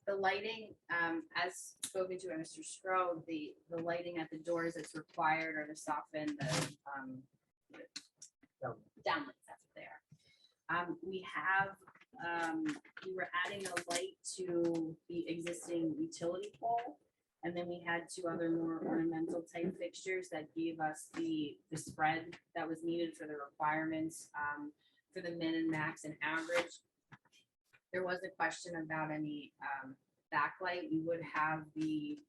The lighting, as spoken to by Mr. Strode, the lighting at the doors that's required are to soften the downlights, that's what they are. We were adding a light to the existing utility pole. And then we had two other more ornamental type fixtures that gave us the spread that was needed for the requirements for the min and max and average. There was a question about any backlight. We would have the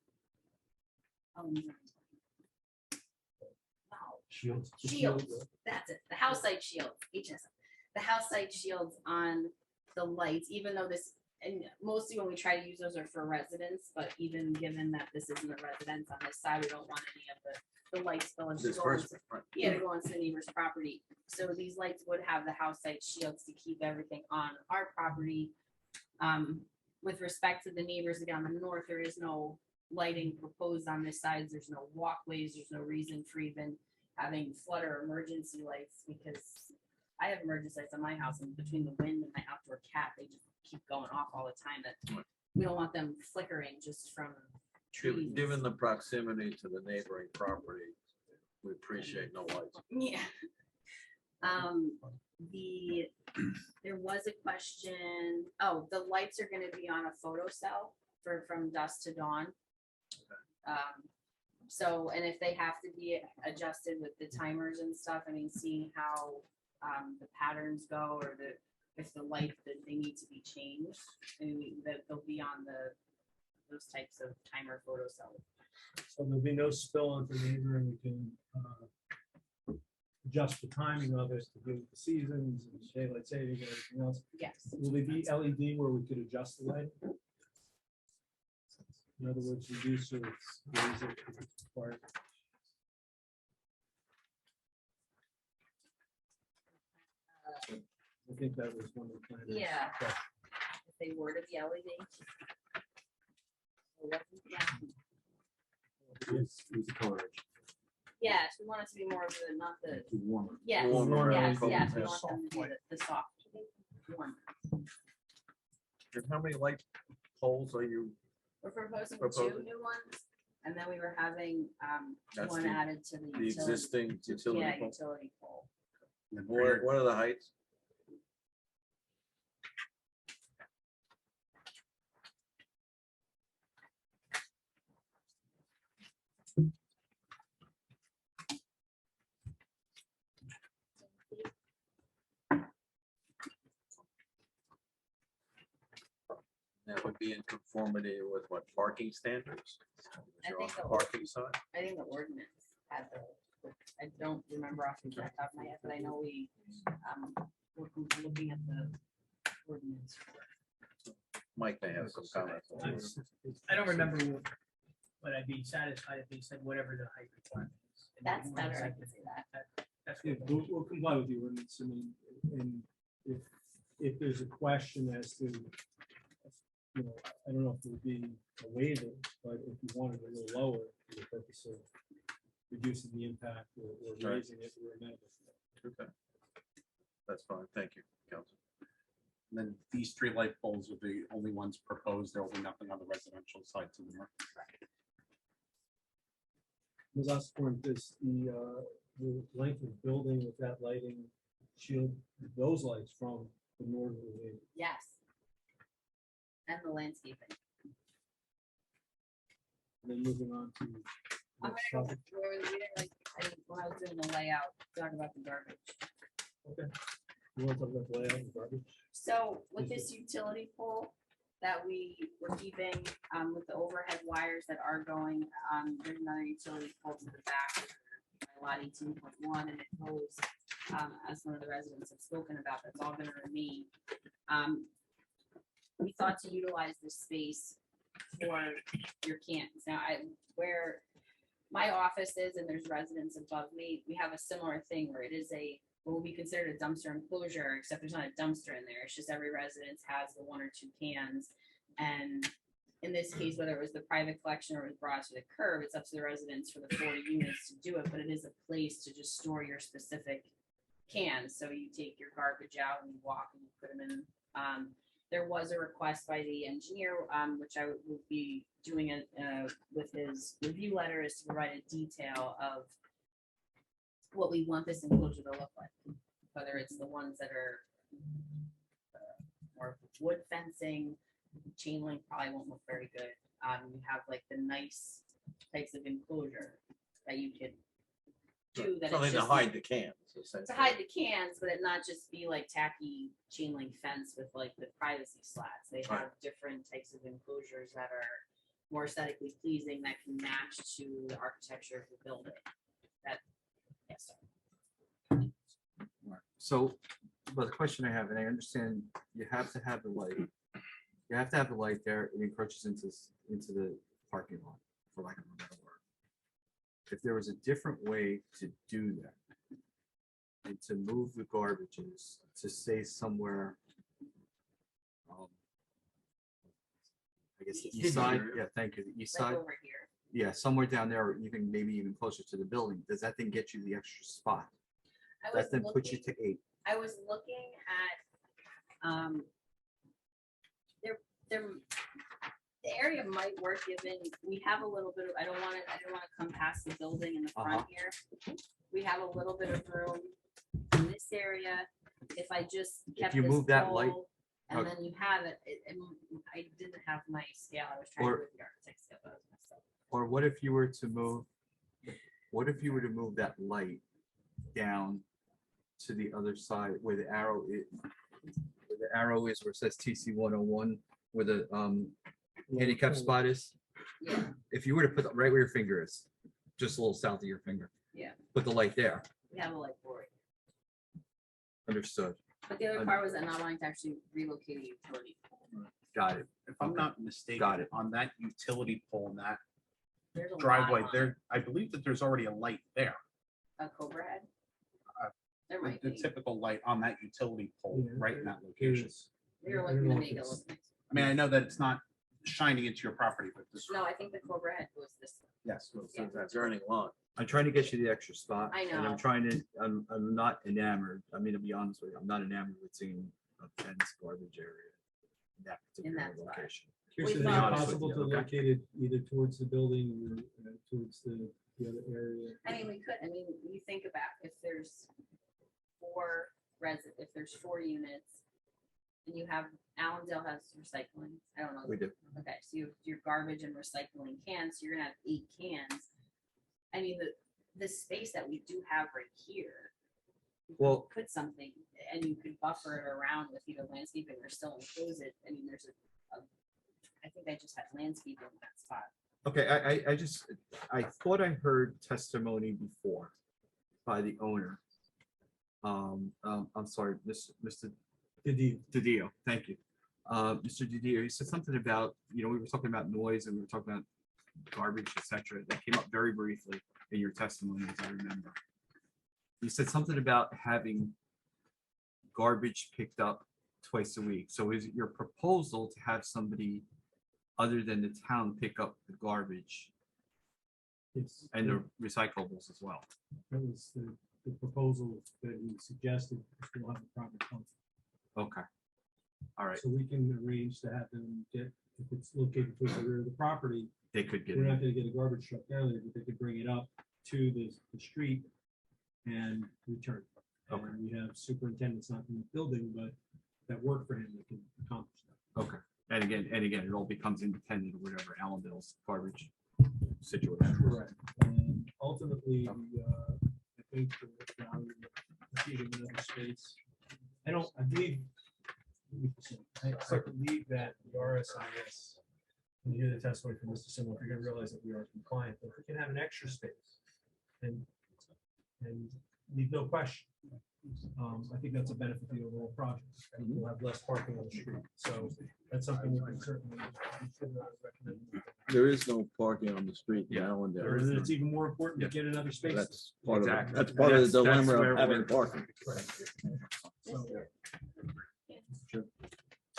Shields.
shields. That's it. The house side shields. HSM. The house side shields on the lights, even though this. And mostly when we try to use those are for residents, but even given that this isn't a residence on this side, we don't want any of the lights going to go onto, yeah, to go onto the neighbor's property. So these lights would have the house side shields to keep everything on our property. With respect to the neighbors again on the north, there is no lighting proposed on this side. There's no walkways. There's no reason for even having flood or emergency lights because I have emergency lights on my house, and between the wind and my outdoor cat, they just keep going off all the time. That we don't want them flickering just from trees.
Given the proximity to the neighboring property, we appreciate no lights.
Yeah. There was a question. Oh, the lights are going to be on a photo cell for from dusk to dawn. So, and if they have to be adjusted with the timers and stuff, I mean, seeing how the patterns go or if the light that they need to be changed, and that they'll be on those types of timer photo cells.
So there'll be no spill onto the neighbor, and we can adjust the timing of it to do with the seasons and daylight saving and everything else.
Yes.
Will they be LED where we could adjust the light? In other words, reduce or raise it if it's required. I think that was one of the plans.
Yeah. If they were to be LED.
It's the color.
Yes, we want it to be more of the, not the,
Warmer.
yes,
Warmer,
yes,
cold,
yes, we
yeah.
want them to be the soft one.
And how many light poles are you?
We're proposing two
Proposing.
new ones, and then we were having
That's
one
the-
added to the.
The existing utility
Yeah,
pole?
utility pole.
What are the heights? be in conformity with what parking standards?
I
You're on
think
the
the-
parking side?
I think the ordinance had I don't remember off the top of my head, but I know we, were looking at the ordinance.
Mike may have some comments. on this.
I don't remember but I'd be satisfied if they said whatever the height requirement is. And
That's
the
better, I
ordinance,
can see that.
That's
Yeah,
what
we'll comply with the ordinance. I mean, and if there's a question as to, you know, I don't know if it would be a waiver, but if you wanted a little lower for the purpose of reducing the impact or
Right.
raising it, we're amenable to that.
Okay. That's fine. Thank you, Council.
And then these three light poles are the only ones proposed. There will be nothing on the residential side to the north.
Ms. Osborne, does the length of building with that lighting shield those lights from the northern wind?
Yes. And the landscaping.
And then moving on to.
I'm gonna go, we didn't like, when I was doing the layout, talk about the garbage.
Okay. You want to talk about the layout and garbage?
So with this utility pole that we were keeping, with the overhead wires that are going, there's another utility pole to the back. Lot 18.1, and it goes, as one of the residents have spoken about, that's all gonna remain. We thought to utilize this space for your cans. Now, where my office is and there's residents above me, we have a similar thing where it is what will be considered a dumpster enclosure, except there's not a dumpster in there. It's just every residence has the 1 or 2 cans. And in this case, whether it was the private collection or it was brought to the curb, it's up to the residents for the 40 units to do it, but it is a place to just store your specific cans. So you take your garbage out and you walk and you put them in. There was a request by the engineer, which I would be doing it with his review letter, is to provide a detail of what we want this enclosure to look like, whether it's the ones that are more wood fencing, chain link probably won't look very good. You have like the nice types of enclosure that you could do that.
Something
it's
to
just
hide the cans.
to
essentially.
hide the cans, but it not just be like tacky chain link fence with like the privacy slats. They have different types of enclosures that are more aesthetically pleasing that can match to the architecture of the building. That, yes, sir.
So, but the question I have, and I understand you have to have the light. You have to have the light there. It encroaches into the parking lot, for lack of a better word. If there was a different way to do that, and to move the garbages to stay somewhere, I guess the east side. Yeah, thank you. The east
Like
side.
over here.
Yeah, somewhere down there, or even maybe even closer to the building. Does that thing get you the extra spot?
I was
That then puts you
looking-
to 8.
I was looking at, the area might work given, we have a little bit of, I don't want to come past the building in the front here. We have a little bit of room in this area. If I just kept
you
this
move that light-
pole, and
okay.
then you have it, I didn't have my scale, I was trying to
Or-
do the architect's scale, but I was messed up.
Or what if you were to move, that light down to the other side where the arrow is, where it says TC 101, where the handicap spot is?
Yeah,
If you were to put it right where your finger is, just a little south of your finger,
yeah,
put the light there.
we have a light for it.
Understood.
But the other part was that not wanting to actually relocate a utility pole.
Got it.
If I'm
Okay.
not mistaken,
Got it.
on that utility pole in that
There's a lot
driveway,
on
there, I believe that there's already a light there.
A Cobra head?
Uh,
There might
The
be.
typical light on that utility pole,
Yeah,
right in that
there
location.
is.
We were
I don't
looking to
know if
make it
it's-
look nice.
I mean, I know that it's not shining into your property, but this,
No, I think the Cobra head was this one.
yes.
Yeah.
That's earning long.
I'm trying to get you the extra spot.
I
And
know.
I'm trying to, I'm not enamored. I mean, to be honest with you, I'm not enamored with seeing a fence garbage area in that particular
that spot.
location.
Here's
We
the
thought-
possible to
Okay.
locate it either towards the building or towards the other area.
I mean, we could, you think about if there's if there's 4 units and you have, Allendale has recycling. I don't know.
We do.
Okay, so you have your garbage and recycling cans, so you're gonna have 8 cans. I mean, the space that we do have right here. you could
Well-
Put something and you could buffer it around with either landscaping or still enclose it. I mean, there's a I think I just had landscaping in that spot.
Okay, I thought I heard testimony before by the owner. I'm sorry, Mr. Didio, thank you. Mr. Didio, you said something about, we were talking about noise and we were talking about garbage, etc. That came up very briefly in your testimony, as I remember. You said something about having garbage picked up twice a week. So is it your proposal to have somebody other than the town pick up the garbage
It's,
and the recyclables as well?
that was the proposal that we suggested, we'll have the proper function.
Okay. All right.
So we can arrange to have them get, if it's located towards the rear of the property,
They could get
we're not
it.
gonna get a garbage truck down there, but they could bring it up to the street and return.
Okay.
And we have superintendents not in the building, but that work for him, that can accomplish that.
Okay. And again, it all becomes independent of whatever Allendale's garbage situation.
Correct. And ultimately, I think the value of receiving another space. I believe that the RSIS, when you hear the testimony from Mr. Similar, you're gonna realize that we are compliant, but we can have an extra space. And leave no question. I think that's a benefit to the overall project. And we'll have less parking on the street. So that's something we can certainly consider, recommend.
There is no parking on the street in Allendale.
Or it's even more important to get another space.
That's part of,
Exactly.
that's part of the
That's
dilemma
where
of having
we're-
parking.
So,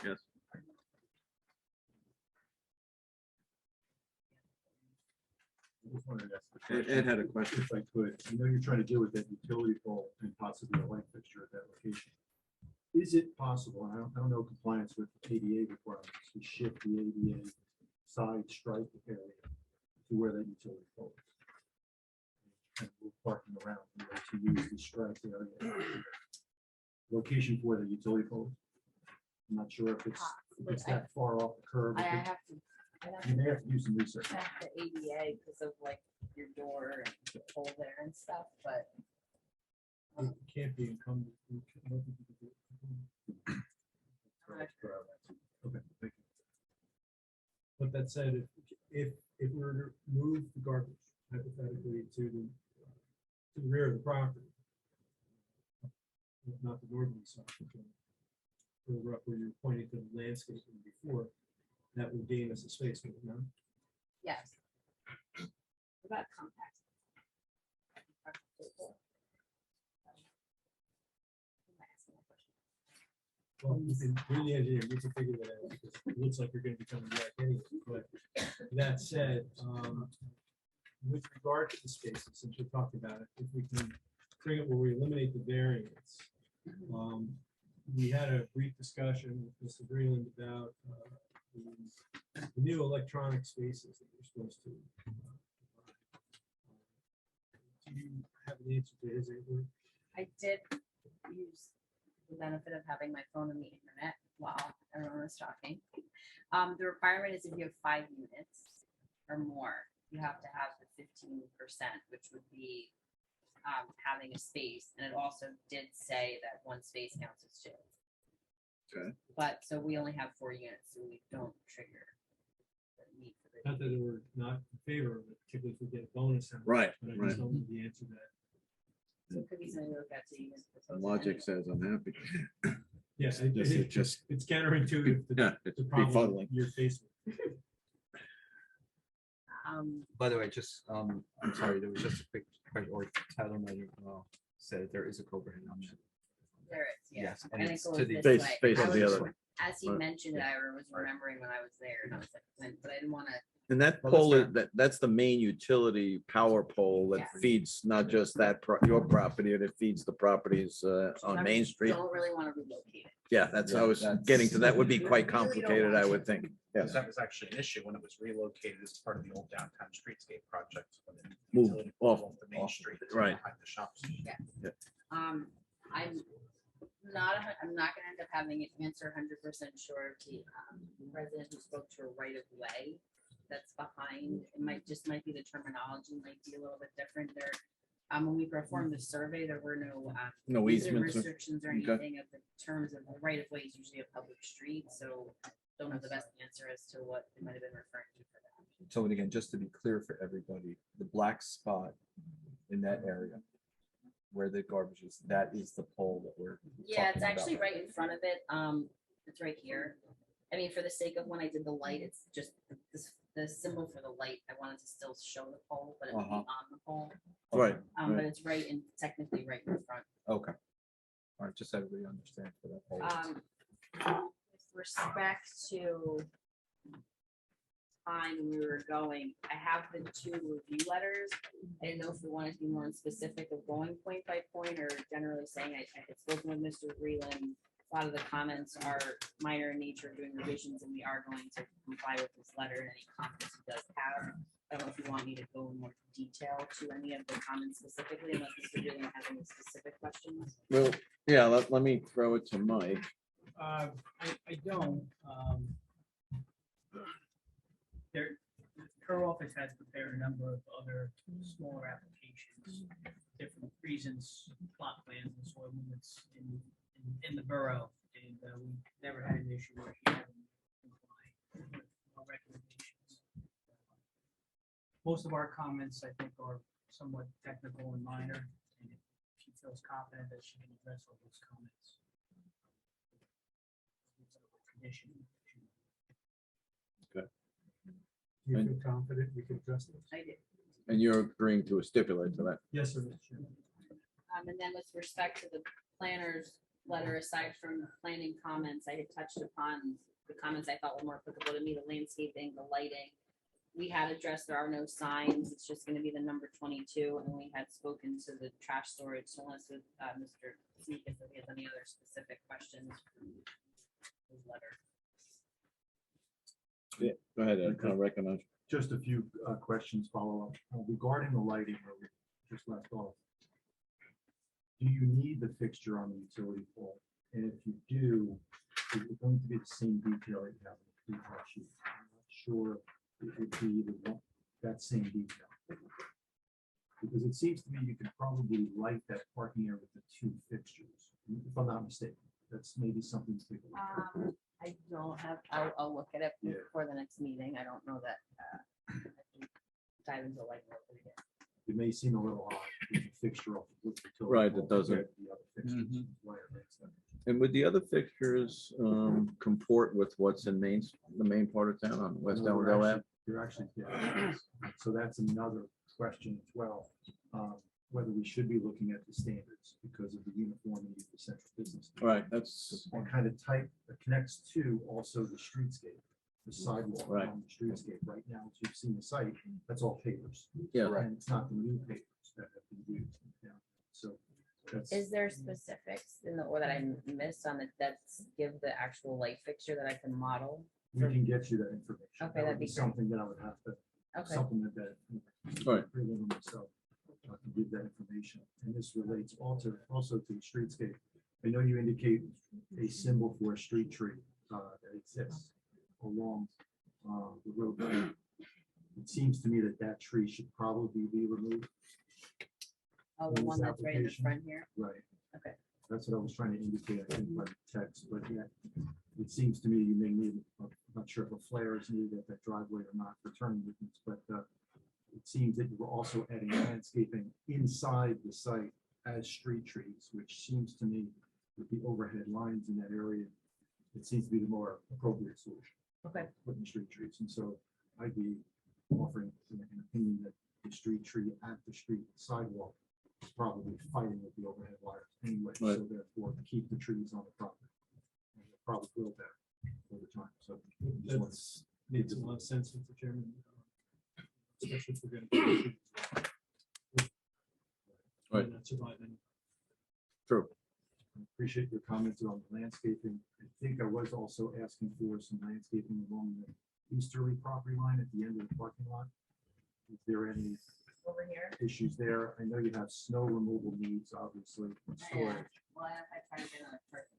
Yes. Ed had a question.
If I could, I know you're trying to deal with that utility pole and possibly a light fixture at that location. Is it possible, and I don't know compliance with ADA requirements, to shift the ADA side stripe area to where that utility pole is? And move parking around, to use the stripe area. Location for the utility pole. I'm not sure if it's that far off the curb.
I have to.
You may have to do some research.
Check the ADA because of like your door and the pole there and stuff, but
it can't be incumbent. I don't think we can do it. Okay, thank you. But that said, if we were to move the garbage hypothetically to the rear of the property, not the northern side, further up where you're pointing to the landscape before, that would gain us a space, would it not?
yes. What about compact?
Well, you're the engineer, you can figure that out, because it looks like you're gonna be coming back anyway, but that said, with regard to the spaces, since we talked about it, if we can bring it where we eliminate the variance. We had a brief discussion with Mr. Greenland about the new electronic spaces that you're supposed to. Do you have an answer to his inquiry?
I did use the benefit of having my phone on the internet while everyone was talking. The requirement is if you have 5 units or more, you have to have the 15%, which would be having a space. And it also did say that 1 space counts as 2.
Okay.
But so we only have 4 units, so we don't trigger the need for the.
Not that we're not in favor of it, particularly if we get a bonus. out of it,
Right,
But I
right.
just don't know the answer to that.
So it could be something to look at to even propose it
Logic
anyway.
says I'm happy.
Yes,
It's
it's counterintuitive to
yeah, it's
the problem
befuddling.
you're faced with.
By the way, just, I'm sorry, there was just a quick, or Tyler might have said there is a overhang on that.
There is, yeah.
Yes, and
And it
it's
goes
to the
this
face,
way.
face
I
of the
was-
other way.
As he
Right.
mentioned, I was remembering when I was there, and I was like, but I didn't want to.
And that
Well, that's
pole,
fair.
that's the main utility power pole that
Yeah.
feeds not just your property, it feeds the properties on Main Street.
Don't really want to relocate it.
Yeah, that's, I
Yeah,
was
that's-
getting to, that would be quite
Really don't
complicated, I
want
would think. Yes.
That was actually an issue when it was relocated as part of the old downtown streetscape project. when the
Move
utility
off-
pole the main
off,
street
right.
behind the shops.
I'm not gonna end up having an answer 100% sure of the resident who spoke to a right of way that's behind. It might be the terminology might be a little bit different there. When we performed the survey, there were no
No
easement
easements.
restrictions or
okay.
anything of the terms of the right of way is usually a public street, so don't have the best answer as to what they might have been referring to for that.
So again, just to be clear for everybody, the black spot in that area where the garbage is, that is the pole that we're.
Yeah, it's
talking about
actually
right
right in front of it. It's right here. I mean, for the sake of when I did the light, it's just this, the symbol for the light. I wanted to still show the pole, but it would be on the pole.
Right.
But
right.
it's right in, technically right in front.
Okay. All right, just so everybody understands for that pole.
With respect to time we were going, I have the 2 review letters. I didn't know if we wanted to be more specific of going point by point or generally saying I had spoken with Mr. Breland. A lot of the comments are minor in nature, doing revisions, and we are going to comply with this letter and any comments he does have. I don't know if you want me to go in more detail to any of the comments specifically, unless Mr. Breland has any specific questions.
Well, yeah, let me throw it to Mike.
I don't. Her office has prepared a number of other smaller applications, different reasons, plot plans and soil movements in the borough. And we never had an issue where she had our recommendations. Most of our comments, I think, are somewhat technical and minor. And if she feels confident that she can address all those comments. Condition.
Okay.
Do you feel confident we can address this?
I did.
And you're agreeing to a stipulate to that?
Yes, sir. Mr. Chairman.
And then with respect to the planner's letter, aside from planning comments, I had touched upon the comments I thought were more applicable to me, the landscaping, the lighting. We had addressed, there are no signs, it's just gonna be the number 22, and we had spoken to the trash storage, so unless with Mr. Sneak, if he has any other specific questions from his letter.
Yeah, go ahead, Ed, I recognize.
Just a few questions follow up regarding the lighting where we just left off. Do you need the fixture on the utility pole? And if you do, is it going to be the same detail that you have in the detail sheet? I'm not sure it would be that same detail. Because it seems to me you could probably light that parking area with the 2 fixtures, if I'm not mistaken. That's maybe something to think about.
I don't have, I'll look at it before the next meeting. I don't know that. I can dive into like again.
It may seem a little odd, with the fixture off the utility
Right,
pole
it doesn't.
compared to the other fixtures. Why it makes that.
And would the other fixtures comport with what's in the main part of town on West
No,
Allendale Ave?
You're actually, yeah. So that's another question as well, whether we should be looking at the standards because of the uniformity of the central business. district.
Right, that's,
And kind of type that connects to also the streetscape, the sidewalk
Right.
on the streetscape. Right now, as you've seen the site, that's all pavers.
Yeah.
And it's not the new pavers that have been used. Yeah. So that's.
Is there specifics in the, or that I missed on the, that give the actual light fixture that I can model?
We can get you that information.
Okay,
That would
that'd
be
be great.
something that I would have to
Okay.
supplement that.
Right.
Prelim myself, to give that information. And this relates also to the streetscape. I know you indicate a symbol for a street tree that exists along the roadway. It seems to me that that tree should probably be removed.
Oh,
in
the
this
one that's right in the
application.
front here?
Right.
Okay.
That's what I was trying to indicate, I think, by the text, but yeah, it seems to me you may need, I'm not sure if a flare is needed at that driveway or not for turning movements, but it seems that you were also adding landscaping inside the site as street trees, which seems to me with the overhead lines in that area, it seems to be the more appropriate solution.
Okay.
Putting street trees, and so I'd be offering an opinion that the street tree at the street sidewalk is probably fighting with the overhead wires anyway,
Right.
so therefore keep the trees on the property. And they'll probably grow better over time, so. just wanted
That makes a lot of sense, Mr. Chairman. Especially if we're going to.
Right.
Not surviving.
true.
I appreciate your comments on the landscaping. I think I was also asking for some landscaping along the easterly property line at the end of the parking lot. Is there any
Over here?
issues there? I know you have snow removal needs, obviously, and storage.
Well, I tried to get on a person.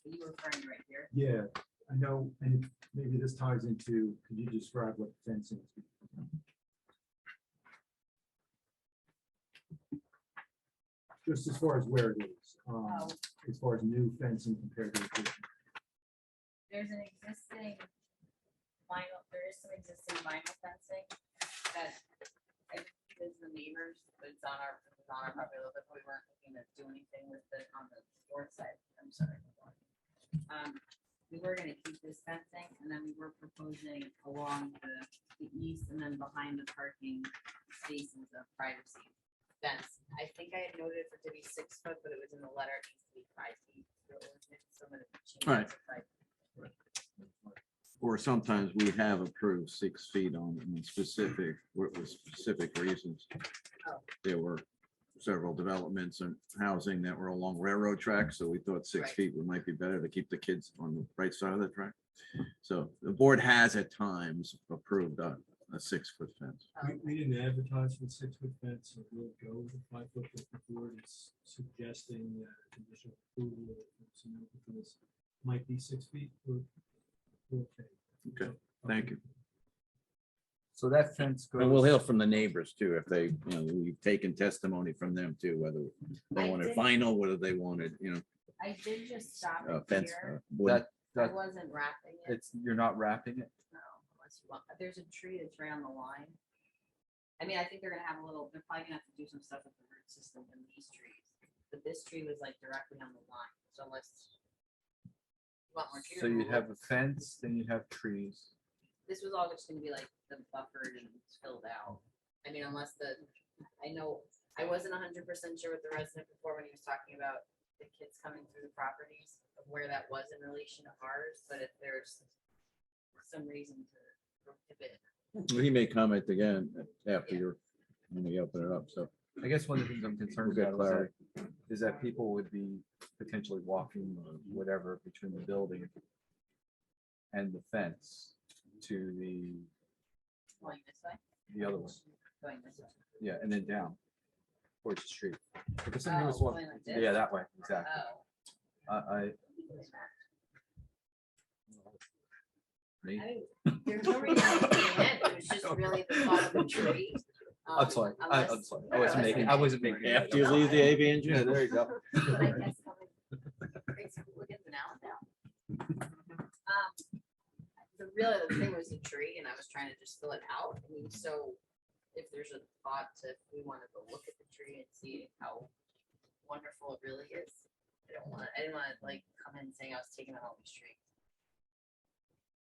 Are you referring right here?
Yeah, I know, and maybe this ties into, could you describe what fencing is? Just as far as where it is, as far as new fencing compared to existing.
there's an existing vinyl, there is some existing vinyl fencing that I think is the neighbors, but it's on our property a little bit, but we weren't looking to do anything with it on the north side. I'm sorry. We were gonna keep this fencing, and then we were proposing along the east and then behind the parking spaces of privacy fence. I think I had noted it for it to be 6 foot, but it was in the letter, it needs to be 5 feet. So some of the changes
Right.
to 5 feet.
Or sometimes we have approved 6 feet on specific, with specific reasons.
Oh.
There were several developments and housing that were along railroad tracks, so we thought 6
Right.
feet might be better to keep the kids on the right side of the track. So the board has at times approved a 6-foot fence.
We didn't advertise for the 6-foot fence, so we'll go with the 5 foot if the board is suggesting that a conditional approval of some of this might be 6 feet. We're okay.
Okay, thank you.
So that fence goes.
And we'll hear from the neighbors too, if they, we've taken testimony from them too, whether they
I
wanted
did-
vinyl, whether they wanted,
I did just stop it
fence.
here.
Wood.
I wasn't wrapping it.
You're not wrapping it?
No, unless you want, there's a tree that's right on the line. I mean, I think they're gonna have a little, they're probably gonna have to do some stuff with the root system in these trees. But this tree was like directly on the line, so unless. you want more tree
So you
removal,
have a fence, then you have trees.
this was all just gonna be like the buffered and filled out. I mean, unless I know, I wasn't 100% sure with the resident before when he was talking about the kids coming through the properties of where that was in relation to ours, but if there's some reason to prohibit.
He may comment again after you're, when we open it up, so.
I guess one of the things I'm concerned
We'll get
about is that people would be potentially walking or whatever between the building and the fence to
Going this way,
the other one.
going this way.
Yeah, and then down towards the street. Because then
Oh,
there was one,
going like this?
yeah, that way, exactly.
Oh.
I
I mean, there's no reason to do it, it was just really the thought of the tree.
I'm sorry, I'm
unless-
sorry. I wasn't making. that
After you
up.
leave the AV engine.
Yeah, there you go.
I guess it's Wiggins and Allendale. The thing was the tree, and I was trying to just fill it out. I mean, so if there's a thought to, if we want to go look at the tree and see how wonderful it really is. I didn't want to like come in saying I was taking out all these trees.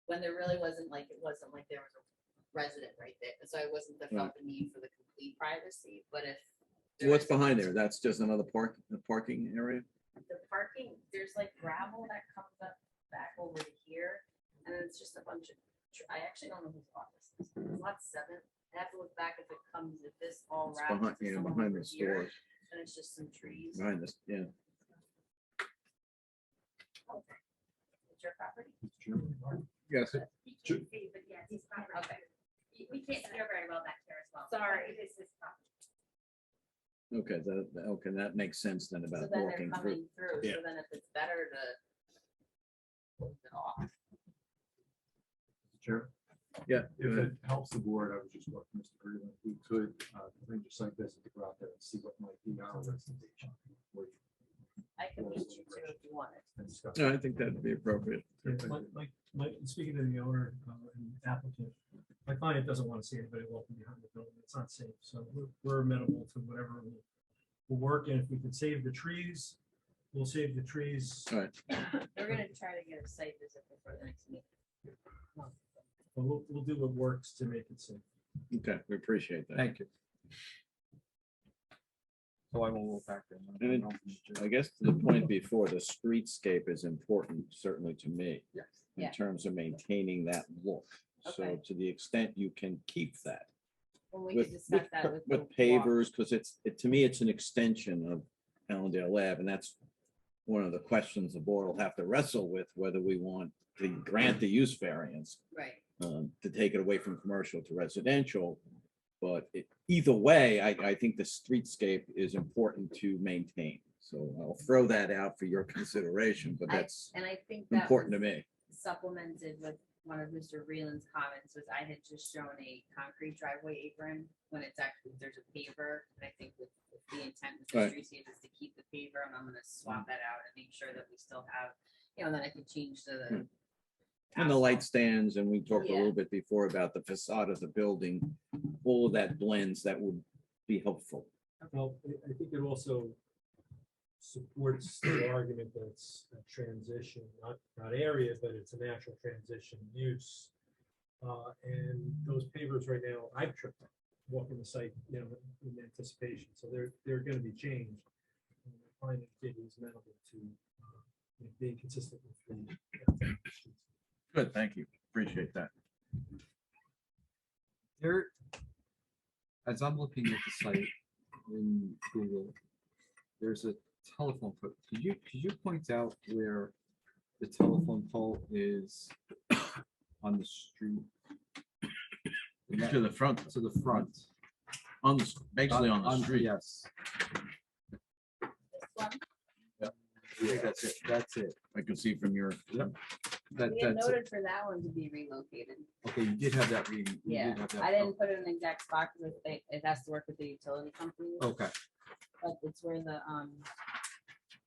When there really wasn't like, it wasn't like there was a resident right there, so I wasn't the felt the need for the complete privacy, but if.
What's behind there? That's just another parking area?
The parking, there's like gravel that comes up back over to here, and then it's just a bunch of, I actually don't know whose lot this is. It's lot 7. I have to look back if it comes, if this all
It's
wraps.
behind,
to someone
behind
over
the
here,
stores,
And it's just some trees.
behind this, yeah.
Okay. It's your property?
Yes.
You can't see, but yeah, it's his property. Okay. We can't hear very well back there as well. Sorry. It is his property.
Okay, that makes sense then
So
about
then they're
walking through.
coming through,
Yeah.
so then if it's better to close it off.
Chair?
Yeah.
If it helps the board, I would just work with Mr. Green, if we could, arrange a site visit to go out there and see what might be our recommendation.
I can meet you too if you wanted.
And discuss.
No, I think that'd be appropriate.
Speaking to the owner and applicant, my client doesn't want to see anybody walking behind the building. It's not safe. So we're amenable to whatever will work. And if we could save the trees, we'll save the trees.
All right.
We're gonna try to get a site visit before the next meeting.
But we'll do what works to make it safe.
Okay, we appreciate that.
Thank you. So I will look back there.
And I guess to the point before, the streetscape is important, certainly to me.
Yes.
In
Yeah.
terms of maintaining that look. So
Okay.
to the extent you can keep that.
Well, we
With,
could discuss that with.
with
the walk.
pavers, because to me, it's an extension of Allendale Ave, and that's one of the questions the board will have to wrestle with, whether we want to grant the use variance
Right,
to take it away from commercial to residential. But either way, I think the streetscape is important to maintain. So I'll throw that out for your consideration, but that's
and I think that
important to
was
me.
supplemented with one of Mr. Reland's comments was I had just shown a concrete driveway apron when it's actually, there's a paver. And I think with the intent with the
Right.
streetscape is to keep the paver, and I'm gonna swap that out and make sure that we still have, then I can change to the
And the light stands, and we talked a
Yeah.
little bit before about the facade of the building, all of that blends, that would be helpful.
Well, I think it also supports the argument that it's a transition, not area, but it's a natural transition use. And those pavers right now, I've tripped up walking the site, in anticipation, so they're gonna be changed. And I find it is amenable to being consistent with the.
Good, thank you. Appreciate that.
There, as I'm looking at the site in Google, there's a telephone put. Could you point out where the telephone pole is on the street?
To the front,
To the front.
on the, basically on the street.
Yes.
This one,
Yeah, that's it. That's it.
I can see from your,
That,
we had
that's it.
noted for that one to be relocated.
Okay, you did have that reading. You
Yeah,
did have that.
I didn't put it in an exact spot because it has to work with the utility company,
Okay,
but it's where the,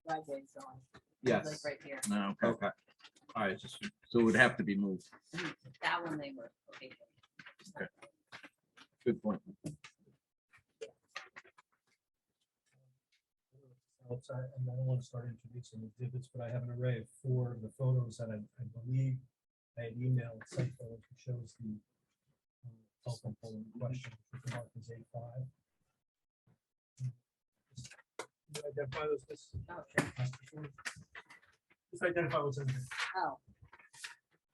driveway's going.
yes.
Like right here.
no, okay.
Okay. All right, just,
So it would have to be moved.
That one they were, okay.
Good point.
Outside, and I don't want to start introducing exhibits, but I have an array of 4 of the photos that I believe I had emailed site photos that shows the telephone pole in question, which is marked as A5. You identify those,
Oh, sure.
just identify what's in there.
Oh.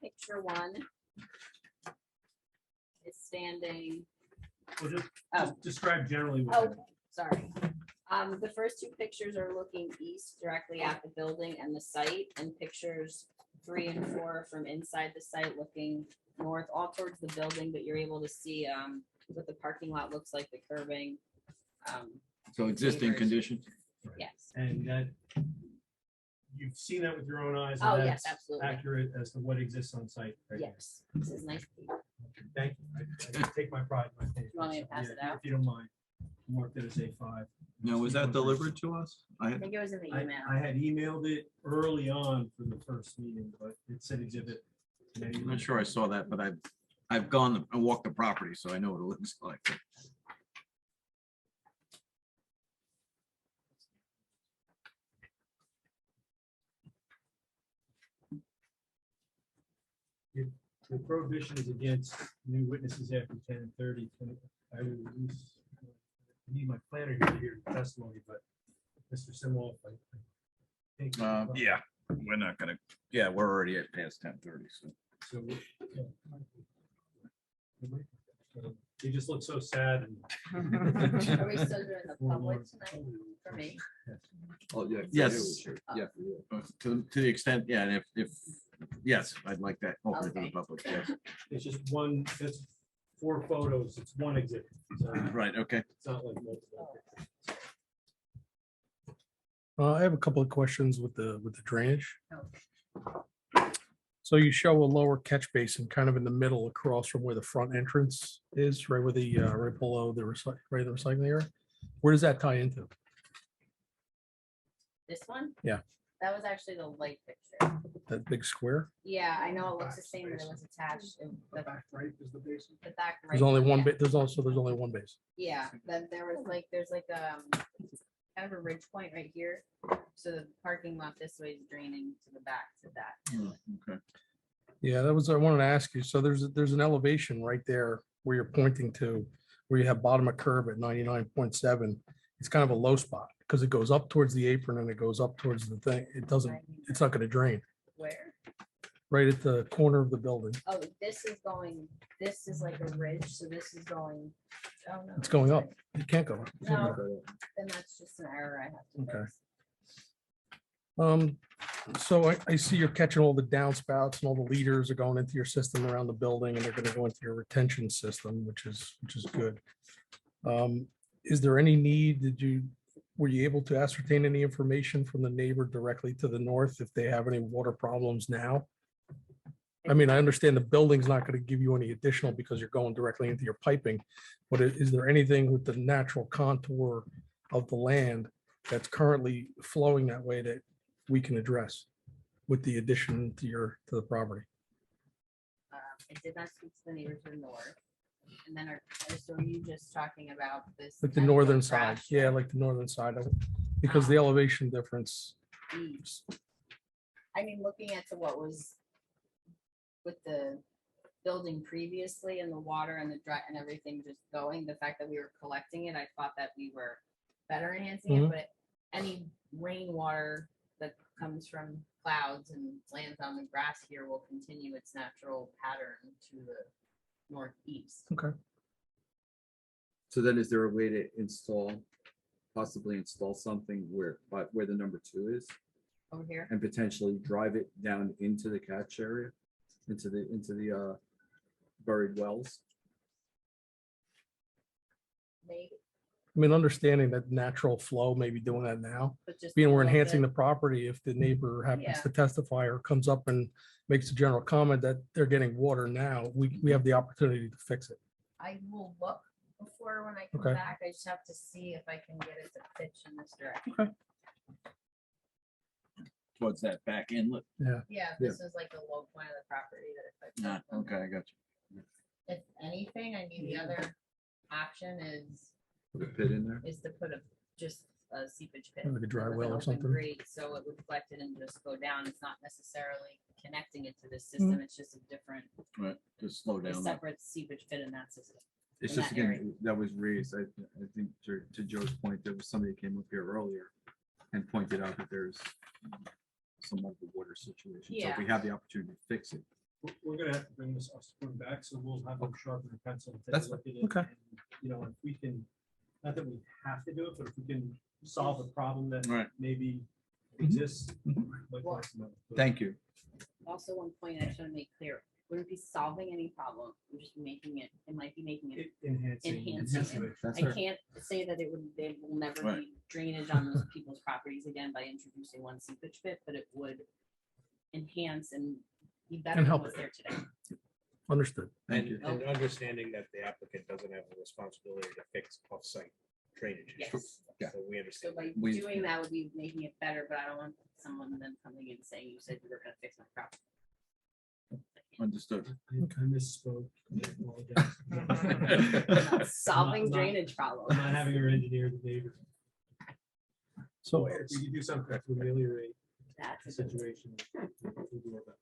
Picture 1 is standing,
Well, just
oh,
describe generally. what
oh, sorry. The first 2 pictures are looking east directly at the building and the site, and pictures 3 and 4 from inside the site looking north, all towards the building, but you're able to see what the parking lot looks like, the curbing.
So existing
Pavers.
condition.
Yes.
And that you've seen that with your own eyes.
Oh,
and
yes,
that's
absolutely.
accurate as to what exists on site. right there.
Yes, this is nice.
Thank you. I take my pride in my papers.
want me to pass it
Yeah,
out?
If you don't mind. Mark that as A5.
Now, was that delivered to us?
I think it was in the
I
email.
I had emailed it early on for the first meeting, but it said exhibit.
I'm not sure I saw that, but I've gone and walked the property, so I know what it looks like.
The prohibition is against new witnesses after 10:30. I will use, I need my planner here to hear the testimony, but Mr. Simwolf, I think.
Yeah, we're not gonna, yeah, we're already at past 10:30, so.
So, yeah. You just look so sad and.
Are we still doing the public tonight for me?
oh, yeah.
Yes.
Sure. Yeah.
To the extent, yeah, and if, yes, I'd like that open to the
Okay.
public, yes.
It's just one, it's 4 photos, it's one exhibit. So
Right, okay.
it's not like multiple.
I have a couple of questions with the drainage.
Okay.
So you show a lower catch basin kind of in the middle across from where the front entrance is, right where the, right below the recycling area. Where does that tie into?
This one?
Yeah.
That was actually the light picture.
That big square?
Yeah, I know it looks the same, but it was attached. The
Back right is the basin.
the back.
There's
right,
only one
yeah.
bit, there's only one base.
Yeah, then there was like, there's like kind of a ridge point right here. So the parking lot this way is draining to the back to that.
Okay.
Yeah, that was, I wanted to ask you. So there's an elevation right there where you're pointing to, where you have bottom of curb at 99.7. It's kind of a low spot because it goes up towards the apron and it goes up towards the thing. It doesn't, it's not going to drain.
Where?
Right at the corner of the building.
Oh, this is like a ridge, so this is going. Oh, no.
It's going up. It can't go up.
No, then that's just an error I have to
Okay.
fix.
So I see you're catching all the downspouts and all the leaders are going into your system around the building and they're gonna go into your retention system, which is good. Is there any need, were you able to ascertain any information from the neighbor directly to the north if they have any water problems now? I mean, I understand the building's not gonna give you any additional because you're going directly into your piping, but is there anything with the natural contour of the land that's currently flowing that way that we can address with the addition to the property?
I did not speak to the neighbors to the north. And then so are you just talking about this?
Like the
natural
northern side,
grass
yeah,
strip?
like the northern side of it, because the elevation difference.
I mean, looking at to what was with the building previously and the water and the dry and everything just going, the fact that we were collecting it, I thought that we were better enhancing it,
Mhm.
but any rainwater that comes from clouds and lands on the grass here will continue its natural pattern to the northeast.
Okay.
So then is there a way to possibly install something where the number 2 is?
Over here?
And potentially drive it down into the catch area, into the buried wells?
Maybe,
I mean, understanding that natural flow, maybe doing that now,
but just.
being
a
we're
little
enhancing
bit-
the property, if the neighbor happens
Yeah.
to testify or comes up and makes a general comment that they're getting water now, we have the opportunity to fix it.
I will look before when I come
Okay.
back. I just have to see if I can get it to pitch in this direction.
Okay.
Towards that back inlet.
Yeah, this is like the low point of the property that if I.
Not,
put them-
okay, I got you.
If anything, I mean, the other option
Put a pit in there?
is to put just a seepage pit.
Like a dry
with an
well or
open
something.
grate, so it would collect it and just go down. It's not necessarily connecting it to this system. It's just a different,
Right, just slow
a
down.
separate seepage pit in that system.
It's
in
just,
that area.
again, that was raised, I think, to Joe's point, there was somebody who came up here earlier and pointed out that there's some of the water situation. So if we
Yeah.
have the opportunity to fix it.
We're gonna have to bring this one back, so we'll have them sharpen the pencil. and take a
That's
look at it,
okay.
and, you know, if we can, not that we have to do it, but if we can solve a problem that
Right.
maybe exists. like
Well-
last month, but-
Thank you.
Also, one point I should make clear, wouldn't be solving any problem. We're just making it, it might be making it
Enhancing.
enhancing it.
That's
I
fair.
can't say that there will never
Right.
be drainage on those people's properties again by introducing one seepage pit, but it would enhance and be better
And
than
help
what's
it.
there today.
Understood.
Thank you.
And understanding that the applicant doesn't have the responsibility to fix off-site drainage issues.
Yes.
Yeah.
So we
So
understand.
by
We-
doing that would be making it better, but I don't want someone then coming in saying you said you were gonna fix my property.
Understood.
I misspoke. I apologize.
Solving
Not-
drainage problems.
I'm not having our engineer the neighbor.
So,
If we can do something to ameliorate
That's
the
a good-
situation. we'll do our best.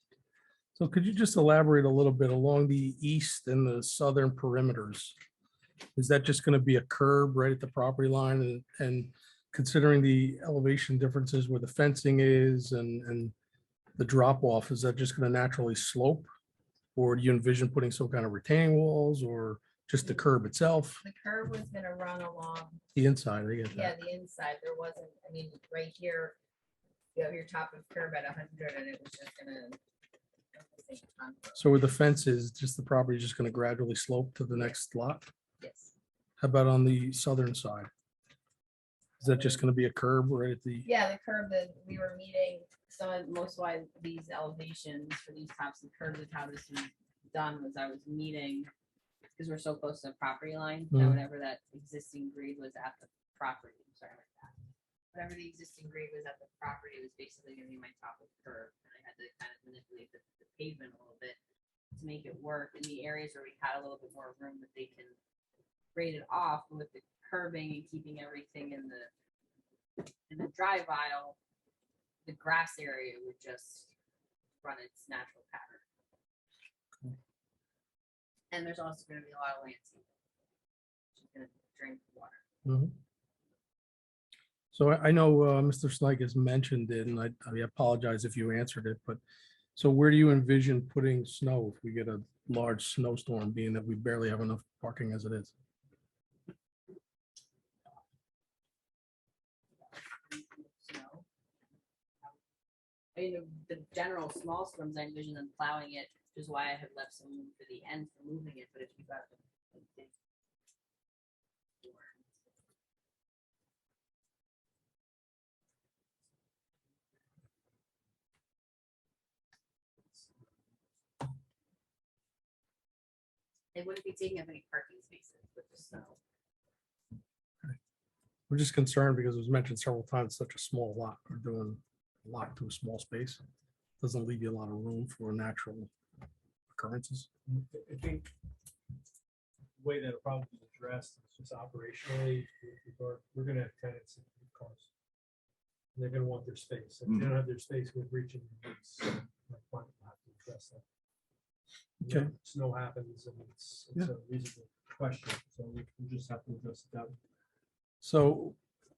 so could you just elaborate a little bit along the east and the southern perimeters? Is that just going to be a curb right at the property line and considering the elevation differences where the fencing is and the drop off, is that just going to naturally slope? Or do you envision putting some kind of retaining walls or just the curb itself,
The curb was gonna run along,
the inside? I get
yeah,
that.
the inside, there wasn't, I mean, right here, you have your top of curb at 100 and it was just gonna.
So where the fence is, just the property is just going to gradually slope to the next lot?
Yes,
How about on the southern side? Is that just going to be a curb right at the,
yeah, the curb that we were meeting, most why these elevations for these tops and curbs of how this was done was I was meeting, because we're so close to the property line, that
Mhm.
whatever that existing grade was at the property, I'm sorry about that. Whatever the existing grade was at the property was basically gonna be my top of curb, and I had to kind of manipulate the pavement a little bit to make it work in the areas where we had a little bit more room that they can grade it off with the curbing and keeping everything in the drive aisle. The grass area would just run its natural pattern. And there's also gonna be a lot of landscaping. Which is gonna drink water.
Mhm. So I know Mr. Snike has mentioned it, and I apologize if you answered it, but so where do you envision putting snow if we get a large snowstorm, being that we barely have enough parking as it is?
Snow. I mean, the general small storms, I envision them plowing it, which is why I have left some room for the end for moving it, but if you got the big they wouldn't be taking up any parking spaces with the snow.
We're just concerned because it was mentioned several times, such a small lot. We're doing a lot to a small space. Doesn't leave you a lot of room for natural occurrences?
I think the way that it'll probably be addressed is just operationally, we're gonna have tenants in cars. And they're gonna want their space. If they don't have their space, we're breaching the lease. So my client will have to address that. And
Okay.
then Snow happens and it's a reasonable question, so we just have to address it that.
So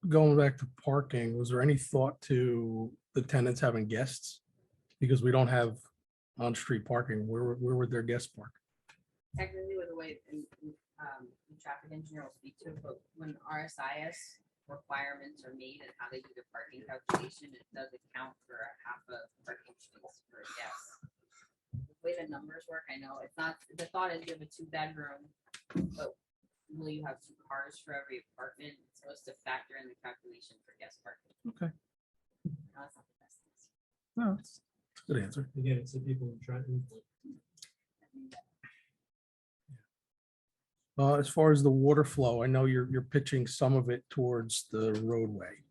going back to parking, was there any thought to the tenants having guests? Because we don't have on-street parking. Where would their guests park?
Technically with the way, the traffic engineer will speak to, it, but when RSIS requirements are made and how they do the parking calculation, it does account for a half a parking space for a guest. The way the numbers work, I know it's not, the thought is you have a 2-bedroom, but will you have 2 cars for every apartment? It's supposed to factor in the calculation for guest parking.
Okay.
No, that's not the best answer.
No, it's a good answer.
Again, it's the people who try to.
As far as the water flow, I know you're pitching some of it towards the roadway.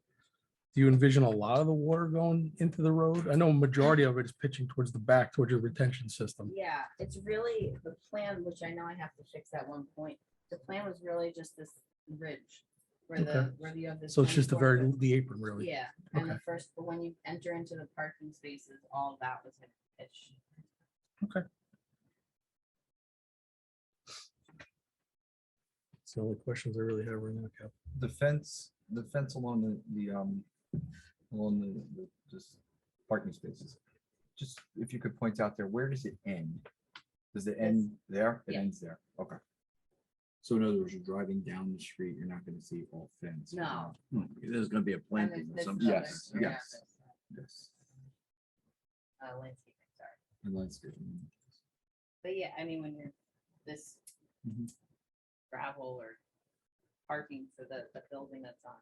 Do you envision a lot of the water going into the road? I know a majority of it is pitching towards the back, towards your retention system.
Yeah, it's really the plan, which I know I have to fix at one point. The plan was really just this ridge where
Okay.
you have this.
So it's just
24 foot.
the apron, really?
Yeah, and
Okay.
the first, but when you enter into the parking spaces, all of that was gonna pitch.
Okay. It's the only questions I really have right now, Cap.
The fence along the just parking spaces. Just if you could point out there, where does it end? Does it end there? It
Yeah.
ends there. Okay. So in other words, you're driving down the street, you're not gonna see all fence.
No.
There's gonna be a planting of
there's
some.
other-
Yes,
yeah,
yes.
there's,
Yes.
Landscaping, sorry.
And landscaping.
But yeah, I mean, when you're this
Mhm.
gravel or parking for the building that's on.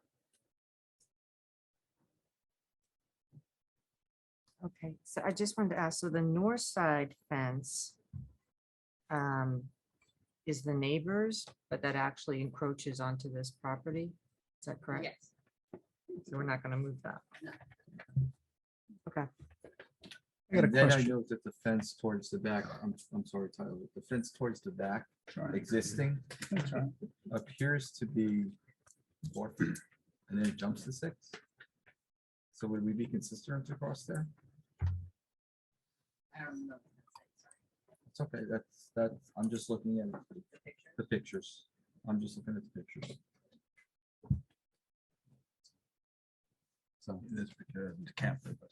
Okay, so I just wanted to ask, so the north side fence is the neighbors, but that actually encroaches onto this property? Is that correct?
Yes.
So we're not going to move that?
No.
Okay.
I got a
And then I
question.
note that the fence towards the back, I'm sorry, Tyler, the fence towards the back existing appears to be 4 feet and then it jumps to 6. So would we be consistent across there?
I don't know.
It's okay, that's, I'm just looking at the pictures. I'm just looking at the pictures. So
This because the camper, but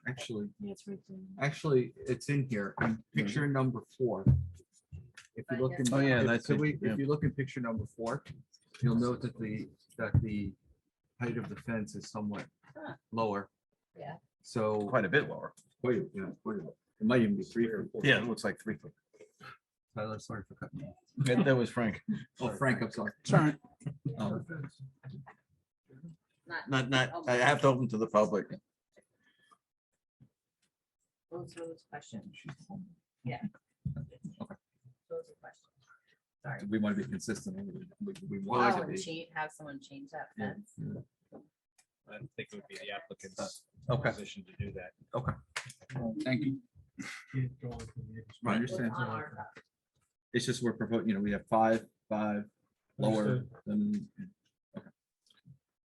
actually,
Yeah, it's right there.
actually, it's in here, in picture number 4. If you look in.
Oh, yeah,
if-
that's
so
it,
we-
yeah.
If you look in picture number 4, you'll note that the height of the fence is somewhat
Huh.
lower.
Yeah.
So.
quite a bit lower.
Quite, yeah, quite a bit. It might even be 3 or 4.
Yeah, it looks like 3 foot.
Tyler, sorry for cutting you off.
That was Frank.
Oh, Frank, I'm sorry.
Sorry.
Um,
Not, I have to open to the public.
Those questions. Yeah.
Okay.
Those are questions. Sorry.
We want to be consistent. We
Oh,
want to
and
be.
have someone change that
Yeah,
fence.
yeah.
I don't think it would be the applicant's
Okay.
position to do that.
Okay. Thank you. I
What's
understand.
on our property.
It's just we're proposing, we have 5 lower than.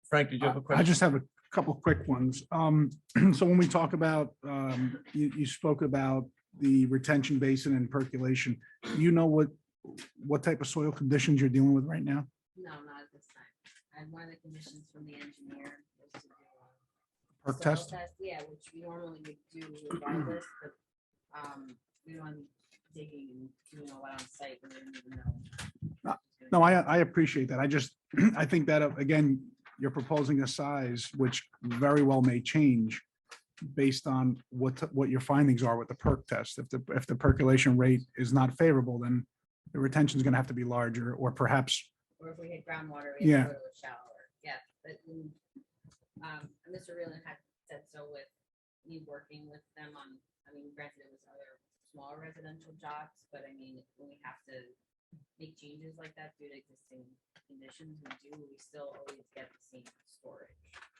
Frank, did you have a question?
I just have a couple quick ones. So when we talk about, you spoke about the retention basin and percolation. You know what type of soil conditions you're dealing with right now?
No, not at this time. And one of the conditions from the engineer was to do a
Perk
soil
test?
Yeah, which we normally would do regardless, but we don't want to be digging and doing all that on site. We don't even know.
No, I appreciate that. I think that, again, you're proposing a size which very well may change based on what your findings are with the perk test. If the percolation rate is not favorable, then the retention is going to have to be larger, or perhaps.
Or if we hit groundwater, we
Yeah.
have to go to a shallower. Yeah, but Mr. Reardon had said so with me working with them on, I mean, granted it was other smaller residential jobs, but I mean, when we have to make changes like that due to existing conditions, we still always get the same storage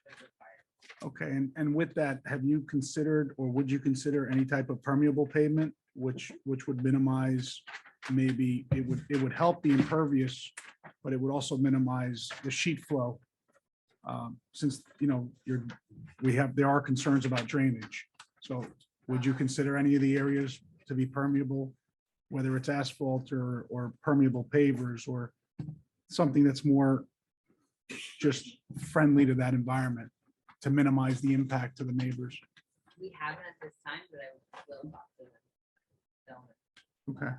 as required.
Okay, and with that, have you considered, or would you consider any type of permeable pavement which would minimize, maybe it would help the impervious, but it would also minimize the sheet flow. Since, you know, there are concerns about drainage. So would you consider any of the areas to be permeable, whether it's asphalt or permeable pavers or something that's more just friendly to that environment to minimize the impact to the neighbors?
We haven't at this time, but I will talk to them.
Okay.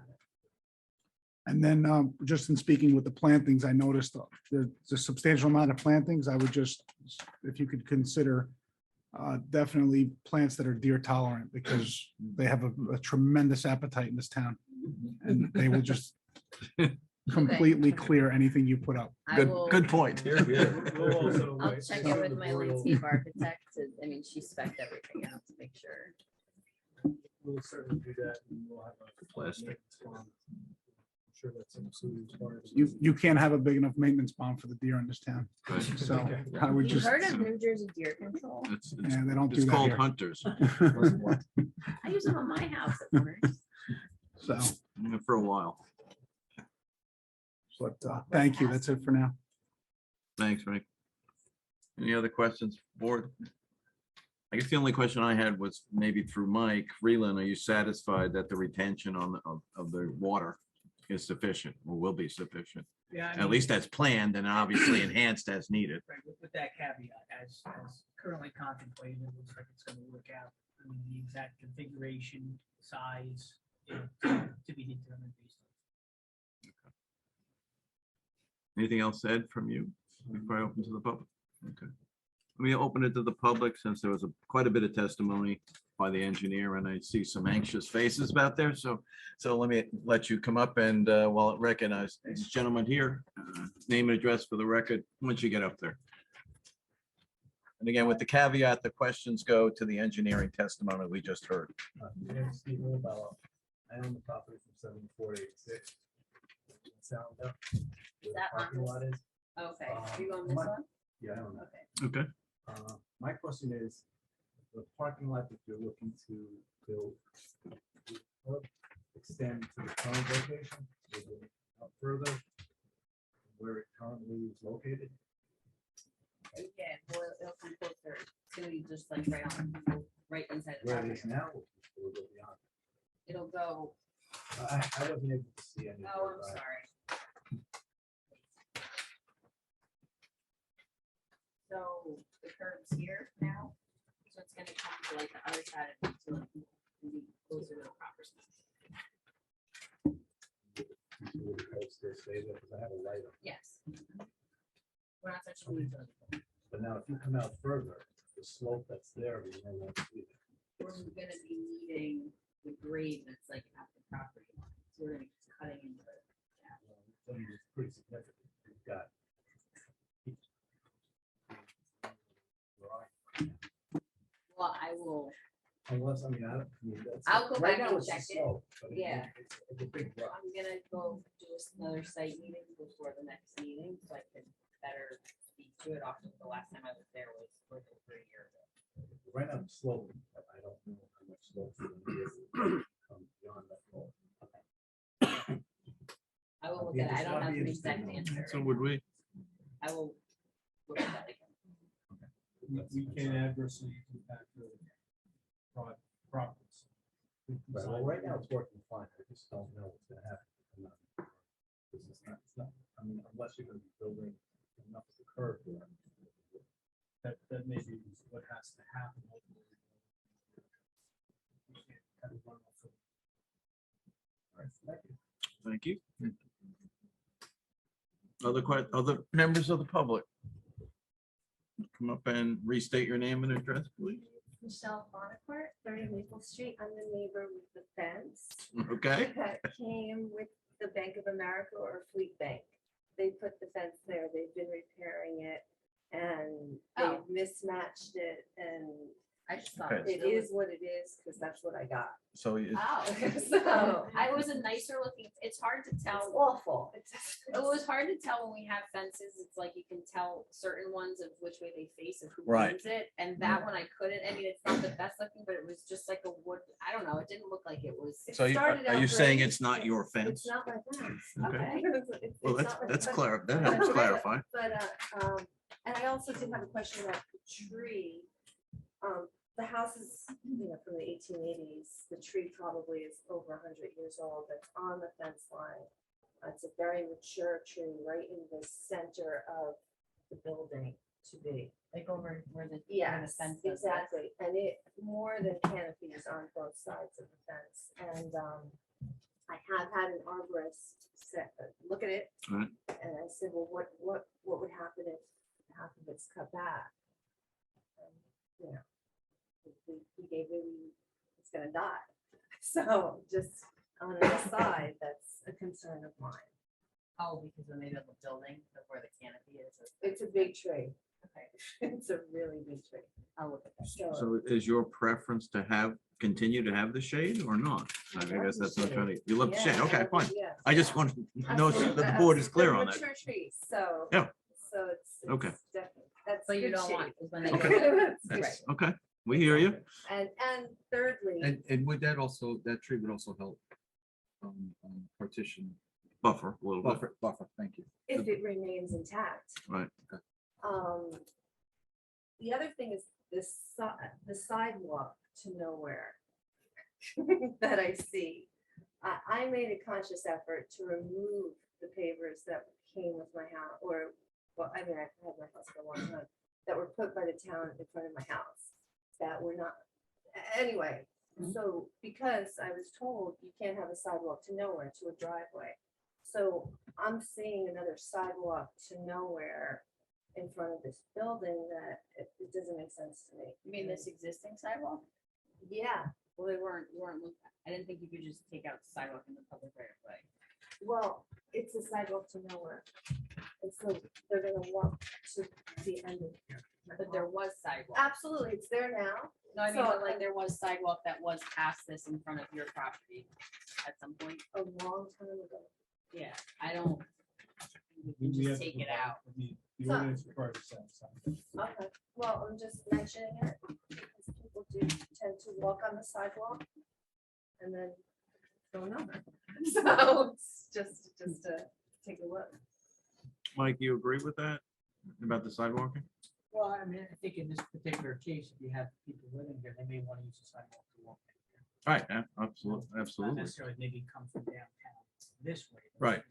And then just in speaking with the plantings, I noticed there's a substantial amount of plantings. I would just, if you could consider definitely plants that are deer tolerant, because they have a tremendous appetite in this town. And they will just completely clear anything you put up.
Good point.
I'll check in with my landscape architect. I mean, she spec'd everything out to make sure.
We'll certainly do that. And we'll have a
Plastic.
I'm sure that's included as far as.
You can't have a big enough maintenance bond for the deer in this town. So I would
You
just,
heard of New Jersey deer control?
yeah, they don't do
It's
that
called
here.
hunters.
I use them on my house at summers.
So,
For a while.
but thank you. That's it for now.
Thanks, Frank. Any other questions, board? I guess the only question I had was maybe through Mike Freeland, are you satisfied that the retention of the water is sufficient or will be sufficient?
Yeah, I
At
mean,
least as planned and obviously enhanced as needed.
right, with that caveat, as currently contemplated, it looks like it's gonna work out. I mean, the exact configuration, size, to be determined based on.
Anything else said from you before I open to the public? Okay. Let me open it to the public since there was quite a bit of testimony by the engineer and I see some anxious faces out there. So let me let you come up and while recognize this gentleman here, name and address for the record once you get up there. And again, with the caveat, the questions go to the engineering testimony we just heard.
My name is Steve Mulbauer. I own the property from 7486. Sound up. Where the
That
parking lot is.
Okay, are you on this one?
Yeah, I own that.
Okay.
My question is, the parking lot that you're looking to build, will it extend to the current location, or will it out further where it currently is located?
Yeah, well, it'll come closer. It's gonna be just like right inside the
Where it
property.
is now, or will it go beyond?
It'll go,
I wasn't able to see any.
oh, I'm sorry. So the curb's here now, so it's gonna come to like the other side of it, so it can be closer to the proper spot.
Will the code still stay there? Because I have a light on.
Yes. We're not touching these.
But now if you come out further, the slope that's there, you don't want to see it.
We're gonna be needing the grade that's like at the property line, so we're gonna be cutting into it.
So it's pretty significant. You've got.
Well, I will,
Unless, I mean, I don't. that's-
I'll go
right
back
now
and
it's a
check it.
slope, but
Yeah.
It's a big rock.
I'm gonna go do another site meeting before the next meeting, so I can better speak to it. Often the last time I was there was over a year ago.
Right now, it's slope, but I don't know how much slope. Beyond that slope.
I will look at it. I don't have an exact answer.
So would we?
I will look at that again.
We can adversely impact the properties.
Right, well, right now, it's working fine. I just don't know what's gonna happen. I'm not- This is not, it's not, I mean, unless you're gonna be building enough of the curve there.
That may be what has to happen. You can't have it run off of-
All right, thank you.
Thank you. Other members of the public? Come up and restate your name and address, please.
Michelle Bonaparte, 30 Maple Street. I'm the neighbor with the fence.
Okay.
That came with the Bank of America or Fleet Bank. They put the fence there. They've been repairing it and they've mismatched it. And
I just thought
Okay.
It is what it is, because that's what I got.
So it-
Oh,
So,
I was a nicer looking, it's hard to
it's
tell.
awful.
It was hard to tell when we have fences. It's like you can tell certain ones of which way they face and who
Right.
owns it. And that one I couldn't. I mean, it's not the best looking, but it was just like a wood. I don't know. It didn't look like it was.
so you-
started
are
out
you saying
great.
it's not your fence?
It's not my fence.
Okay.
It's
Well,
not my
that's
fence.
clear. That helps clarify.
But, and I also did have a question about the tree. The house is, from the 1880s. The tree probably is over 100 years old. That's on the fence line. It's a very mature tree right in the center of the building to be.
Like over where the
Yes,
fence is.
exactly. And it more than canopies on both sides of the fence. And I have had an arborist look at it.
Right.
And I said, well, what would happen if half of it's cut back? And, he gave me, it's gonna die. So just on an aside, that's a concern of mine.
Oh, because when they built the building, of where the canopy is.
It's a big tree.
Okay,
It's a really big tree.
I'll look at that.
So is your preference to continue to have the shade or not? I guess that's what I'm trying to, you love the shade.
Yeah,
Okay, fine.
yes,
I just
yeah.
want to know that the board is clear on that.
Mature trees, so.
Yeah.
So it's.
Okay.
Definitely, that's.
So you
good
don't want,
shade.
is when they.
Okay.
That's
That's-
great.
Okay, we hear you.
And thirdly,
And would that tree would also help partition
Buffer a little bit.
buffer, thank you.
if it remains intact.
Right.
The other thing is the sidewalk to nowhere that I see. I made a conscious effort to remove the pavers that came with my house, I've had my house for a long time, that were put by the town in front of my house, that were not, anyway. So, because I was told you can't have a sidewalk to nowhere to a driveway. So I'm seeing another sidewalk to nowhere in front of this building that it doesn't make sense to me.
You mean this existing sidewalk?
Yeah,
Well, they weren't, I didn't think you could just take out the sidewalk in the public right of way.
well, it's a sidewalk to nowhere. And so they're gonna walk to the end of here.
But there was sidewalk.
Absolutely, it's there now.
No, I mean,
So,
but like there was sidewalk that was past this in front of your property at some point.
A long time ago.
Yeah, I don't. You
We
can
have
just
to
take it
provide-
out.
The ordinance requires a set sign.
Okay, well, I'm just mentioning it because people do tend to walk on the sidewalk and then go over. So it's just to take a look.
Mike, you agree with that about the sidewalking?
Well, I mean, I think in this particular case, if you have people living here, they may want to use the sidewalk to walk.
Right, absolutely,
Not
absolutely.
necessarily maybe come from downtown this way.
Right.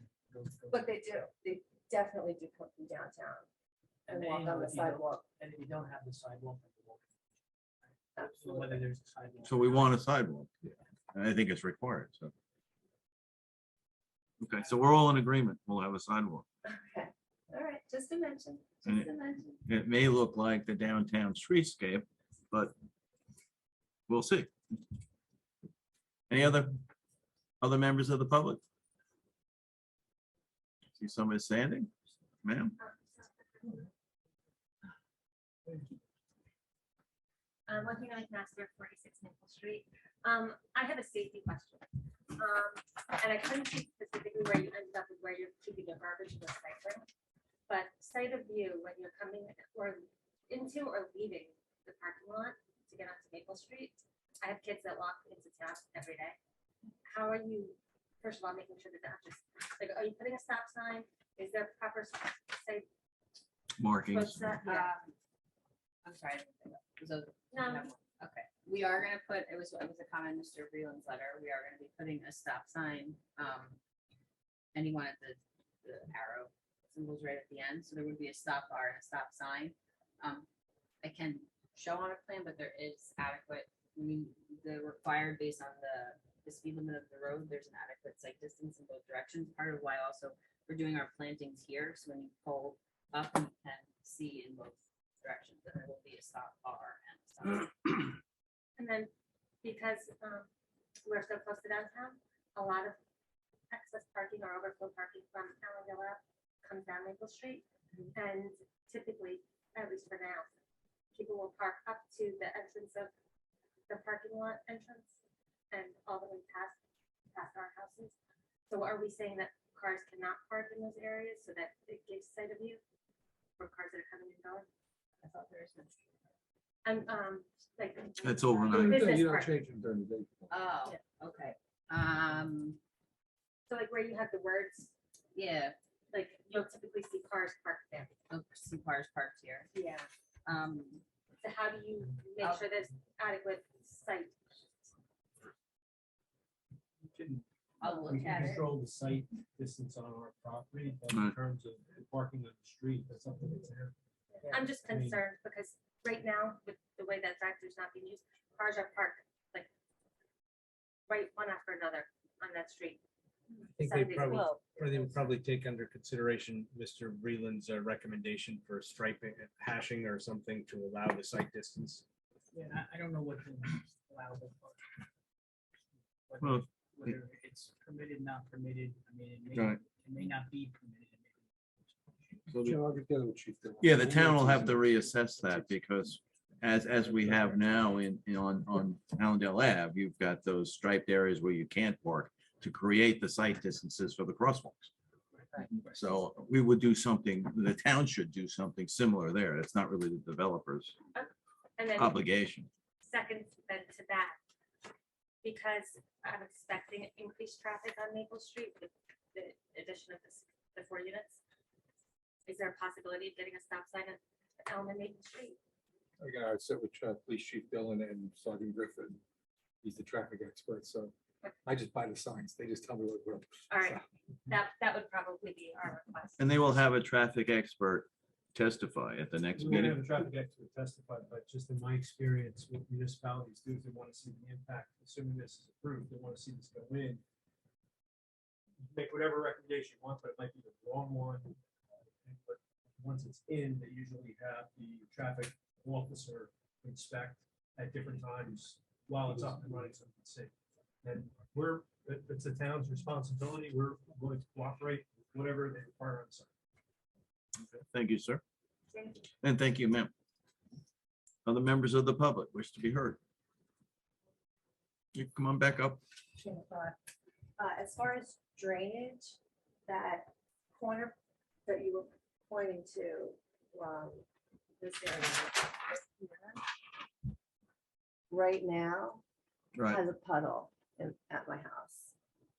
But they do, they definitely do come from downtown and walk on the sidewalk.
And if you don't have the sidewalk, then you walk. So
Absolutely.
whether there's a sidewalk.
So we want a sidewalk. And I think it's required, so. Okay, so we're all in agreement. We'll have a sidewalk.
Okay, all right, just to mention,
And
just to mention.
It may look like the downtown streetscape, but we'll see. Any other members of the public? See somebody standing, ma'am?
I'm looking at Master 46 Maple Street. I have a safety question. And I couldn't see specifically where you ended up with where you're keeping your garbage and recycling. But sight of view when you're coming or into or leaving the parking lot to get onto Maple Street. I have kids that walk into town every day. How are you, first of all, making sure that not just, like, are you putting a stop sign? Is there proper safe?
Markings.
I'm sorry.
No.
Okay, we are gonna put, it was a comment in Mr. Breland's letter, we are gonna be putting a stop sign. And he wanted the arrow symbols right at the end, so there would be a stop bar and a stop sign. I can show on a plan, but there is adequate, I mean, the required based on the speed limit of the road, there's an adequate sight distance in both directions, part of why also we're doing our plantings here, so when you pull up, you can see in both directions, and there will be a stop bar and a stop sign.
And then because we're so close to downtown, a lot of excess parking or overflow parking from Allendale comes down Maple Street. And typically, at least for now, people will park up to the entrance of the parking lot entrance and all the way past our houses. So are we saying that cars cannot park in those areas so that it gives sight of view for cars that are coming and going? I thought there was no. I'm, like.
It's overnight.
business
You don't
parking.
change them during the day.
Oh, okay.
So like where you have the words,
Yeah,
like you'll typically see cars parked there.
some cars parked here.
Yeah.
Um,
So how do you make
Oh.
sure there's adequate sight?
I'll
We
look
can
at it.
control the site distance on our property, but in
Right.
terms of parking on the street, that's something that's there.
I'm just
I mean-
concerned because right now, with the way that drive-throughs not being used, cars are parked like right one after another on that street.
I think
7
they
days a week.
probably would probably take under consideration Mr. Breland's recommendation for striping, hashing or something to allow the site distance.
Yeah, I don't know what the allowable. Whether
Well,
whether it's permitted, not permitted, I mean,
Right.
it may not be permitted.
So
Jim, I'll get together with Chief Dillon.
Yeah, the town will have to reassess that because as we have now on Allendale Ave, you've got those striped areas where you can't park to create the site distances for the crosswalks. So we would do something, the town should do something similar there. It's not really the developer's
And then
obligation.
second then to that, because I'm expecting increased traffic on Maple Street with the addition of the 4 units. Is there a possibility of getting a stop sign at Elm and Maple Street?
Again, I would sit with Police Chief Dillon and Sergeant Griffin. He's the traffic expert, so I just buy the signs. They just tell me what.
All right, that would probably be our request.
And they will have a traffic expert testify at the next
We're gonna have
meeting.
a traffic expert testify, but just in my experience, what municipalities do is they want to see the impact, assuming this is approved, they want to see this go in. Make whatever recommendation you want, but it might be the wrong one. But once it's in, they usually have the traffic officer inspect at different times while it's up and running, so we can see. And it's the town's responsibility. We're going to cooperate with whatever they require on site.
Thank you, sir.
Thank you.
And thank you, ma'am. Other members of the public wish to be heard. You come on back up.
As far as drainage, that corner that you were pointing to, this area here, right now
Right.
has a puddle at my house,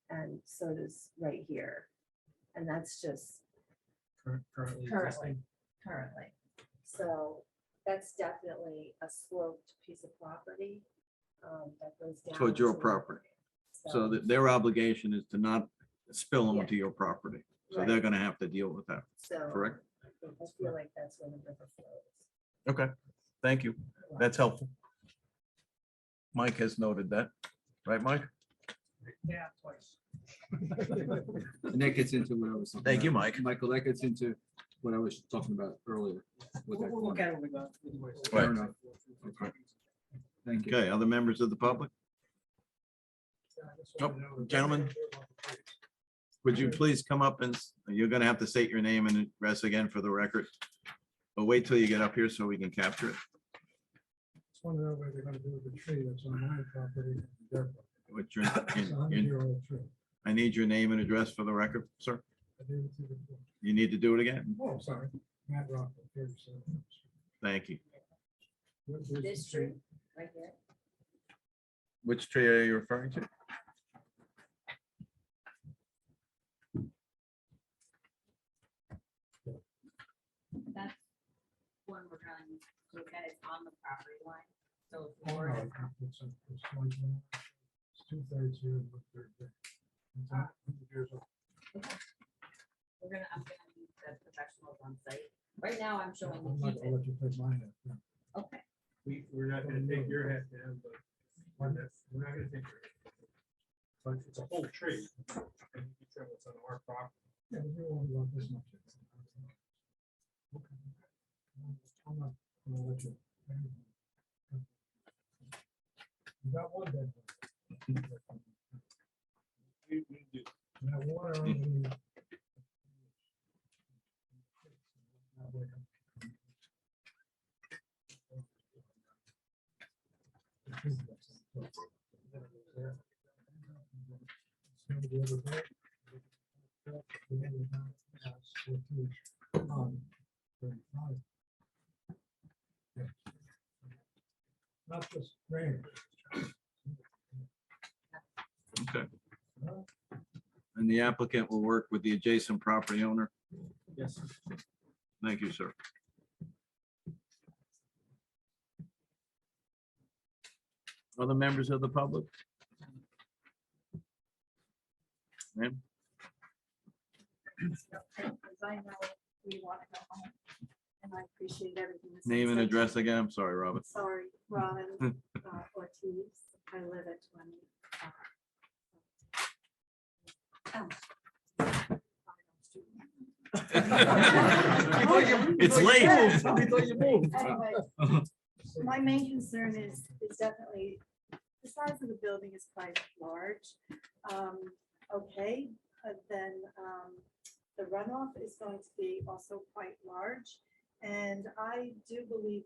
and so does right here, and that's just
Currently.
currently. So that's definitely a sloped piece of property that goes down.
Towards your
to-
property. So their obligation is to not spill them
Yeah.
onto your property. So
Right.
they're gonna have to deal with that,
So
correct?
I feel like that's where the river flows.
Okay, thank you. That's helpful. Mike has noted that, right, Mike?
Yeah, twice.
And that gets into what I was. talking
Thank you,
about.
Mike.
Michael, that gets into what I was talking about earlier. with that
We'll look
corner.
at it with the words.
Fair enough. Thank you.
Okay, other members of the public? Oh, gentlemen, would you please come up and, you're gonna have to state your name and address again for the record. But wait till you get up here so we can capture it.
Just want to know what they're gonna do with the tree that's on my property. and their property.
What's your-
It's a
in-
100-year-old tree.
I need your name and address for the record, sir.
I gave it to the-
You need to do it again.
Oh, sorry. Matt Rockland, 37.
Thank you.
Where's the
This tree, right here.
Which tree are you referring to?
That's one we're trying to look at, it's on the property line, so. if
Oh,
we're-
no, it's 2/3 here and 1/3 there. It's 100 years old.
I'm gonna need the professionals on site. Right now, I'm showing
I'm
the
not
keep
gonna
it.
let you take mine. out, no.
Okay.
We're not gonna take your head down, but we're not gonna take your head. But it's a whole tree. And you can tell what's on our property.
Yeah, but you only want this much. Okay. I'm not gonna let you. You got one dead one.
We do.
That water on the-
Not just rain.
Okay. And the applicant will work with the adjacent property owner?
Yes.
Thank you, sir. Other members of the public? Ma'am?
Because I know we want to go home, and I appreciate everything. that's been
Name and
said.
address again. I'm sorry, Robert.
Sorry, Robin Ortiz. I live at 20.
It's late.
Anyway, my main concern is definitely the size of the building is quite large. Okay, then the runoff is going to be also quite large. And I do believe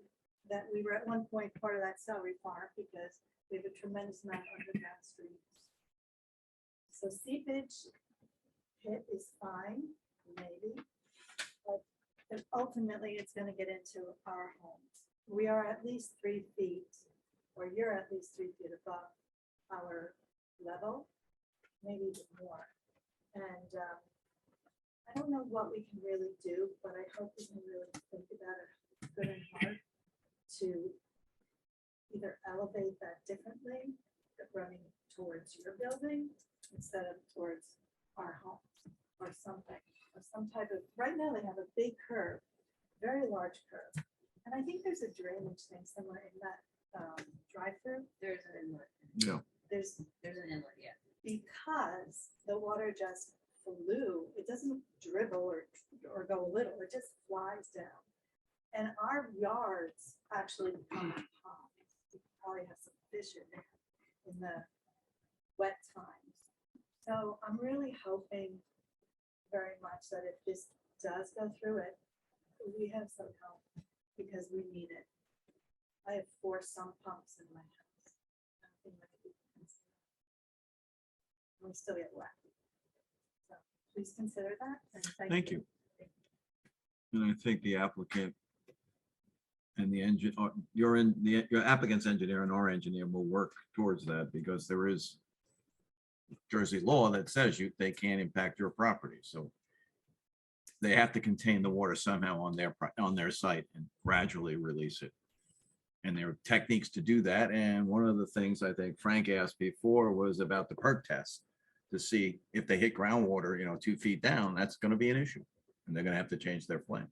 that we were at one point part of that salary farm because we have a tremendous amount of underground streams. So seepage pit is fine, maybe, but ultimately it's going to get into our homes. We are at least 3 feet, or you're at least 3 feet above our level, maybe even more. And I don't know what we can really do, but I hope we can really think about it good and hard to either elevate that differently, running towards your building instead of towards our homes or something, or some type of, right now they have a big curve, very large curve. And I think there's a drainage thing somewhere in that drive-through.
There's an inlet.
Yeah.
There's
an inlet, yeah.
because the water just flew, it doesn't dribble or go a little, it just flies down. And our yards actually become ponds. You probably have some fish in there in the wet times. So I'm really hoping very much that if this does go through it, we have some help because we need it. I have 4 sump pumps in my house. I don't think that could be considered. We still get wet. So please consider that. And
Thank you. And I think the applicant and the engine, your applicant's engineer and our engineer will work towards that because there is Jersey law that says they can't impact your property. So they have to contain the water somehow on their site and gradually release it. And there are techniques to do that. And one of the things I think Frank asked before was about the perk test to see if they hit groundwater, 2 feet down, that's going to be an issue. And they're going to have to change their plan.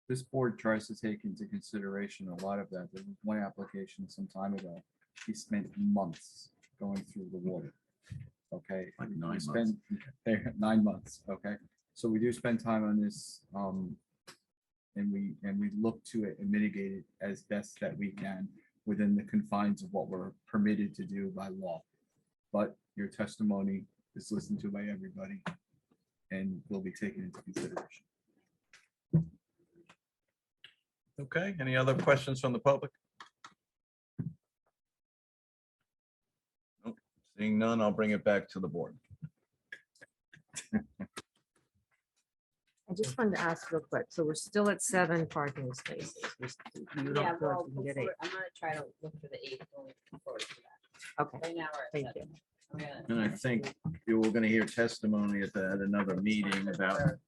This board tries to take into consideration a lot of that. There was one application some time ago. He spent months going through the water. Okay.
Like
We
9 months.
spent there 9 months. Okay. So we do spend time on this. And we look to it and mitigate it as best that we can within the confines of what we're permitted to do by law. But your testimony is listened to by everybody and will be taken into consideration.
Okay, any other questions from the public? Nope. Seeing none, I'll bring it back to the board.
I just wanted to ask real quick. So we're still at 7 parking spaces. You don't
Yeah,
feel like
well,
you can get 8.
I'm gonna try to look for the 8 going forward to that.
Okay.
Right now we're
Thank
at
you.
7. I'm gonna-
And I think you were going to hear testimony at another meeting about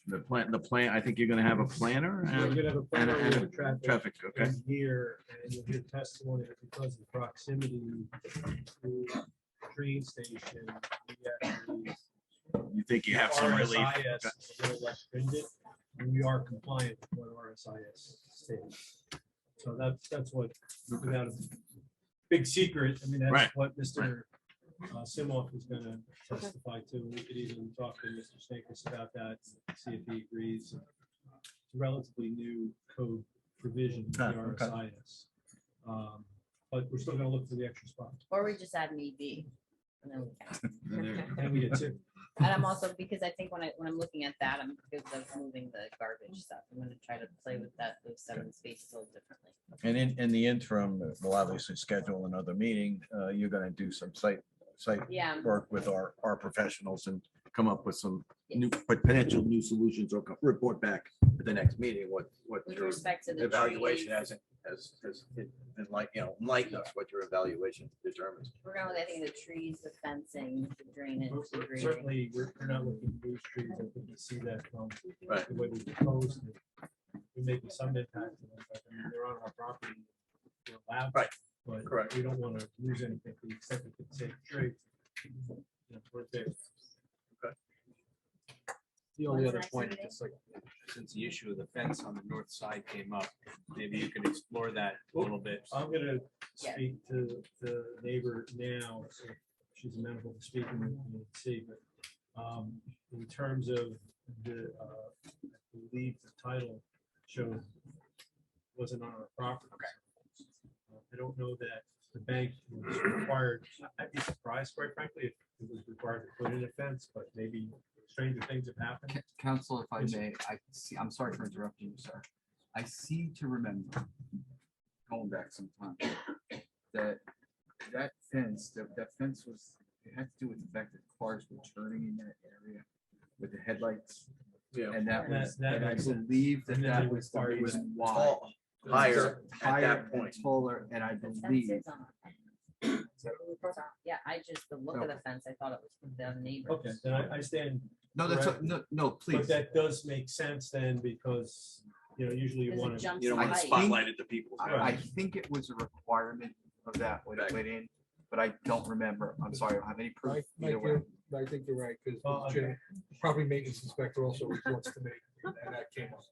the plan. I think you're going to have a planner
We're
and
gonna have a planner
and
with traffic
traffic, okay.
Here, and you'll hear testimony that because of the proximity to the train station, we actually.
You think you have some relief?
RSIS is a little less stringent, and we are compliant with what RSIS states. So that's what, without a big secret, I mean,
Right.
that's what Mr. Simoff is gonna testify to. We could even talk to Mr. Snakis about that, see if he agrees. It's a relatively new code provision, with the
okay.
RSIS. But we're still gonna look for the extra spot.
Or we just add an EV. And then we can.
And we get 2.
And I'm also, because I think when I'm looking at that, I'm, because of moving the garbage stuff, I'm gonna try to play with those 7 spaces a little differently.
And in the interim, we'll obviously schedule another meeting. You're gonna do some site
Yeah.
work with our professionals and come up with some new, potential new solutions or report back at the next meeting, what
With
your
respect to the
evaluation
trees.
has enlighten us what your evaluation determines.
We're gonna look, I think, the trees, the fencing, the drainage, the grading.
Certainly, we're not looking to lose trees. I think you see that from
Right.
the way we propose. We may be some impact to them, but I mean, they're on our property. We're allowed.
Right.
But
Correct.
we don't want to lose anything to the extent we could save trees. You know, we're there.
The only
When's
other
next
point,
meeting?
just like, since the issue of the fence on the north side came up, maybe you could explore that a little bit.
I'm gonna
Yeah.
speak to the neighbor now, so she's amenable to speaking with me, and see, but in terms of the, I believe the title shows wasn't on our property. I don't know that the bank was required, I'd be surprised, quite frankly, if it was required to put in a fence, but maybe stranger things have happened.
Council, if I
Yes,
may, I'm sorry for interrupting you, sir. I seem to remember, going back some time, that fence, that fence was, it had to do with the fact that cars were turning in that area with the headlights.
Yeah.
And that was,
That
and I
makes sense.
believe
And then
that
they
was the
required
reason why.
Tall, higher at
Higher
that
and
point.
taller, and I
The fence
believe.
is on. Yeah, I just, the look of the fence, I thought it was from the neighbors.
Okay, then I stand.
No, that's,
corrected.
no,
But
please.
that does make sense then, because, usually you
Because it
want to.
jumps
You don't want to
height.
spotlight at the people.
I think it was a requirement of that when it went in, but I don't remember. I'm sorry, I don't have any proof either way.
I think you're right, because
okay.
property maintenance inspector also reports to me, and that came up.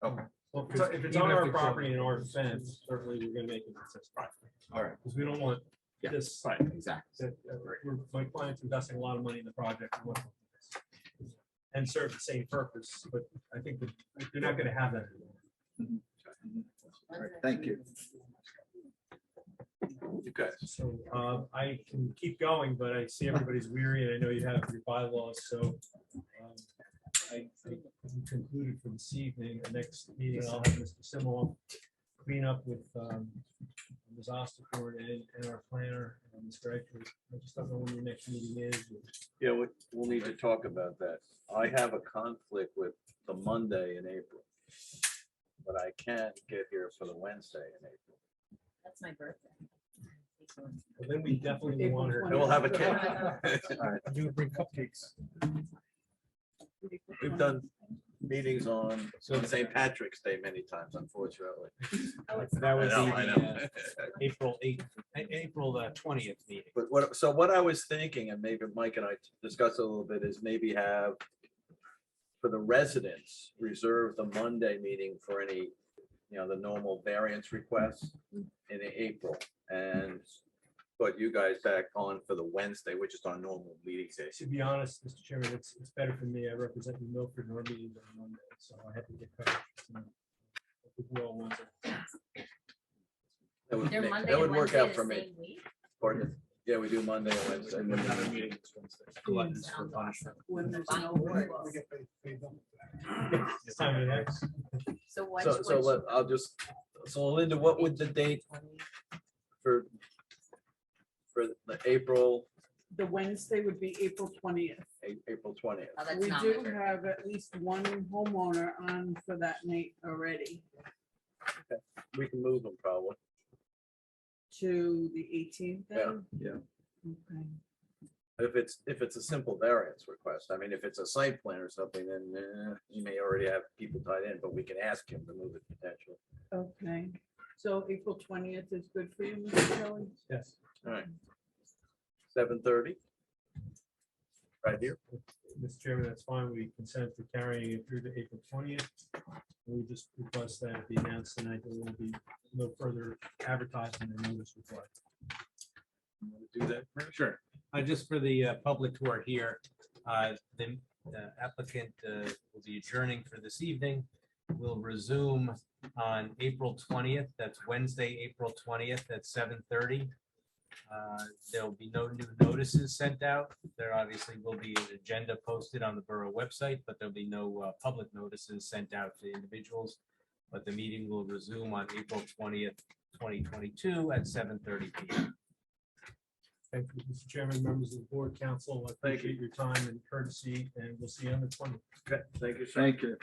Okay,
Well, if it's
Even
on
if
our
it's
property and our fence, certainly we're gonna make it consistent.
all right.
Because we don't want this.
Right, exactly.
My client's investing a lot of money in the project. We want this. And serve the same purpose, but I think that they're not gonna have that.
All right, thank you.
You guys.
So I can keep going, but I see everybody's weary and I know you have your bylaws, so I concluded for this evening. The next meeting, I'll have Mr. Simoff clean up with Ms. Ostakorn and our planner, Ms. Gregg. I just don't know when your next meeting is.
Yeah, we'll need to talk about that. I have a conflict with the Monday in April, but I can't get here for the Wednesday in April.
That's my birthday.
Well, then we definitely want her.
And we'll have a cake.
All right, I'm gonna bring cupcakes.
We've done meetings on St. Patrick's Day many times, unfortunately.
That was
I know.
the April 8th, April the 20th meeting.
But what I was thinking, and maybe Mike and I discussed a little bit, is maybe have for the residents, reserve the Monday meeting for any, the normal variance requests in April, and put you guys back on for the Wednesday, which is our normal meeting day.
To be honest, Mr. Chairman, it's better for me. I represent New Milford and our meetings on Monday, so I have to get coverage.
That would
They're
make-
Monday
that would
and
work
Wednesday
out
the
for me.
same week?
Pardon? Yeah, we do Monday and Wednesday.
Another meeting this Wednesday. Gluttons for punishment.
When there's
Fine.
no work.
It's time of year.
So what?
So Linda, what would the date for the April,
The Wednesday would be April 20th.
April 20th?
Oh, that's
We
not
do
my birthday.
have at least one homeowner on for that night already
We can move them probably.
to the 18th then?
Yeah.
Okay.
If it's a simple variance request, I mean, if it's a site plan or something, then you may already have people tied in, but we can ask him to move it potentially.
Okay, so April 20th is good for you, Mr. Kelly?
Yes.
All right. 7:30. Right here.
Mr. Chairman, that's fine. We consent to carrying it through to April 20th. We just request that it be announced tonight. There will be no further advertising and notice required.
Do that.
Sure. Just for the public who are here, the applicant will be adjourning for this evening. We'll resume on April 20th. That's Wednesday, April 20th at 7:30. There'll be no new notices sent out. There obviously will be an agenda posted on the borough website, but there'll be no public notices sent out to individuals. But the meeting will resume on April 20th, 2022 at 7:30 p.m.
Thank you, Mr. Chairman, members of the board, council. I appreciate your time and courtesy, and we'll see you on the 20th.
Thank you. Thank you.